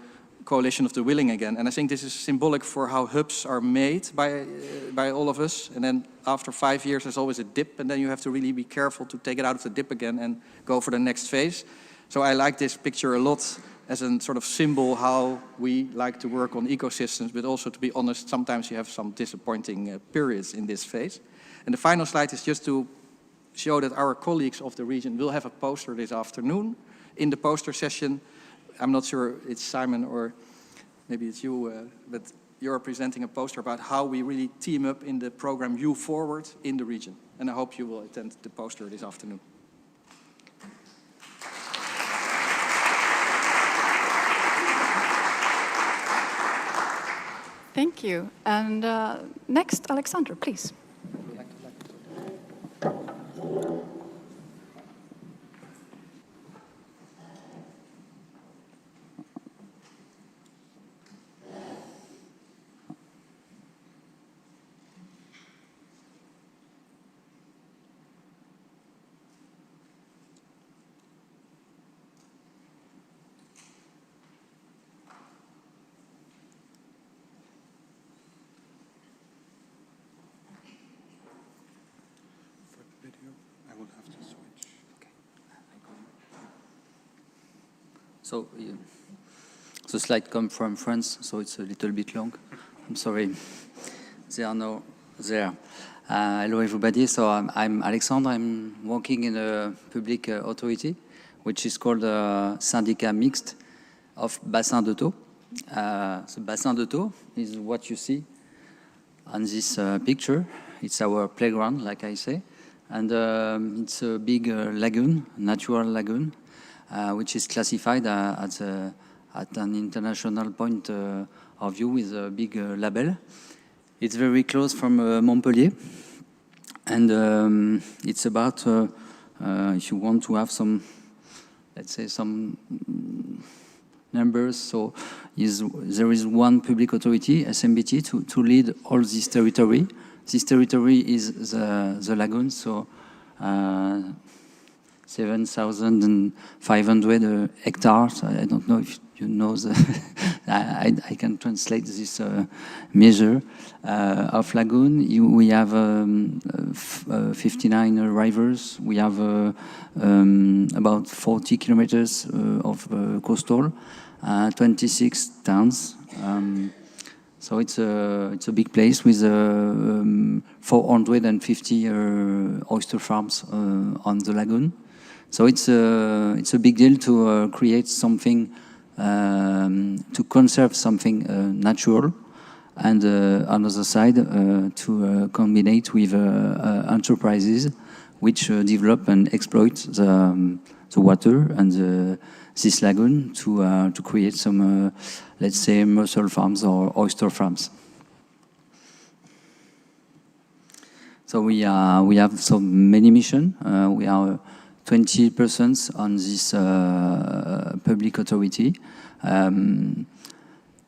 coalition of the willing again. And I think this is symbolic for how hubs are made by all of us. And then after 5 years, there's always a dip, and then you have to really be careful to take it out of the dip again and go for the next phase. So I like this picture a lot as a sort of symbol how we like to work on ecosystems, but also, to be honest, sometimes you have some disappointing periods in this phase. And the final slide is just to show that our colleagues of the region will have a poster this afternoon. In the poster session, I'm not sure it's Simon or maybe it's you, but you're presenting a poster about how we really team up in the program You Forward in the region. And I hope you will attend the poster this afternoon. Thank you. And next, Alexander, please. So the slide comes from France, so it's a little bit long. I'm sorry. They are now there. Hello, everybody. So I'm Alexandre. I'm working in a public authority, which is called Syndicat Mixte of Bassin de Thau. The Bassin de Thau is what you see on this picture. It's our playground, like I say. And it's a big lagoon, natural lagoon, which is classified at an international point of view with a big label. It's very close from Montpellier, and it's about, if you want to have some, let's say, some numbers, so there is one public authority, SMBT, to lead all this territory. This territory is the lagoon, so 7,500 hectares. I don't know if you know I can translate this measure of lagoon. We have 59 rivers. We have about 40 kilometers of coastal, 26 towns. So it's a big place with 450 oyster farms on the lagoon. So it's a big deal to create something, to conserve something natural, and on the other side to combine it with enterprises which develop and exploit the water and this lagoon to create some, let's say, mussel farms or oyster farms. So we have so many missions. We are 20 persons on this public authority.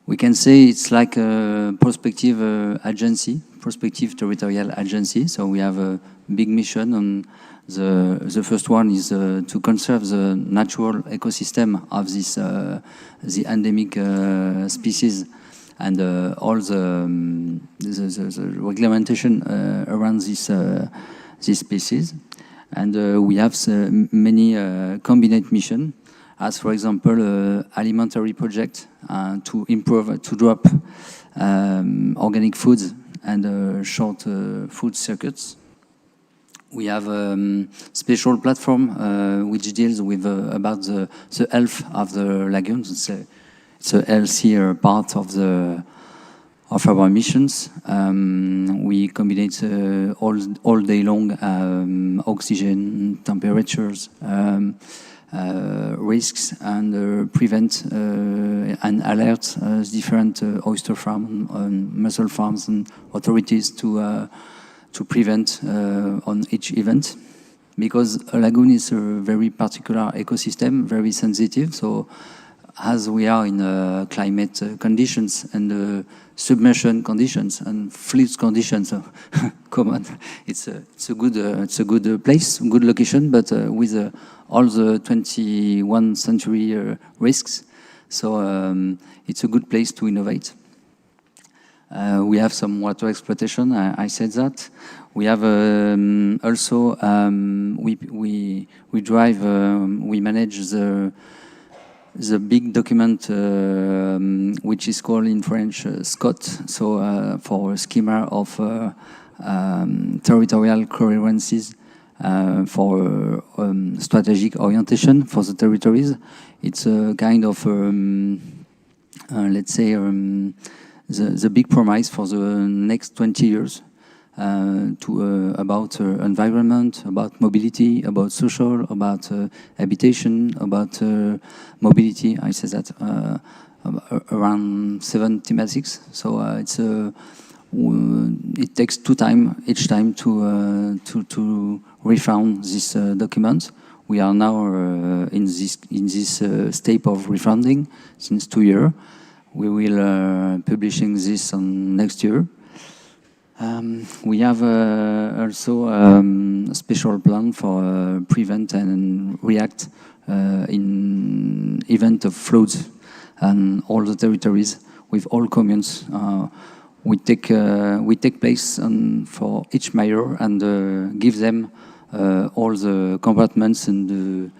We can say it's like a prospective agency, prospective territorial agency. So we have a big mission on the first one is to conserve the natural ecosystem of this the endemic species and all the regulation around this species. And we have many combined missions, as for example, alimentary project to improve, to drop organic foods and short food circuits. We have a special platform which deals with about the health of the lagoons. It's a healthier part of our missions. We combine all day long oxygen, temperatures, risks, and prevent and alert different oyster farms, mussel farms, and authorities to prevent on each event, because a lagoon is a very particular ecosystem, very sensitive. So as we are in climate conditions and submersion conditions and flood conditions, come on, it's a good place, good location, but with all the 21st century risks. So it's a good place to innovate. We have some water exploitation. I said that. We have also we drive. We manage the big document which is called in French SCOT. So for a schema of territorial coherences for strategic orientation for the territories. It's a kind of, let's say, the big promise for the next 20 years about environment, about mobility, about social, about habitation, about mobility. I say that around 7 thematics. So it takes each time to refound this document. We are now in this state of refounding since 2 years. We will publishing this on next year. We have also a special plan for prevent and react in event of floods and all the territories with all communes. We take place for each mayor and give them all the compartments and the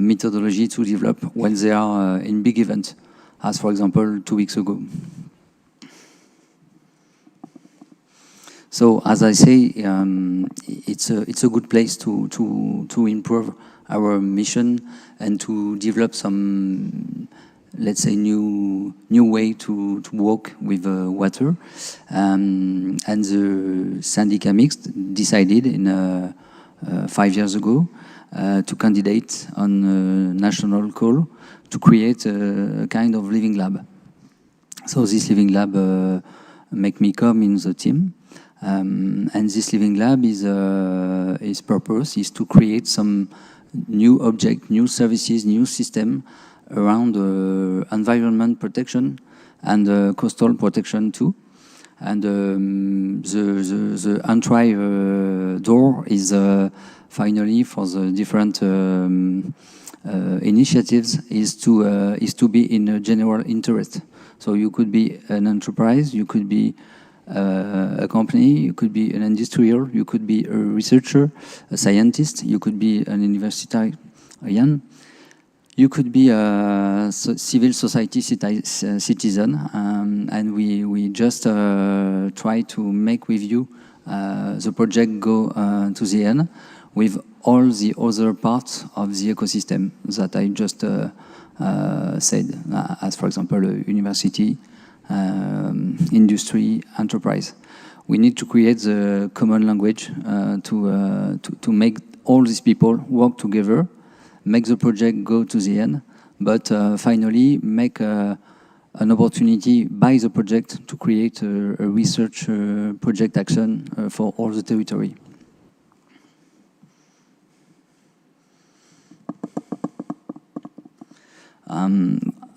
methodology to develop when they are in big events, as for example 2 weeks ago. So as I say, it's a good place to improve our mission and to develop some, let's say, new way to work with water. And the syndicat mixed decided in 5 years ago to candidate on a national call to create a kind of living lab. So this living lab make me come in the team. And this living lab its purpose is to create some new object, new services, new system around environment protection and coastal protection too. And the entry door is finally for the different initiatives is to be in a general interest. So you could be an enterprise, you could be a company, you could be an industrial, you could be a researcher, a scientist, you could be an universitarian, you could be a civil society citizen, and we just try to make with you the project go to the end with all the other parts of the ecosystem that I just said, as for example, university, industry, enterprise. We need to create the common language to make all these people work together, make the project go to the end, but finally make an opportunity by the project to create a research project action for all the territory.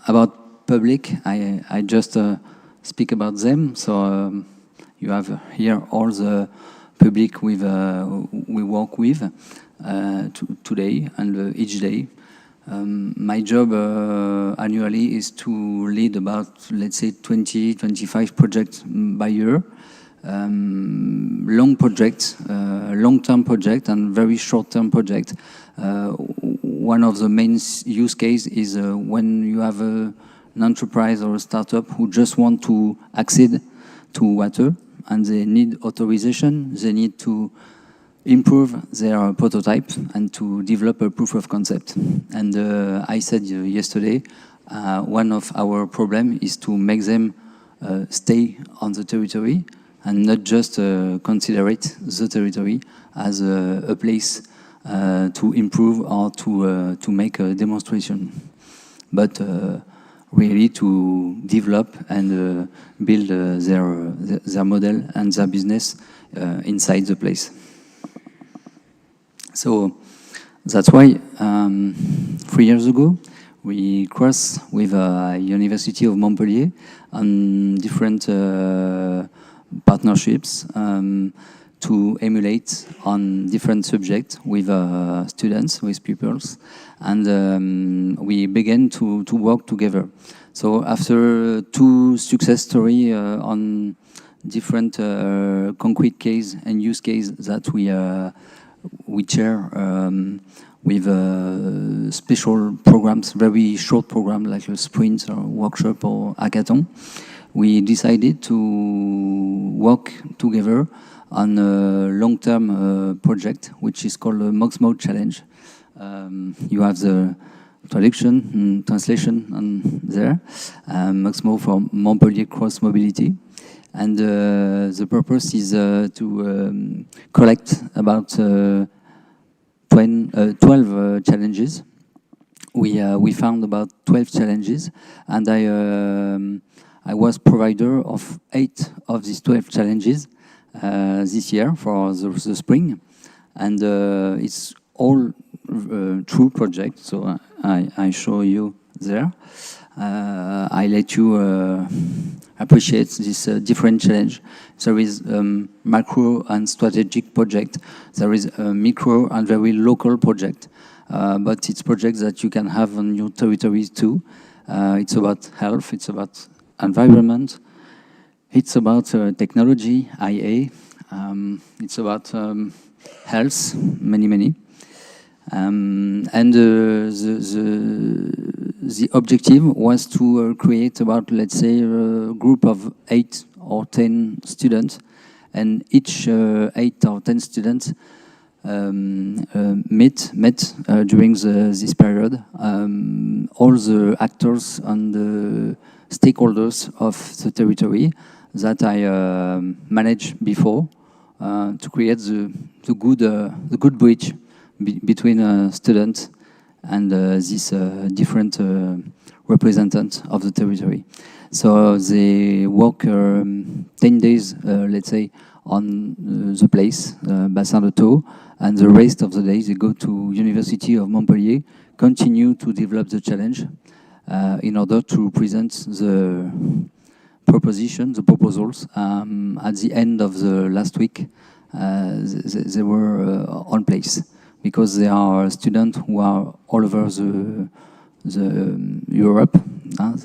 About public, I just speak about them. So you have here all the public we work with today and each day. My job annually is to lead about, let's say, 20-25 projects by year. Long projects, long-term project and very short-term project. One of the main use cases is when you have an enterprise or a startup who just want to accede to water and they need authorization, they need to improve their prototype and to develop a proof of concept. And I said yesterday, one of our problems is to make them stay on the territory and not just consider it, the territory, as a place to improve or to make a demonstration, but really to develop and build their model and their business inside the place. So that's why 3 years ago we crossed with University of Montpellier on different partnerships to emulate on different subjects with students, with pupils, and we began to work together. So after 2 success stories on different concrete case and use case that we share with special programs, very short program like a sprint or workshop or hackathon. We decided to work together on a long-term project, which is called the Moxmo Challenge. You have the translation on there, Moxmo for Montpellier Cross Mobility. And the purpose is to collect about 12 challenges. We found about 12 challenges, and I was provider of 8 of these 12 challenges this year for the spring, and it's all true project. So I show you there. I let you appreciate this different challenge. There is macro and strategic project. There is a micro and very local project, but it's projects that you can have on your territories too. It's about health, it's about environment, it's about technology, IA, it's about health, many. And the objective was to create about, let's say, a group of 8 or 10 students, and each 8 or 10 students met during this period all the actors and the stakeholders of the territory that I managed before to create the good bridge between students and these different representatives of the territory. So they work 10 days, let's say, on the place, Bassin de Thau, and the rest of the days they go to University of Montpellier, continue to develop the challenge in order to present the proposals. At the end of the last week, they were on place, because they are students who are all over the Europe.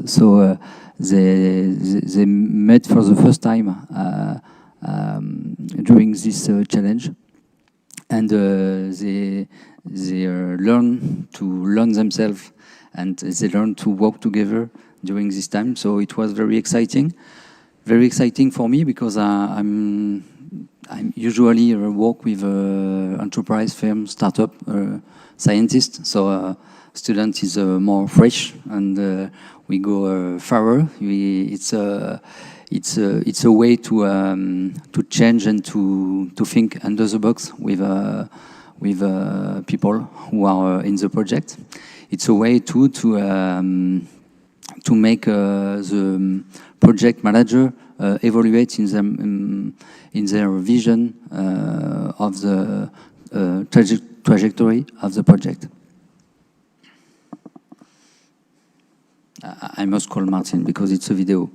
So they met for the first time during this challenge, and they learn to learn themselves, and they learn to work together during this time. So it was very exciting for me, because I usually work with enterprise firm, startup, scientists. So student is more fresh, and we go further. It's a way to change and to think under the box with people who are in the project. It's a way too to make the project manager evaluate in their vision of the trajectory of the project. I must call Martin because it's a video.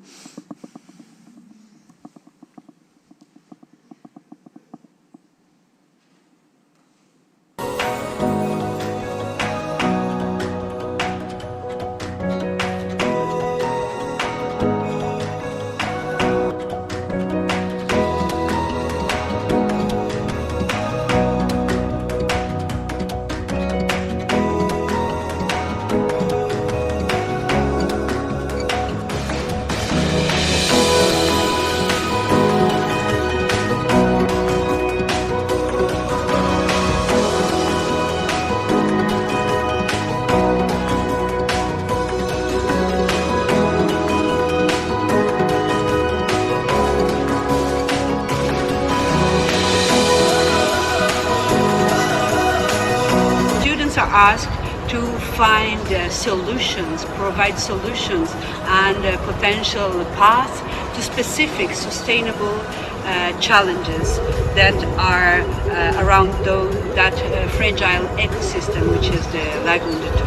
Asked to find solutions, provide solutions and potential paths to specific sustainable challenges that are around that fragile ecosystem, which is the Lagoon de Thau.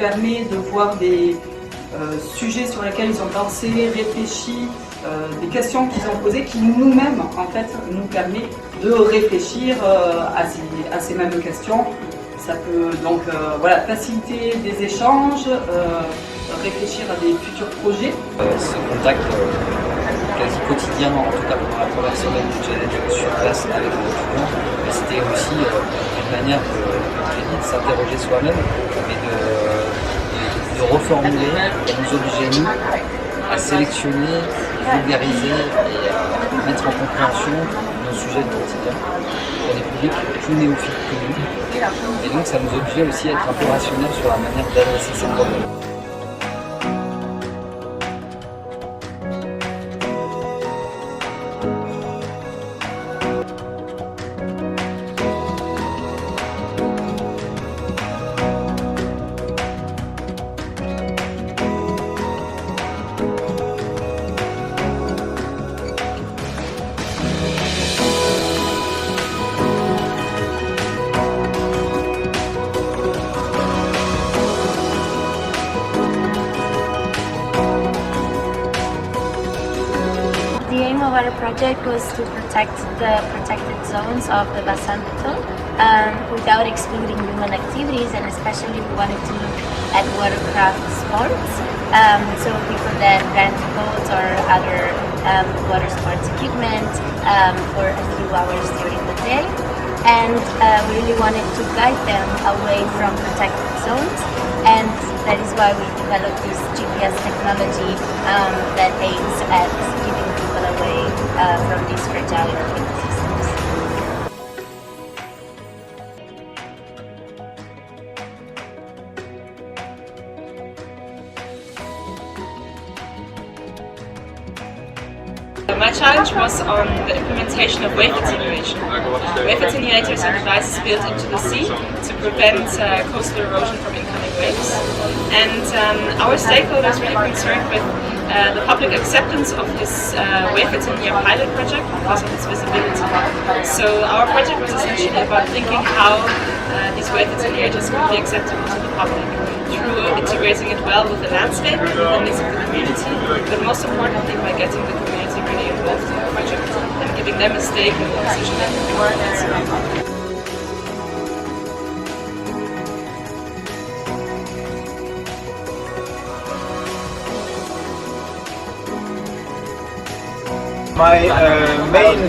permet de voir des sujets sur lesquels ils ont pensé, réfléchi, des questions qu'ils ont posées qui nous-mêmes en fait nous permet de réfléchir à ces mêmes questions. Ça peut donc voilà, faciliter des échanges, réfléchir à des futurs projets. Ce contact quasi quotidien, en tout cas pendant la première semaine du challenge sur place avec les étudiants, c'était aussi une manière de s'interroger soi-même, mais de reformuler, de nous obliger nous à sélectionner, vulgariser et mettre en compréhension nos sujets de quotidien pour des publics plus néophytes que nous. Et donc ça nous obligeait aussi à être un peu rationnel sur la manière d'adresser ces problèmes. The aim of our project was to protect the protected zones of the Bassin without excluding human activities, and especially we wanted to look at watercraft sports. So people that rent boats or other water sports equipment for a few hours during the day. And we really wanted to guide them away from protected zones, and that is why we developed this GPS technology that aims at keeping people away from these fragile ecosystems. My challenge was on the implementation of wave attenuation. Wave attenuators are devices built into the sea to prevent coastal erosion from incoming waves. And our stakeholders were concerned with the public acceptance of this wave attenuator pilot project because of its visibility. So our project was essentially about thinking how these wave attenuators could be acceptable to the public through integrating it well with the landscape, with the needs of the community, but most importantly by getting the community really involved in the project and giving them a stake in the decision-making process. My main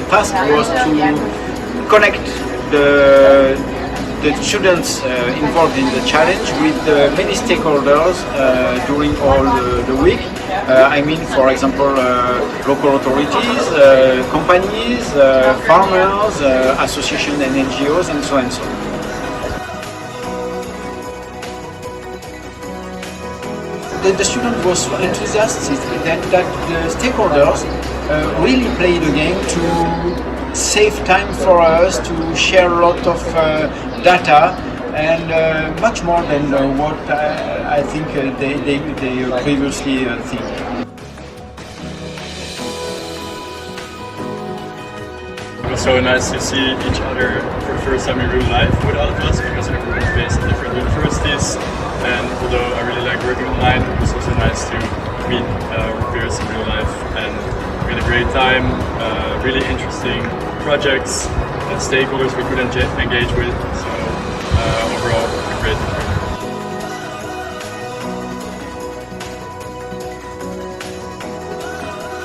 task was to connect the students involved in the challenge with many stakeholders during all the week. I mean, for example, local authorities, companies, farmers, associations and NGOs, and so on and so on. The student was so enthusiastic that the stakeholders really played the game to save time for us, to share a lot of data, and much more than what I think they previously think. It was so nice to see each other for the first time in real life with all of us, because everyone is based at different universities. And although I really like working online, it was also nice to meet peers in real life, and we had a great time, really interesting projects and stakeholders we could engage with, so overall a great experience.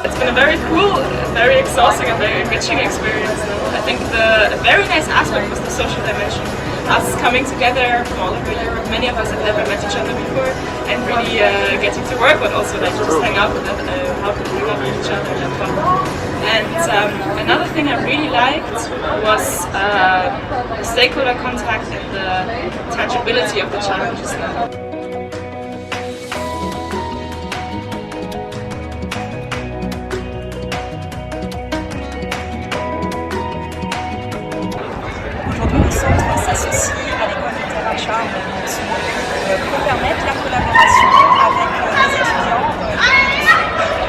It's been a very cool, very exhausting and very enriching experience. I think the very nice aspect was the social dimension. Us coming together from all over Europe, many of us have never met each other before, and really getting to work, but also like just hang out with each other and have fun. And another thing I really liked was the stakeholder contact and the tangibility of the challenges now. S'associe à l'école littéraire Charles pour permettre la collaboration avec les étudiants.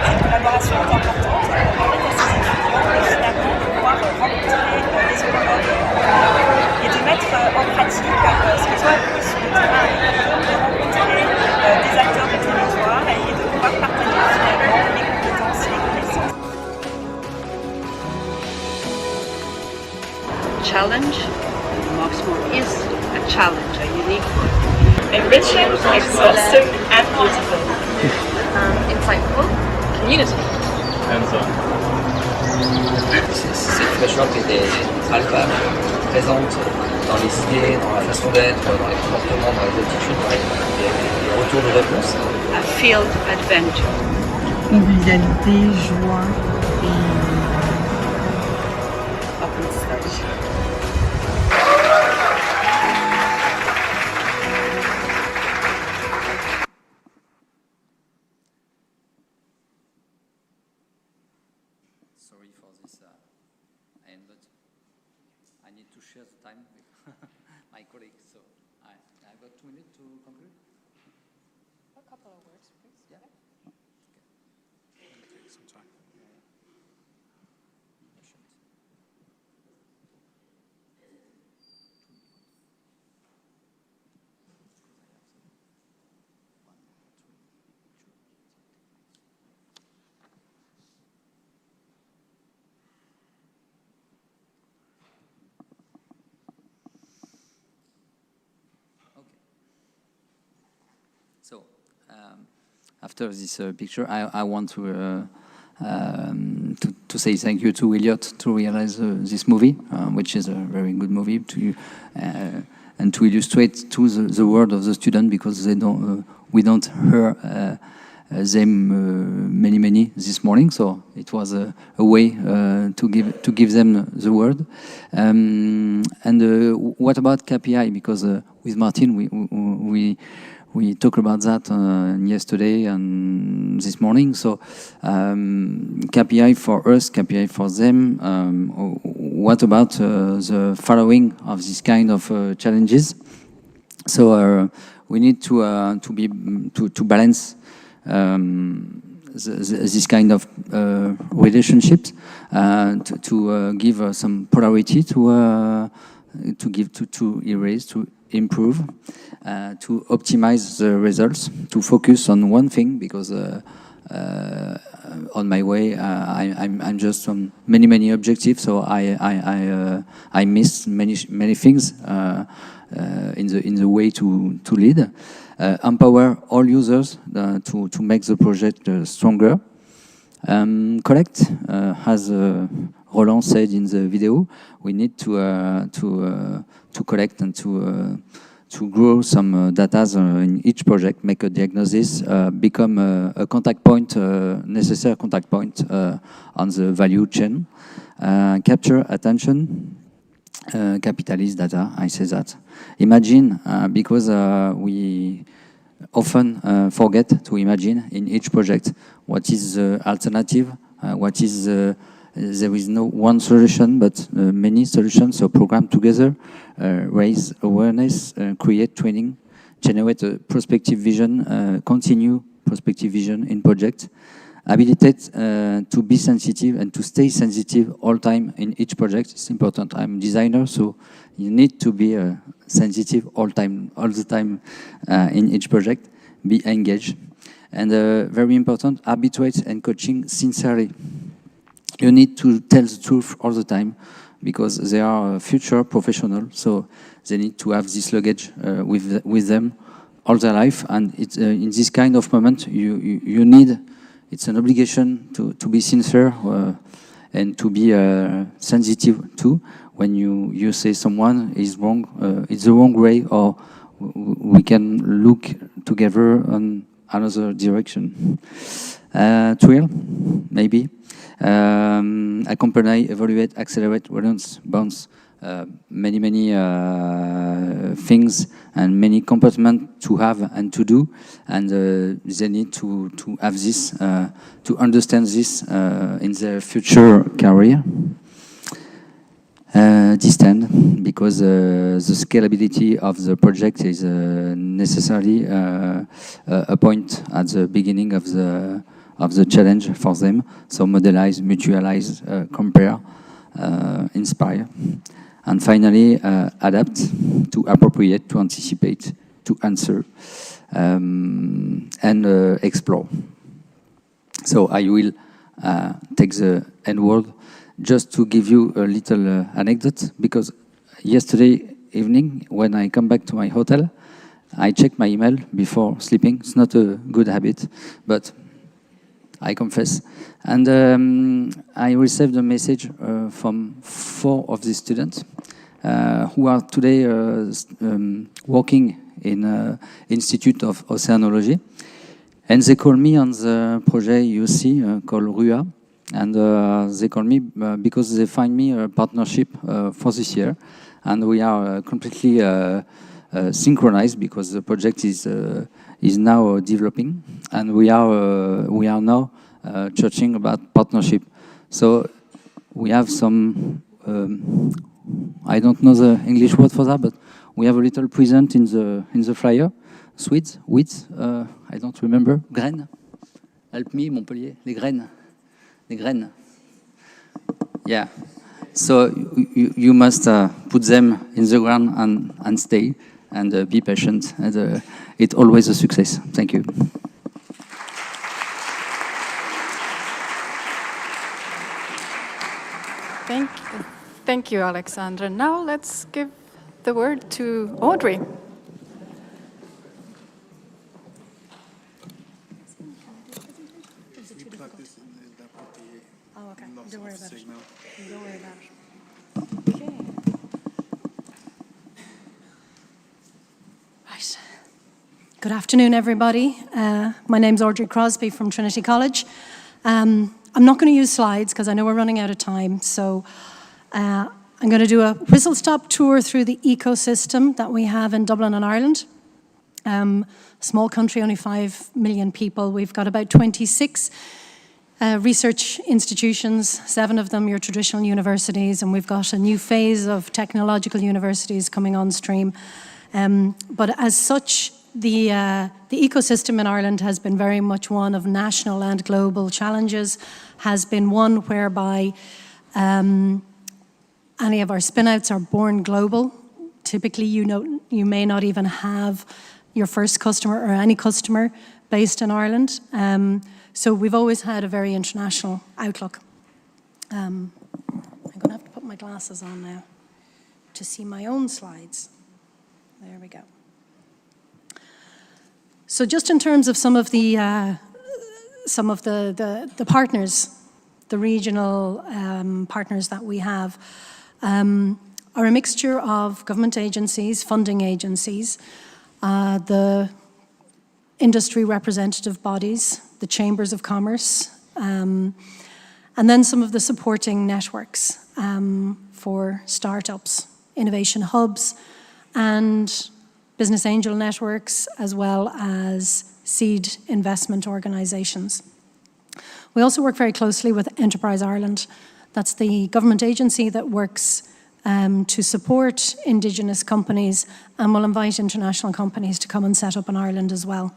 Cette collaboration est importante pour permettre à ces étudiants finalement de pouvoir rencontrer les homologues et de mettre en pratique ce qu'ils ont appris sur le challenge. Marksmore is a challenge, a unique one. Enriching, exhaustive, and beautiful. Insightful. Community. Hands-on. Cette fraîcheur qui était palpable, présente dans les idées, dans la façon d'être, dans les comportements, dans les attitudes, dans les retours de réponse. A field adventure. Convivialité, joie et apprentissage. Sorry for this end, but I need to share the time with my colleagues. So I've got 2 minutes to conclude. A couple of words, please. Yeah. Take some time. So, after this picture, I want to say thank you to Elliot to realize this movie, which is a very good movie, and to illustrate to the word of the student, because they don't, we don't hear them many this morning. So it was a way to give them the word. And what about KPI? Because with Martin, we talked about that yesterday and this morning. So KPI for us, KPI for them. What about the following of this kind of challenges? So we need to balance this kind of relationships, to give some polarity, to erase, to improve, to optimize the results, to focus on one thing, because on my way I'm just on many objectives, so I miss many things in the way to lead. Empower all users to make the project stronger. Collect, as Roland said in the video, we need to collect and to grow some data in each project, make a diagnosis, become a contact point, necessary contact point on the value chain. Capture attention, capitalist data, I say that. Imagine, because we often forget to imagine in each project what is the alternative, what is there is no one solution, but many solutions. So program together, raise awareness, create training, generate a prospective vision, continue prospective vision in project, habilitate to be sensitive and to stay sensitive all time in each project. It's important. I'm a designer, so you need to be sensitive all the time in each project. Be engaged, and very important, arbitrate and coaching sincerely. You need to tell the truth all the time, because they are future professionals, so they need to have this luggage with them all their life. And it's, in this kind of moment, you need, it's an obligation to be sincere and to be sensitive too. When you say someone is wrong, it's the wrong way, or we can look together on another direction. Thrill, maybe. Accompany, evaluate, accelerate, relance, bounce, many things and many comportments to have and to do, and they need to have this, to understand this in their future career. Distend, because the scalability of the project is necessarily a point at the beginning of the challenge for them. So modelize, mutualize, compare, inspire. And finally, adapt, to appropriate, to anticipate, to answer, and explore. So I will take the end word. Just to give you a little anecdote, because yesterday evening, when I come back to my hotel, I check my email before sleeping. It's not a good habit, but I confess. And I received a message from 4 of the students who are today working in Institute of Oceanology. And they call me on the project you see called RUA. And they call me because they find me a partnership for this year. And we are completely synchronized because the project is now developing. And we are now talking about partnership. So we have some, I don't know the English word for that, but we have a little present in the flyer. Sweets, wheat, I don't remember. Graines. Help me, Montpellier. Les graines. Les graines. Yeah. So you must put them in the ground and stay and be patient. And it's always a success. Thank you. Thank you, Alexandra. Now let's give the word to Audrey. Oh, okay. Don't worry about it. Don't worry about it. Okay. Right. Good afternoon, everybody. My name's Audrey Crosby from Trinity College. I'm not going to use slides because I know we're running out of time. So I'm going to do a whistle-stop tour through the ecosystem that we have in Dublin and Ireland. Small country, only 5 million people. We've got about 26 research institutions, 7 of them your traditional universities, and we've got a new phase of technological universities coming on stream. But as such, the ecosystem in Ireland has been very much one of national and global challenges, has been one whereby any of our spin-outs are born global. Typically, you may not even have your first customer or any customer based in Ireland. So we've always had a very international outlook. I'm going to have to put my glasses on now to see my own slides. There we go. So just in terms of some of the partners, the regional partners that we have, are a mixture of government agencies, funding agencies, the industry representative bodies, the chambers of commerce, and then some of the supporting networks for startups, innovation hubs, and business angel networks, as well as seed investment organizations. We also work very closely with Enterprise Ireland. That's the government agency that works to support Indigenous companies and will invite international companies to come and set up in Ireland as well.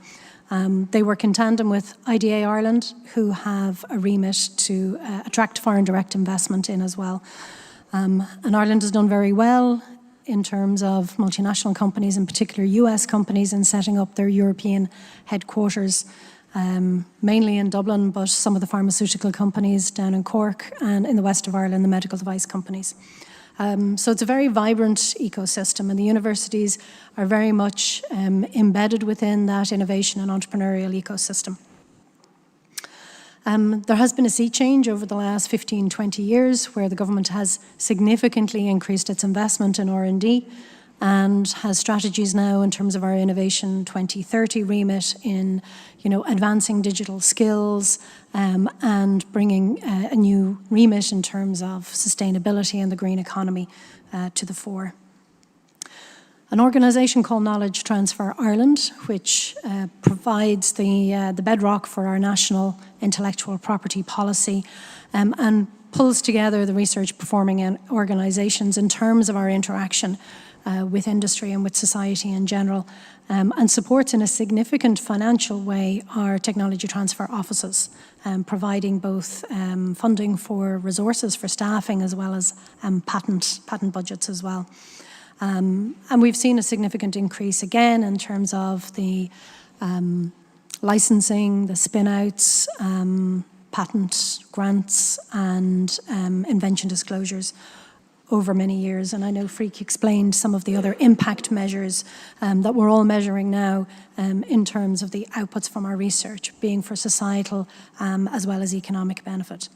They work in tandem with IDA Ireland, who have a remit to attract foreign direct investment in as well. And Ireland has done very well in terms of multinational companies, in particular US companies, in setting up their European headquarters, mainly in Dublin, but some of the pharmaceutical companies down in Cork and in the west of Ireland, the medical device companies. So it's a very vibrant ecosystem, and the universities are very much embedded within that innovation and entrepreneurial ecosystem. There has been a sea change over the last 15, 20 years where the government has significantly increased its investment in R&D and has strategies now in terms of our Innovation 2030 remit in, advancing digital skills and bringing a new remit in terms of sustainability and the green economy to the fore. An organisation called Knowledge Transfer Ireland, which provides the bedrock for our national intellectual property policy and pulls together the research performing organisations in terms of our interaction with industry and with society in general, and supports in a significant financial way our technology transfer offices, providing both funding for resources for staffing as well as patent budgets as well. And we've seen a significant increase again in terms of the licensing, the spin-outs, patent grants and invention disclosures over many years. And I know Freek explained some of the other impact measures that we're all measuring now in terms of the outputs from our research, being for societal as well as economic benefit.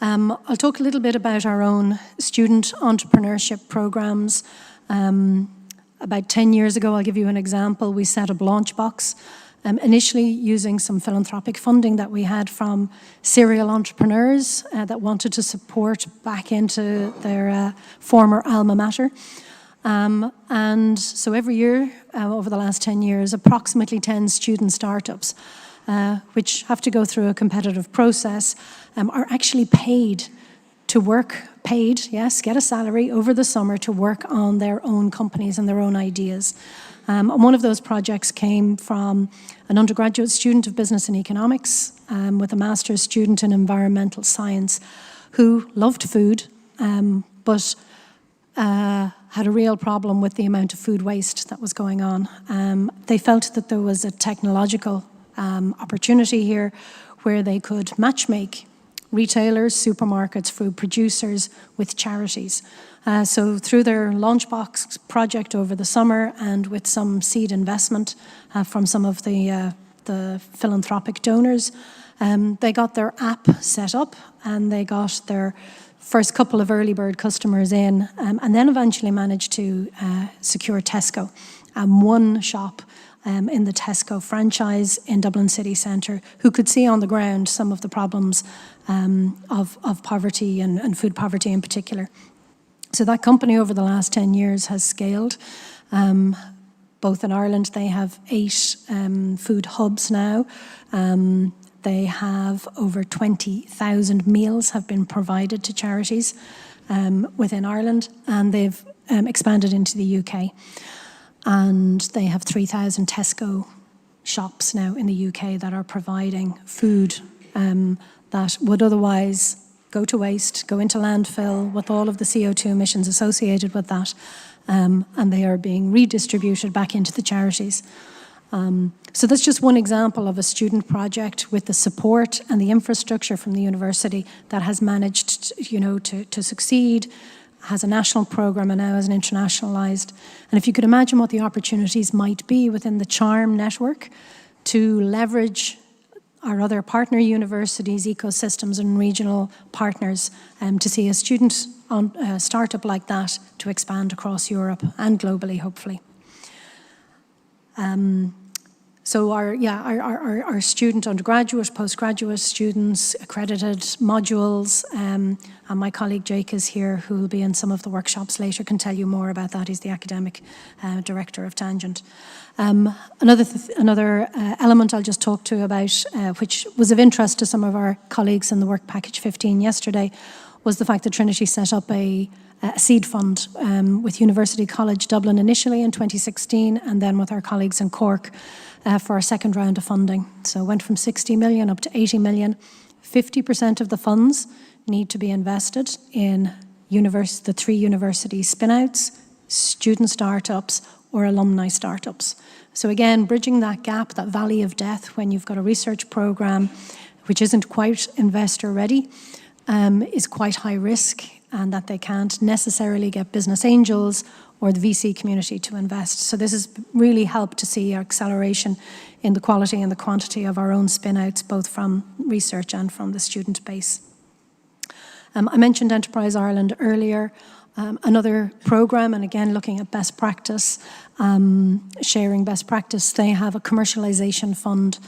I'll talk a little bit about our own student entrepreneurship programs. About 10 years ago, I'll give you an example, we set up Launch Box, initially using some philanthropic funding that we had from serial entrepreneurs that wanted to support back into their former alma mater. And so every year, over the last 10 years, approximately 10 student startups, which have to go through a competitive process, are actually paid to work, yes, get a salary over the summer to work on their own companies and their own ideas. And one of those projects came from an undergraduate student of business and economics with a master's student in environmental science who loved food, but had a real problem with the amount of food waste that was going on. They felt that there was a technological opportunity here where they could matchmake retailers, supermarkets, food producers with charities. So through their Launchbox project over the summer and with some seed investment from some of the philanthropic donors, they got their app set up and they got their first couple of early bird customers in and then eventually managed to secure Tesco, one shop in the Tesco franchise in Dublin city centre who could see on the ground some of the problems of poverty and food poverty in particular. So that company over the last 10 years has scaled. Both in Ireland, they have 8 food hubs now. They have over 20,000 meals have been provided to charities within Ireland, and they've expanded into the UK. And they have 3,000 Tesco shops now in the UK that are providing food that would otherwise go to waste, go into landfill with all of the CO2 emissions associated with that, and they are being redistributed back into the charities. So that's just one example of a student project with the support and the infrastructure from the university that has managed, to succeed, has a national program and now is an internationalized. And if you could imagine what the opportunities might be within the CHARM network to leverage our other partner universities, ecosystems and regional partners to see a student startup like that to expand across Europe and globally, hopefully. So our student undergraduate, postgraduate students, accredited modules, and my colleague Jake is here who will be in some of the workshops later, can tell you more about that. He's the academic director of Tangent. Another element I'll just talk to you about, which was of interest to some of our colleagues in the Work Package 15 yesterday, was the fact that Trinity set up a seed fund with University College Dublin initially in 2016 and then with our colleagues in Cork for our second round of funding. So it went from 60 million up to 80 million. 50% of the funds need to be invested in the 3 university spin-outs, student startups or alumni startups. So again, bridging that gap, that valley of death when you've got a research program which isn't quite investor ready, is quite high risk, and that they can't necessarily get business angels or the VC community to invest. So this has really helped to see our acceleration in the quality and the quantity of our own spin-outs, both from research and from the student base. I mentioned Enterprise Ireland earlier. Another program, and again looking at best practice, sharing best practice, they have a commercialization fund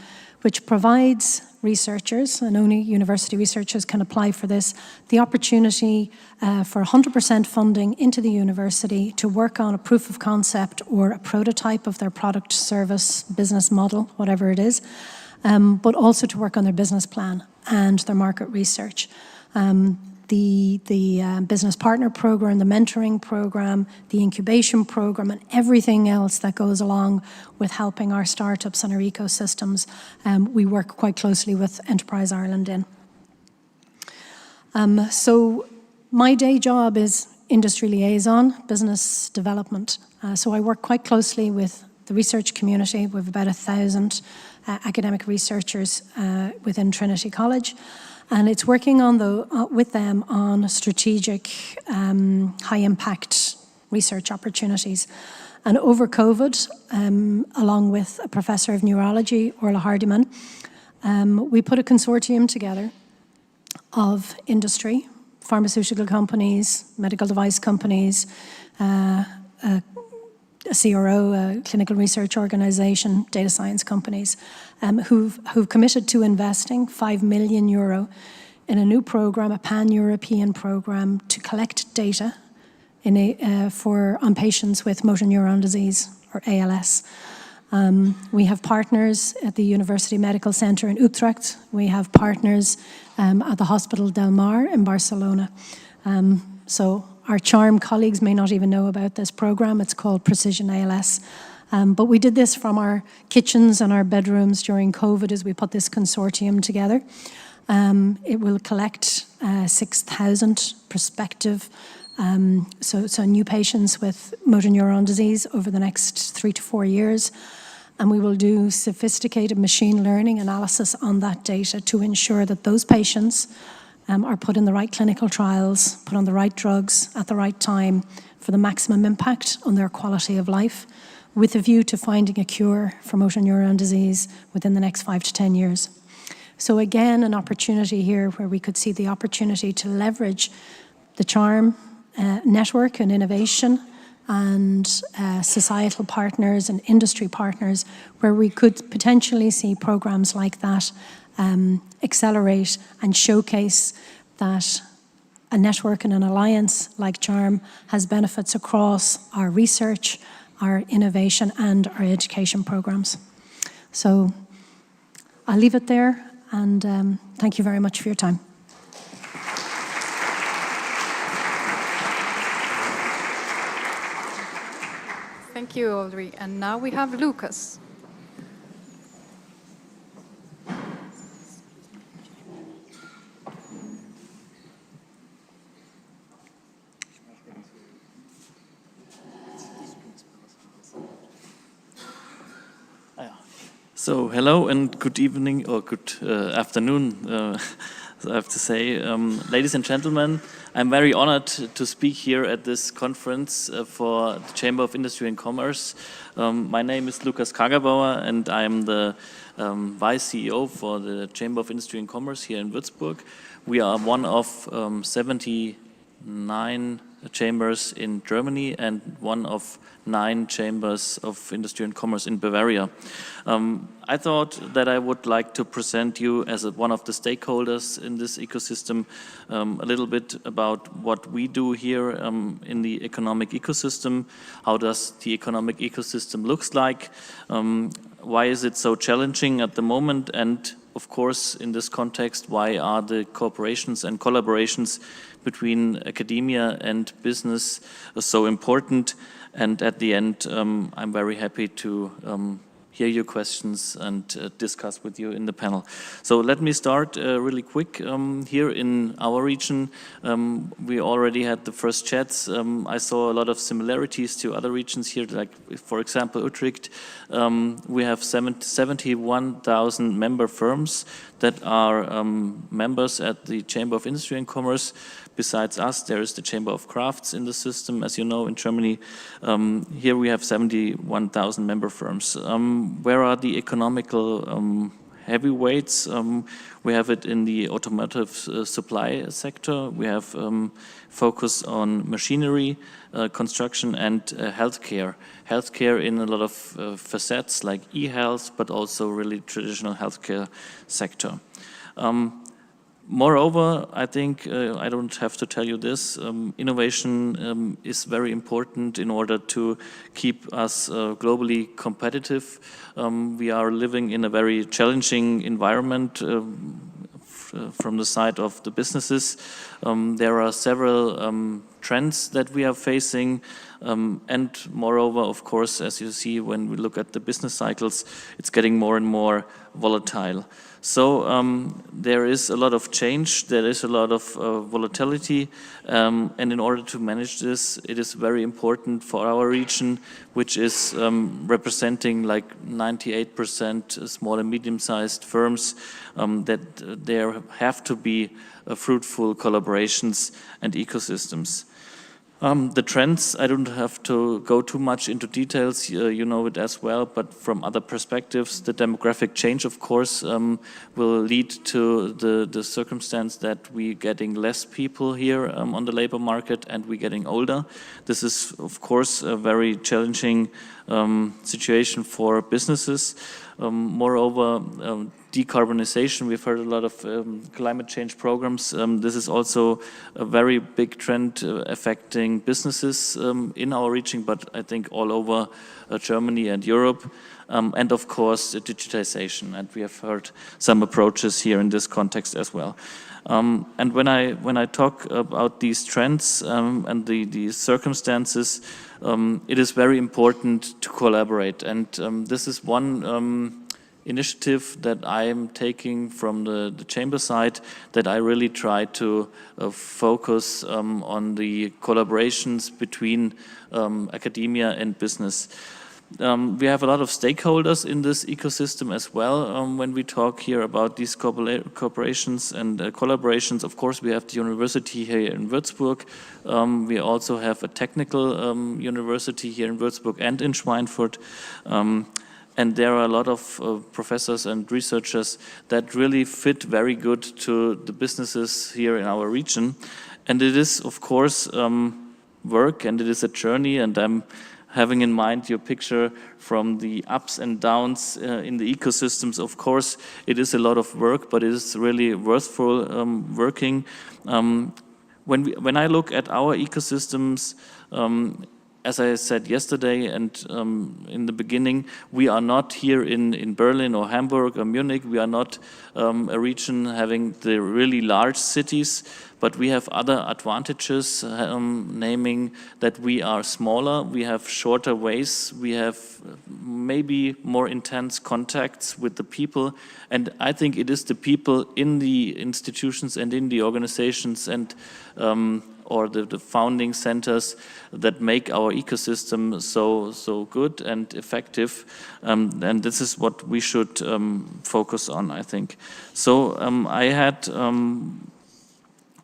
which provides researchers, and only university researchers can apply for this, the opportunity for 100% funding into the university to work on a proof of concept or a prototype of their product, service, business model, whatever it is, but also to work on their business plan and their market research. The business partner program, the mentoring program, the incubation program, and everything else that goes along with helping our startups and our ecosystems, we work quite closely with Enterprise Ireland in. So my day job is industry liaison, business development. So I work quite closely with the research community. We have about 1,000 academic researchers within Trinity College. And it's working on with them on strategic, high-impact research opportunities. And over COVID, along with a professor of neurology, Orla Hardiman, we put a consortium together of industry, pharmaceutical companies, medical device companies, a CRO, a clinical research organization, data science companies, who've committed to investing €5 million in a new program, a pan-European program, to collect data on patients with motor neuron disease, or ALS. We have partners at the University Medical Center in Utrecht. We have partners at the Hospital del Mar in Barcelona. So our CHARM colleagues may not even know about this program. It's called Precision ALS. But we did this from our kitchens and our bedrooms during COVID as we put this consortium together. It will collect 6,000 prospective, so new patients with motor neuron disease over the next 3 to 4 years. And we will do sophisticated machine learning analysis on that data to ensure that those patients are put in the right clinical trials, put on the right drugs at the right time for the maximum impact on their quality of life, with a view to finding a cure for motor neuron disease within the next 5 to 10 years. So again, an opportunity here where we could see the opportunity to leverage the CHARM network and innovation and societal partners and industry partners, where we could potentially see programs like that accelerate and showcase that a network and an alliance like CHARM has benefits across our research, our innovation, and our education programs. So I'll leave it there, and thank you very much for your time. Thank you, Audrey. And now we have Lucas. So hello and good evening, or good afternoon, I have to say. Ladies and gentlemen, I'm very honored to speak here at this conference for the Chamber of Industry and Commerce. My name is Lukas Kagerbauer, and I'm the Vice CEO for the Chamber of Industry and Commerce here in Würzburg. We are one of 79 chambers in Germany and one of 9 chambers of industry and commerce in Bavaria. I thought that I would like to present you as one of the stakeholders in this ecosystem a little bit about what we do here in the economic ecosystem. How does the economic ecosystem looks like? Why is it so challenging at the moment? And of course, in this context, why are the cooperations and collaborations between academia and business so important? And at the end, I'm very happy to hear your questions and discuss with you in the panel. So let me start really quick. Here in our region, we already had the first chats. I saw a lot of similarities to other regions here, like, for example, Utrecht. We have 71,000 member firms that are members at the Chamber of Industry and Commerce. Besides us, there is the Chamber of Crafts in the system, as you know, in Germany. Here we have 71,000 member firms. Where are the economical heavyweights? We have it in the automotive supply sector. We have focus on machinery, construction, and healthcare. Healthcare in a lot of facets like e-health, but also really traditional healthcare sector. Moreover, I think I don't have to tell you this, innovation is very important in order to keep us globally competitive. We are living in a very challenging environment from the side of the businesses. There are several trends that we are facing, and moreover, of course, as you see when we look at the business cycles, it's getting more and more volatile. So there is a lot of change, there is a lot of volatility, and in order to manage this, it is very important for our region, which is representing like 98% small and medium-sized firms, that there have to be fruitful collaborations and ecosystems. The trends, I don't have to go too much into details, you know it as well, but from other perspectives, the demographic change, of course, will lead to the circumstance that we're getting less people here on the labor market and we're getting older. This is, of course, a very challenging situation for businesses. Moreover, decarbonization, we've heard a lot of climate change programs. This is also a very big trend affecting businesses in our region, but I think all over Germany and Europe. And of course, digitization, and we have heard some approaches here in this context as well. And when I talk about these trends and the circumstances, it is very important to collaborate. And this is one initiative that I am taking from the chamber side, that I really try to focus on the collaborations between academia and business. We have a lot of stakeholders in this ecosystem as well. When we talk here about these cooperations and collaborations, of course, we have the university here in Würzburg. We also have a technical university here in Würzburg and in Schweinfurt. And there are a lot of professors and researchers that really fit very good to the businesses here in our region. And it is, of course, work, and it is a journey, and I'm having in mind your picture from the ups and downs in the ecosystems. Of course, it is a lot of work, but it is really worthwhile working. When I look at our ecosystems, as I said yesterday and in the beginning, we are not here in Berlin or Hamburg or Munich. We are not a region having the really large cities, but we have other advantages, naming that we are smaller, we have shorter ways, we have maybe more intense contacts with the people. And I think it is the people in the institutions and in the organizations and or the founding centers that make our ecosystem so good and effective, and this is what we should focus on, I think. So I had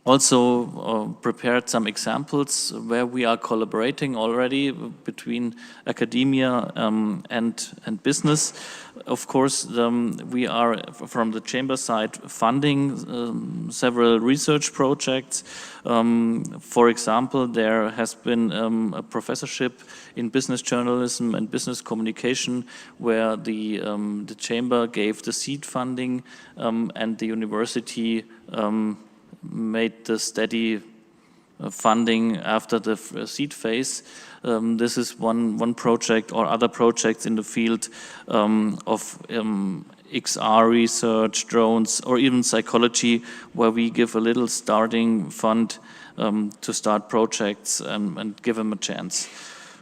also prepared some examples where we are collaborating already between academia and business. Of course, we are, from the chamber side, funding several research projects. For example, there has been a professorship in business journalism and business communication where the chamber gave the seed funding and the university made the steady funding after the seed phase. This is one project, or other projects in the field of XR research, drones, or even psychology, where we give a little starting fund to start projects and give them a chance.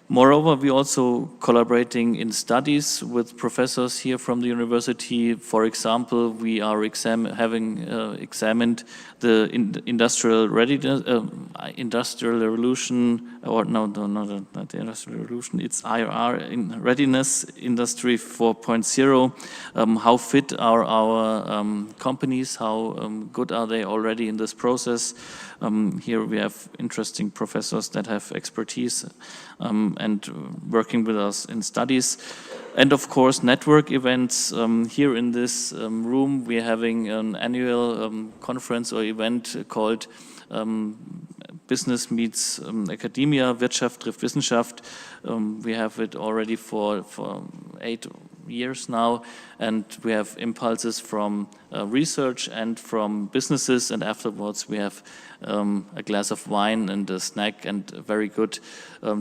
Moreover, we also collaborating in studies with professors here from the university. For example, we are having examined the industrial readiness, industrial revolution, or not the industrial revolution, it's IRR, in readiness, industry 4.0. How fit are our companies? How good are they already in this process? Here we have interesting professors that have expertise and working with us in studies. And of course, network events. Here in this room, we're having an annual conference or event called Business Meets Academia, Wirtschaft trifft Wissenschaft. We have it already for years now, and we have impulses from research and from businesses, and afterwards we have a glass of wine and a snack and very good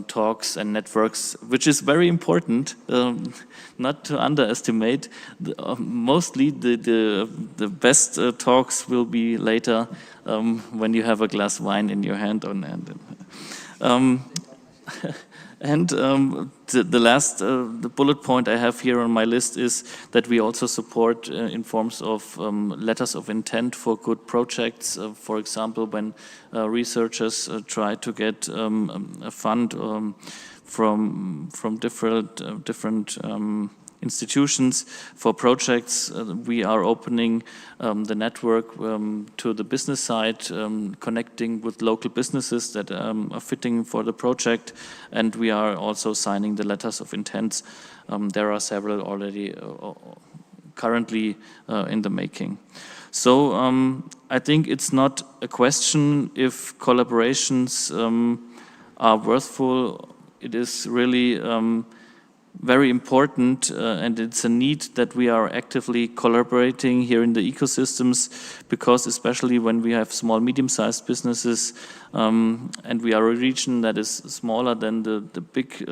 talks and networks, which is very important, not to underestimate. Mostly the best talks will be later when you have a glass of wine in your hand. And the last the bullet point I have here on my list is that we also support in forms of letters of intent for good projects. For example, when researchers try to get a fund from different institutions for projects, we are opening the network to the business side, connecting with local businesses that are fitting for the project, and we are also signing the letters of intent. There are several already currently in the making. So I think it's not a question if collaborations are worthwhile. It is really very important, and it's a need that we are actively collaborating here in the ecosystems, because especially when we have small, medium-sized businesses, and we are a region that is smaller than the big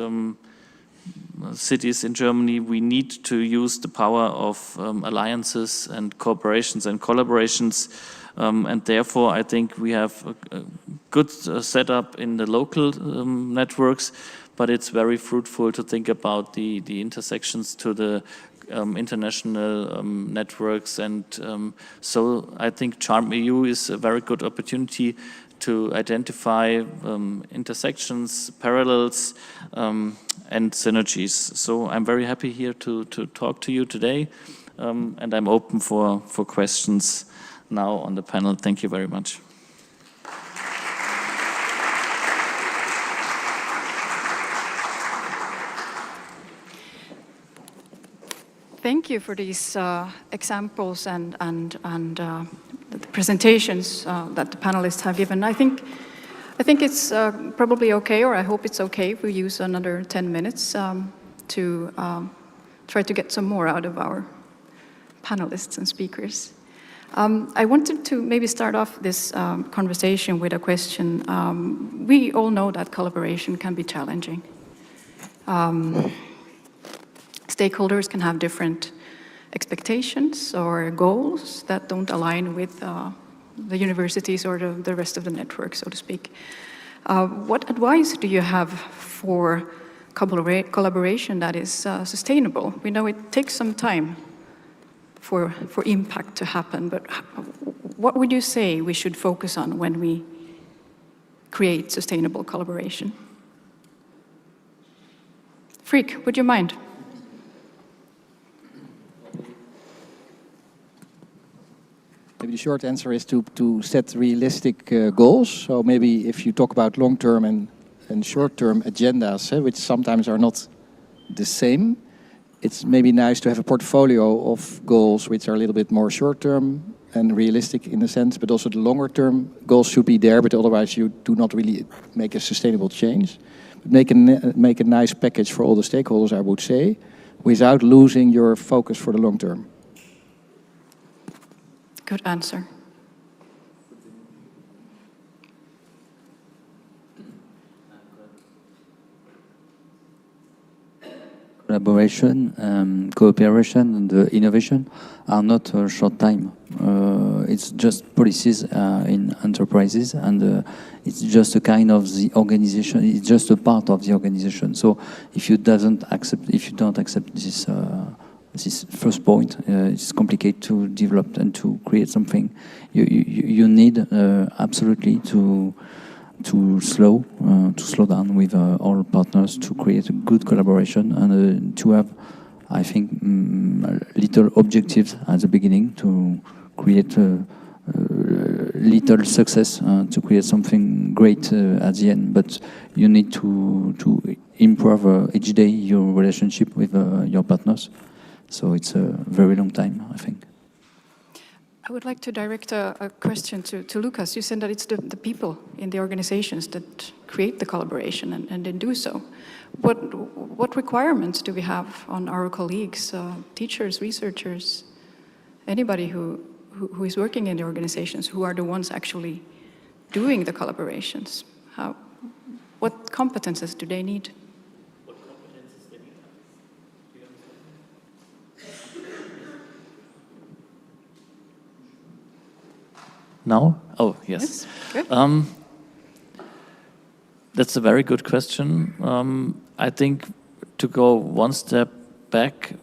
cities in Germany, we need to use the power of alliances and cooperations and collaborations, and therefore I think we have a good setup in the local networks, but it's very fruitful to think about the intersections to the international networks, and so I think Charm EU is a very good opportunity to identify intersections, parallels, and synergies. So I'm very happy here to talk to you today, and I'm open for questions now on the panel. Thank you very much. Thank you for these examples and the presentations that the panelists have given. I think it's probably okay, or I hope it's okay, if we use another 10 minutes to try to get some more out of our panelists and speakers. I wanted to maybe start off this conversation with a question. We all know that collaboration can be challenging. Stakeholders can have different expectations or goals that don't align with the universities or the rest of the network, so to speak. What advice do you have for collaboration that is sustainable? We know it takes some time for impact to happen, but what would you say we should focus on when we create sustainable collaboration? Freek, would you mind? Maybe the short answer is to set realistic goals. So maybe if you talk about long-term and short-term agendas, which sometimes are not the same, it's maybe nice to have a portfolio of goals which are a little bit more short-term and realistic in a sense, but also the longer-term goals should be there, but otherwise you do not really make a sustainable change. But make a nice package for all the stakeholders, I would say, without losing your focus for the long term. Good answer. Collaboration, cooperation, and innovation are not short time. It's just policies in enterprises, and it's just a kind of the organization. It's just a part of the organization. So if you don't accept this this first point, it's complicated to develop and to create something. You need absolutely to slow down with all partners to create a good collaboration and to have, I think, little objectives at the beginning to create little success to create something great at the end. But you need to improve each day your relationship with your partners. So it's a very long time, I think. I would like to direct a question to Lucas. You said that it's the people in the organizations that create the collaboration and then do so. What requirements do we have on our colleagues, teachers, researchers, anybody who is working in the organizations, who are the ones actually doing the collaborations? What competences do they need? What competences they need? Do you understand? Now? Oh, yes. Good. That's a very good question. I think to go one step back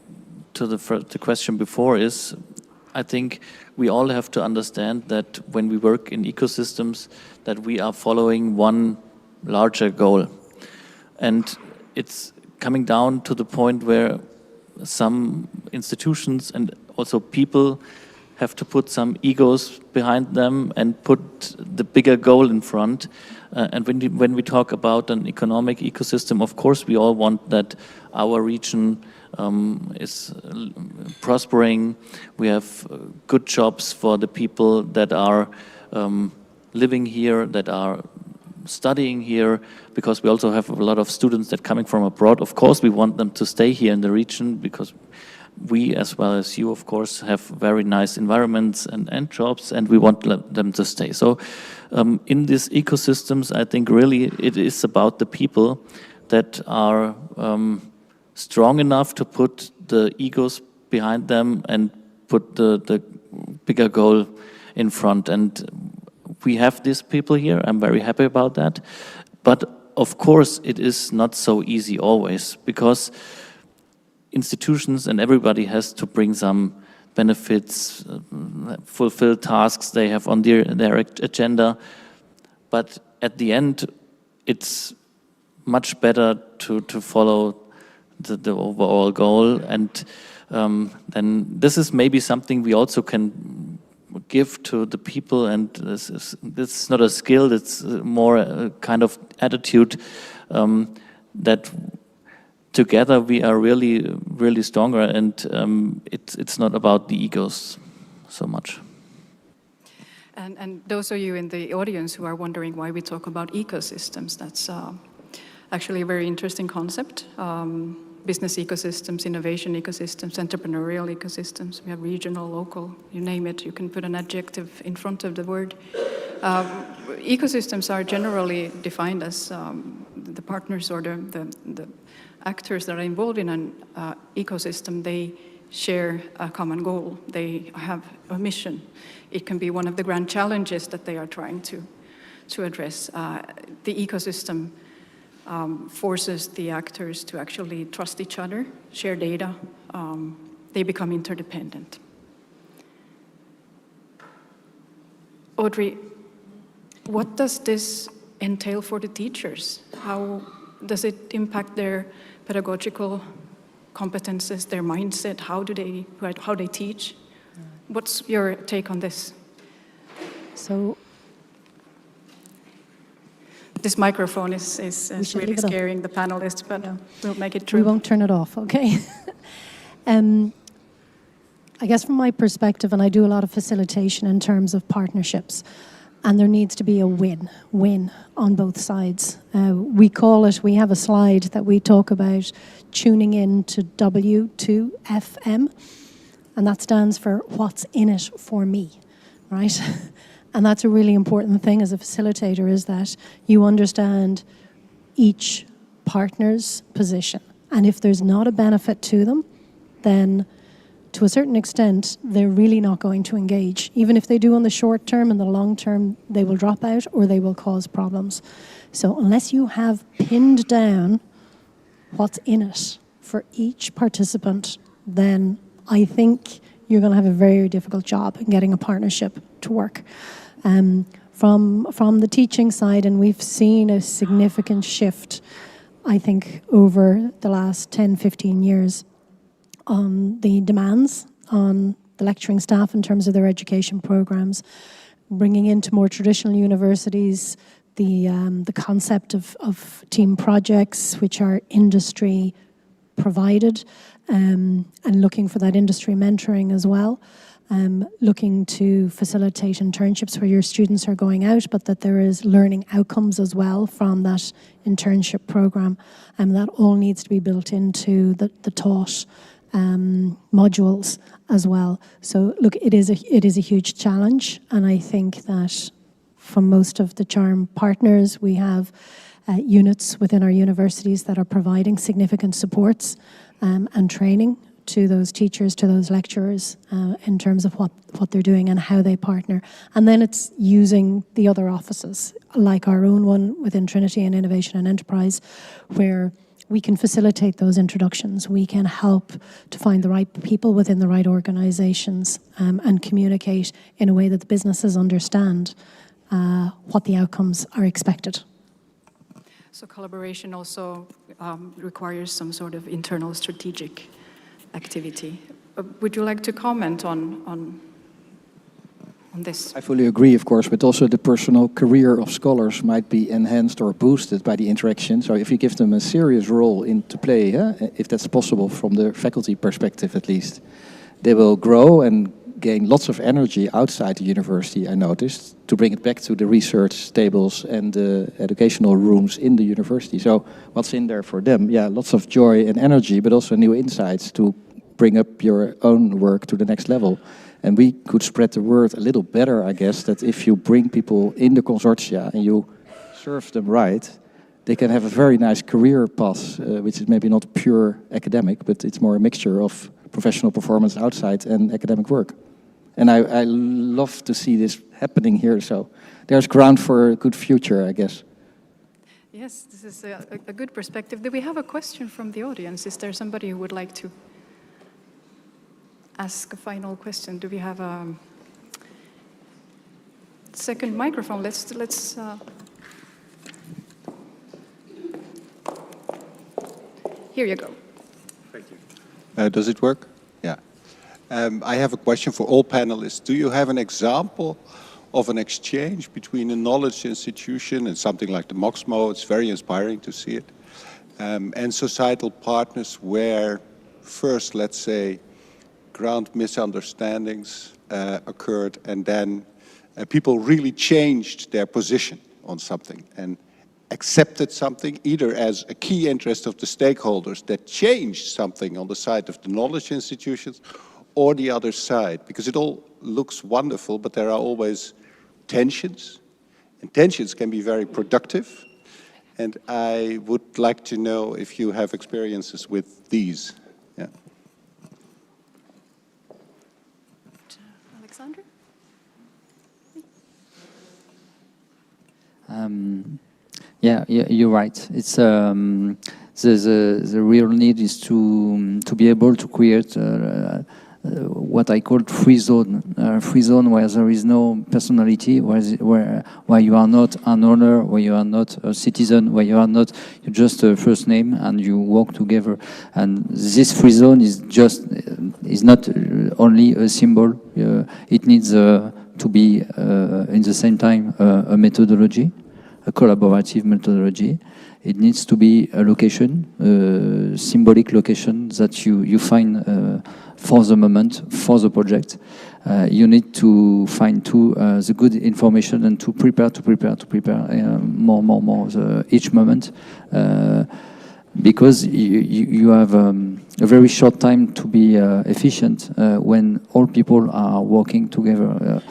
to the question before is, I think we all have to understand that when we work in ecosystems, that we are following one larger goal. And it's coming down to the point where some institutions and also people have to put some egos behind them and put the bigger goal in front. And when we talk about an economic ecosystem, of course, we all want that our region is prospering. We have good jobs for the people that are living here, that are studying here, because we also have a lot of students that coming from abroad. Of course, we want them to stay here in the region because we, as well as you, of course, have very nice environments and jobs, and we want them to stay. So in these ecosystems, I think really it is about the people that are strong enough to put the egos behind them and put the bigger goal in front. And we have these people here. I'm very happy about that. But of course, it is not so easy always, because institutions and everybody has to bring some benefits, fulfill tasks they have on their agenda. But at the end, it's much better to follow the overall goal. And then this is maybe something we also can give to the people, and this is not a skill, it's more a kind of attitude that together we are really, really stronger, and it's not about the egos so much. And those of you in the audience who are wondering why we talk about ecosystems, that's actually a very interesting concept. Business ecosystems, innovation ecosystems, entrepreneurial ecosystems. We have regional, local, you name it. You can put an adjective in front of the word. Ecosystems are generally defined as the partners or the actors that are involved in an ecosystem. They share a common goal. They have a mission. It can be one of the grand challenges that they are trying to address. The ecosystem forces the actors to actually trust each other, share data. They become interdependent. Audrey, what does this entail for the teachers? How does it impact their pedagogical competences, their mindset? How they teach? What's your take on this? So this microphone is really scaring the panelists, but we'll make it true. We won't turn it off, okay? I guess from my perspective, and I do a lot of facilitation in terms of partnerships, and there needs to be a win-win on both sides. We have a slide that we talk about tuning in to W2FM, and that stands for what's in it for me, right? And that's a really important thing as a facilitator, is that you understand each partner's position. And if there's not a benefit to them, then to a certain extent, they're really not going to engage. Even if they do on the short term and the long term, they will drop out or they will cause problems. So unless you have pinned down what's in it for each participant, then I think you're going to have a very difficult job in getting a partnership to work. From the teaching side, and we've seen a significant shift, I think, over the last 10, 15 years on the demands on the lecturing staff in terms of their education programs, bringing into more traditional universities the concept of team projects, which are industry provided, and looking for that industry mentoring as well. looking to facilitate internships where your students are going out, but that there is learning outcomes as well from that internship program. And that all needs to be built into the taught modules as well. So look, it is a huge challenge, and I think that from most of the CHARM partners, we have units within our universities that are providing significant supports and training to those teachers, to those lecturers, in terms of what they're doing and how they partner. And then it's using the other offices, like our own one within Trinity and Innovation and Enterprise, where we can facilitate those introductions. We can help to find the right people within the right organizations and communicate in a way that the businesses understand what the outcomes are expected. So collaboration also requires some sort of internal strategic activity. Would you like to comment on this? I fully agree, of course, but also the personal career of scholars might be enhanced or boosted by the interaction. So if you give them a serious role into play, if that's possible from the faculty perspective at least, they will grow and gain lots of energy outside the university, I noticed, to bring it back to the research tables and the educational rooms in the university. So what's in there for them? Yeah, lots of joy and energy, but also new insights to bring up your own work to the next level. And we could spread the word a little better, I guess, that if you bring people in the consortia and you serve them right, they can have a very nice career path, which is maybe not pure academic, but it's more a mixture of professional performance outside and academic work. And I love to see this happening here, so there's ground for a good future, I guess. Yes, this is a good perspective. Do we have a question from the audience? Is there somebody who would like to ask a final question? Do we have a second microphone? Let's here you go. Thank you. Does it work? Yeah. I have a question for all panelists. Do you have an example of an exchange between a knowledge institution and something like the MOXMO? It's very inspiring to see it. And societal partners where first, let's say, ground misunderstandings occurred, and then people really changed their position on something and accepted something either as a key interest of the stakeholders that changed something on the side of the knowledge institutions or the other side, because it all looks wonderful, but there are always tensions, and tensions can be very productive. And I would like to know if you have experiences with these. Yeah. Alexander? Yeah, you're right. It's the real need is to be able to create what I call free zone where there is no personality, where you are not an owner, where you are not a citizen, where you are not just a first name, and you work together. And this free zone is not only a symbol. It needs to be in the same time a methodology, a collaborative methodology. It needs to be a location, symbolic location that you find for the moment, for the project. You need to find the good information and to prepare more each moment, because you have a very short time to be efficient when all people are working together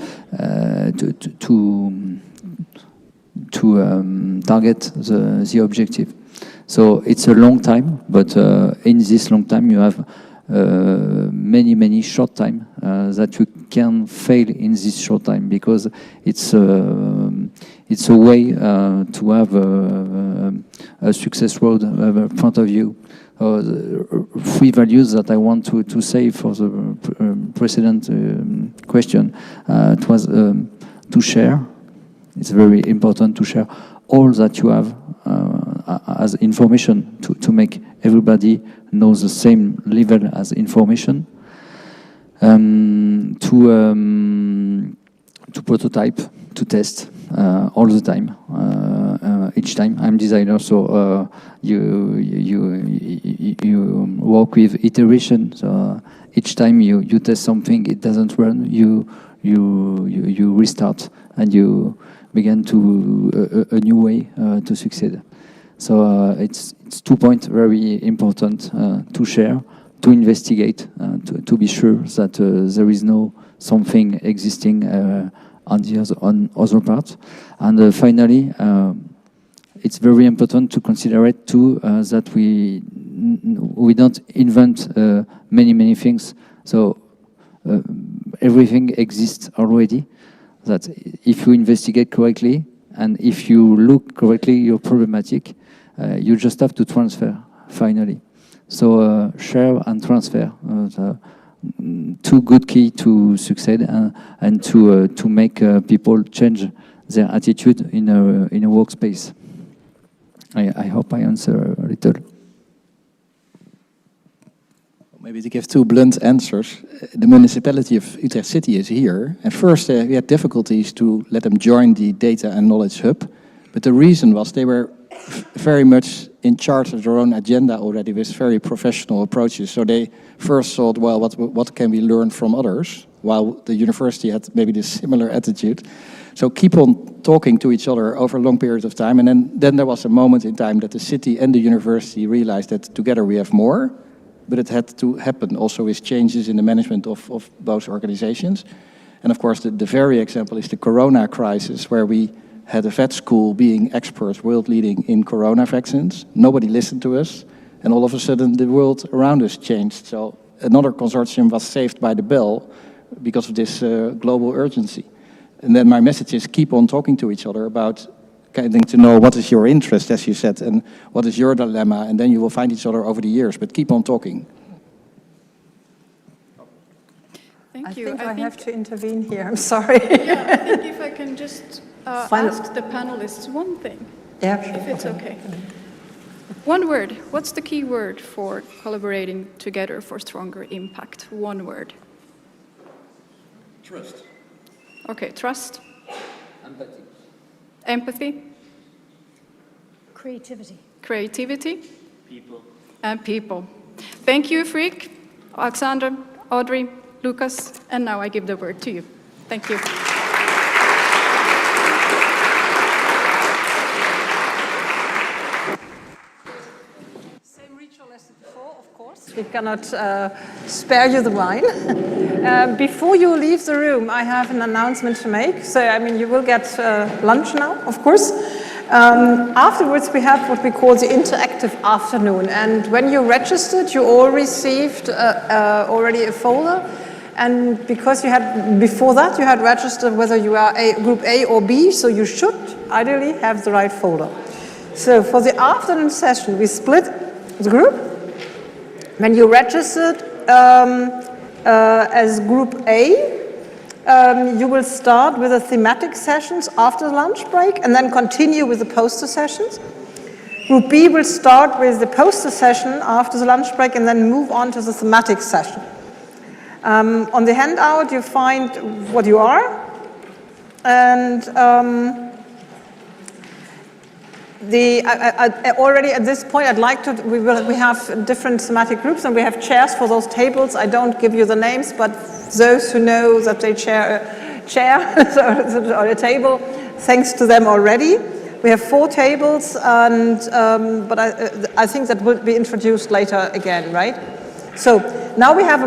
to target the objective. So it's a long time, but in this long time you have many short time that you can fail in this short time, because it's a way to have a success road in front of you. Three values that I want to say for the precedent question. It was to share. It's very important to share all that you have as information to make everybody know the same level as information. To prototype, to test all the time, each time. I'm designer, so you work with iteration. So each time you test something, it doesn't run. You restart and you begin to a new way to succeed. So it's 2 points very important to share, to investigate, to be sure that there is no something existing on other parts. And finally, it's very important to consider it too that we don't invent many things. So everything exists already. That if you investigate correctly and if you look correctly, you're problematic. You just have to transfer finally. So share and transfer. Two good key to succeed and to make people change their attitude in a workspace. I hope I answer a little. Maybe to give two blunt answers, the municipality of Utrecht City is here. At first we had difficulties to let them join the data and knowledge hub, but the reason was they were very much in charge of their own agenda already with very professional approaches. So they first thought, well, what can we learn from others? While the university had maybe this similar attitude. So keep on talking to each other over a long period of time. And then there was a moment in time that the city and the university realized that together we have more, but it had to happen also with changes in the management of both organizations. And of course, the very example is the Corona crisis, where we had a vet school being experts, world leading in Corona vaccines. Nobody listened to us. And all of a sudden, the world around us changed. So another consortium was saved by the bell because of this global urgency. And then my message is keep on talking to each other about getting to know what is your interest, as you said, and what is your dilemma, and then you will find each other over the years, but keep on talking. I think I have to intervene here, I'm sorry. Yeah, I think if I can just ask the panelists one thing, if it's okay. One word, what's the key word for collaborating together for stronger impact? One word. Trust. Okay, trust. Empathy. Empathy. Creativity. Creativity. People. And people. Thank you, Freek, Alexander, Audrey, Lucas, and now I give the word to you. Thank you. Same ritual as before, of course. We cannot spare you the wine. Before you leave the room, I have an announcement to make. So, I mean, you will get lunch now, of course. Afterwards, we have what we call the interactive afternoon. And when you registered, you all received already a folder. And because you had, before that, you had registered whether you are group A or B, so you should ideally have the right folder. So for the afternoon session, we split the group. When you registered as group A, you will start with the thematic sessions after the lunch break and then continue with the poster sessions. Group B will start with the poster session after the lunch break and then move on to the thematic session. On the handout, you find what you are. And already at this point, I'd like to, we have different thematic groups and we have chairs for those tables. I don't give you the names, but those who know that they chair or a table, thanks to them already. We have 4 tables, and but I think that will be introduced later again, right? So now we have a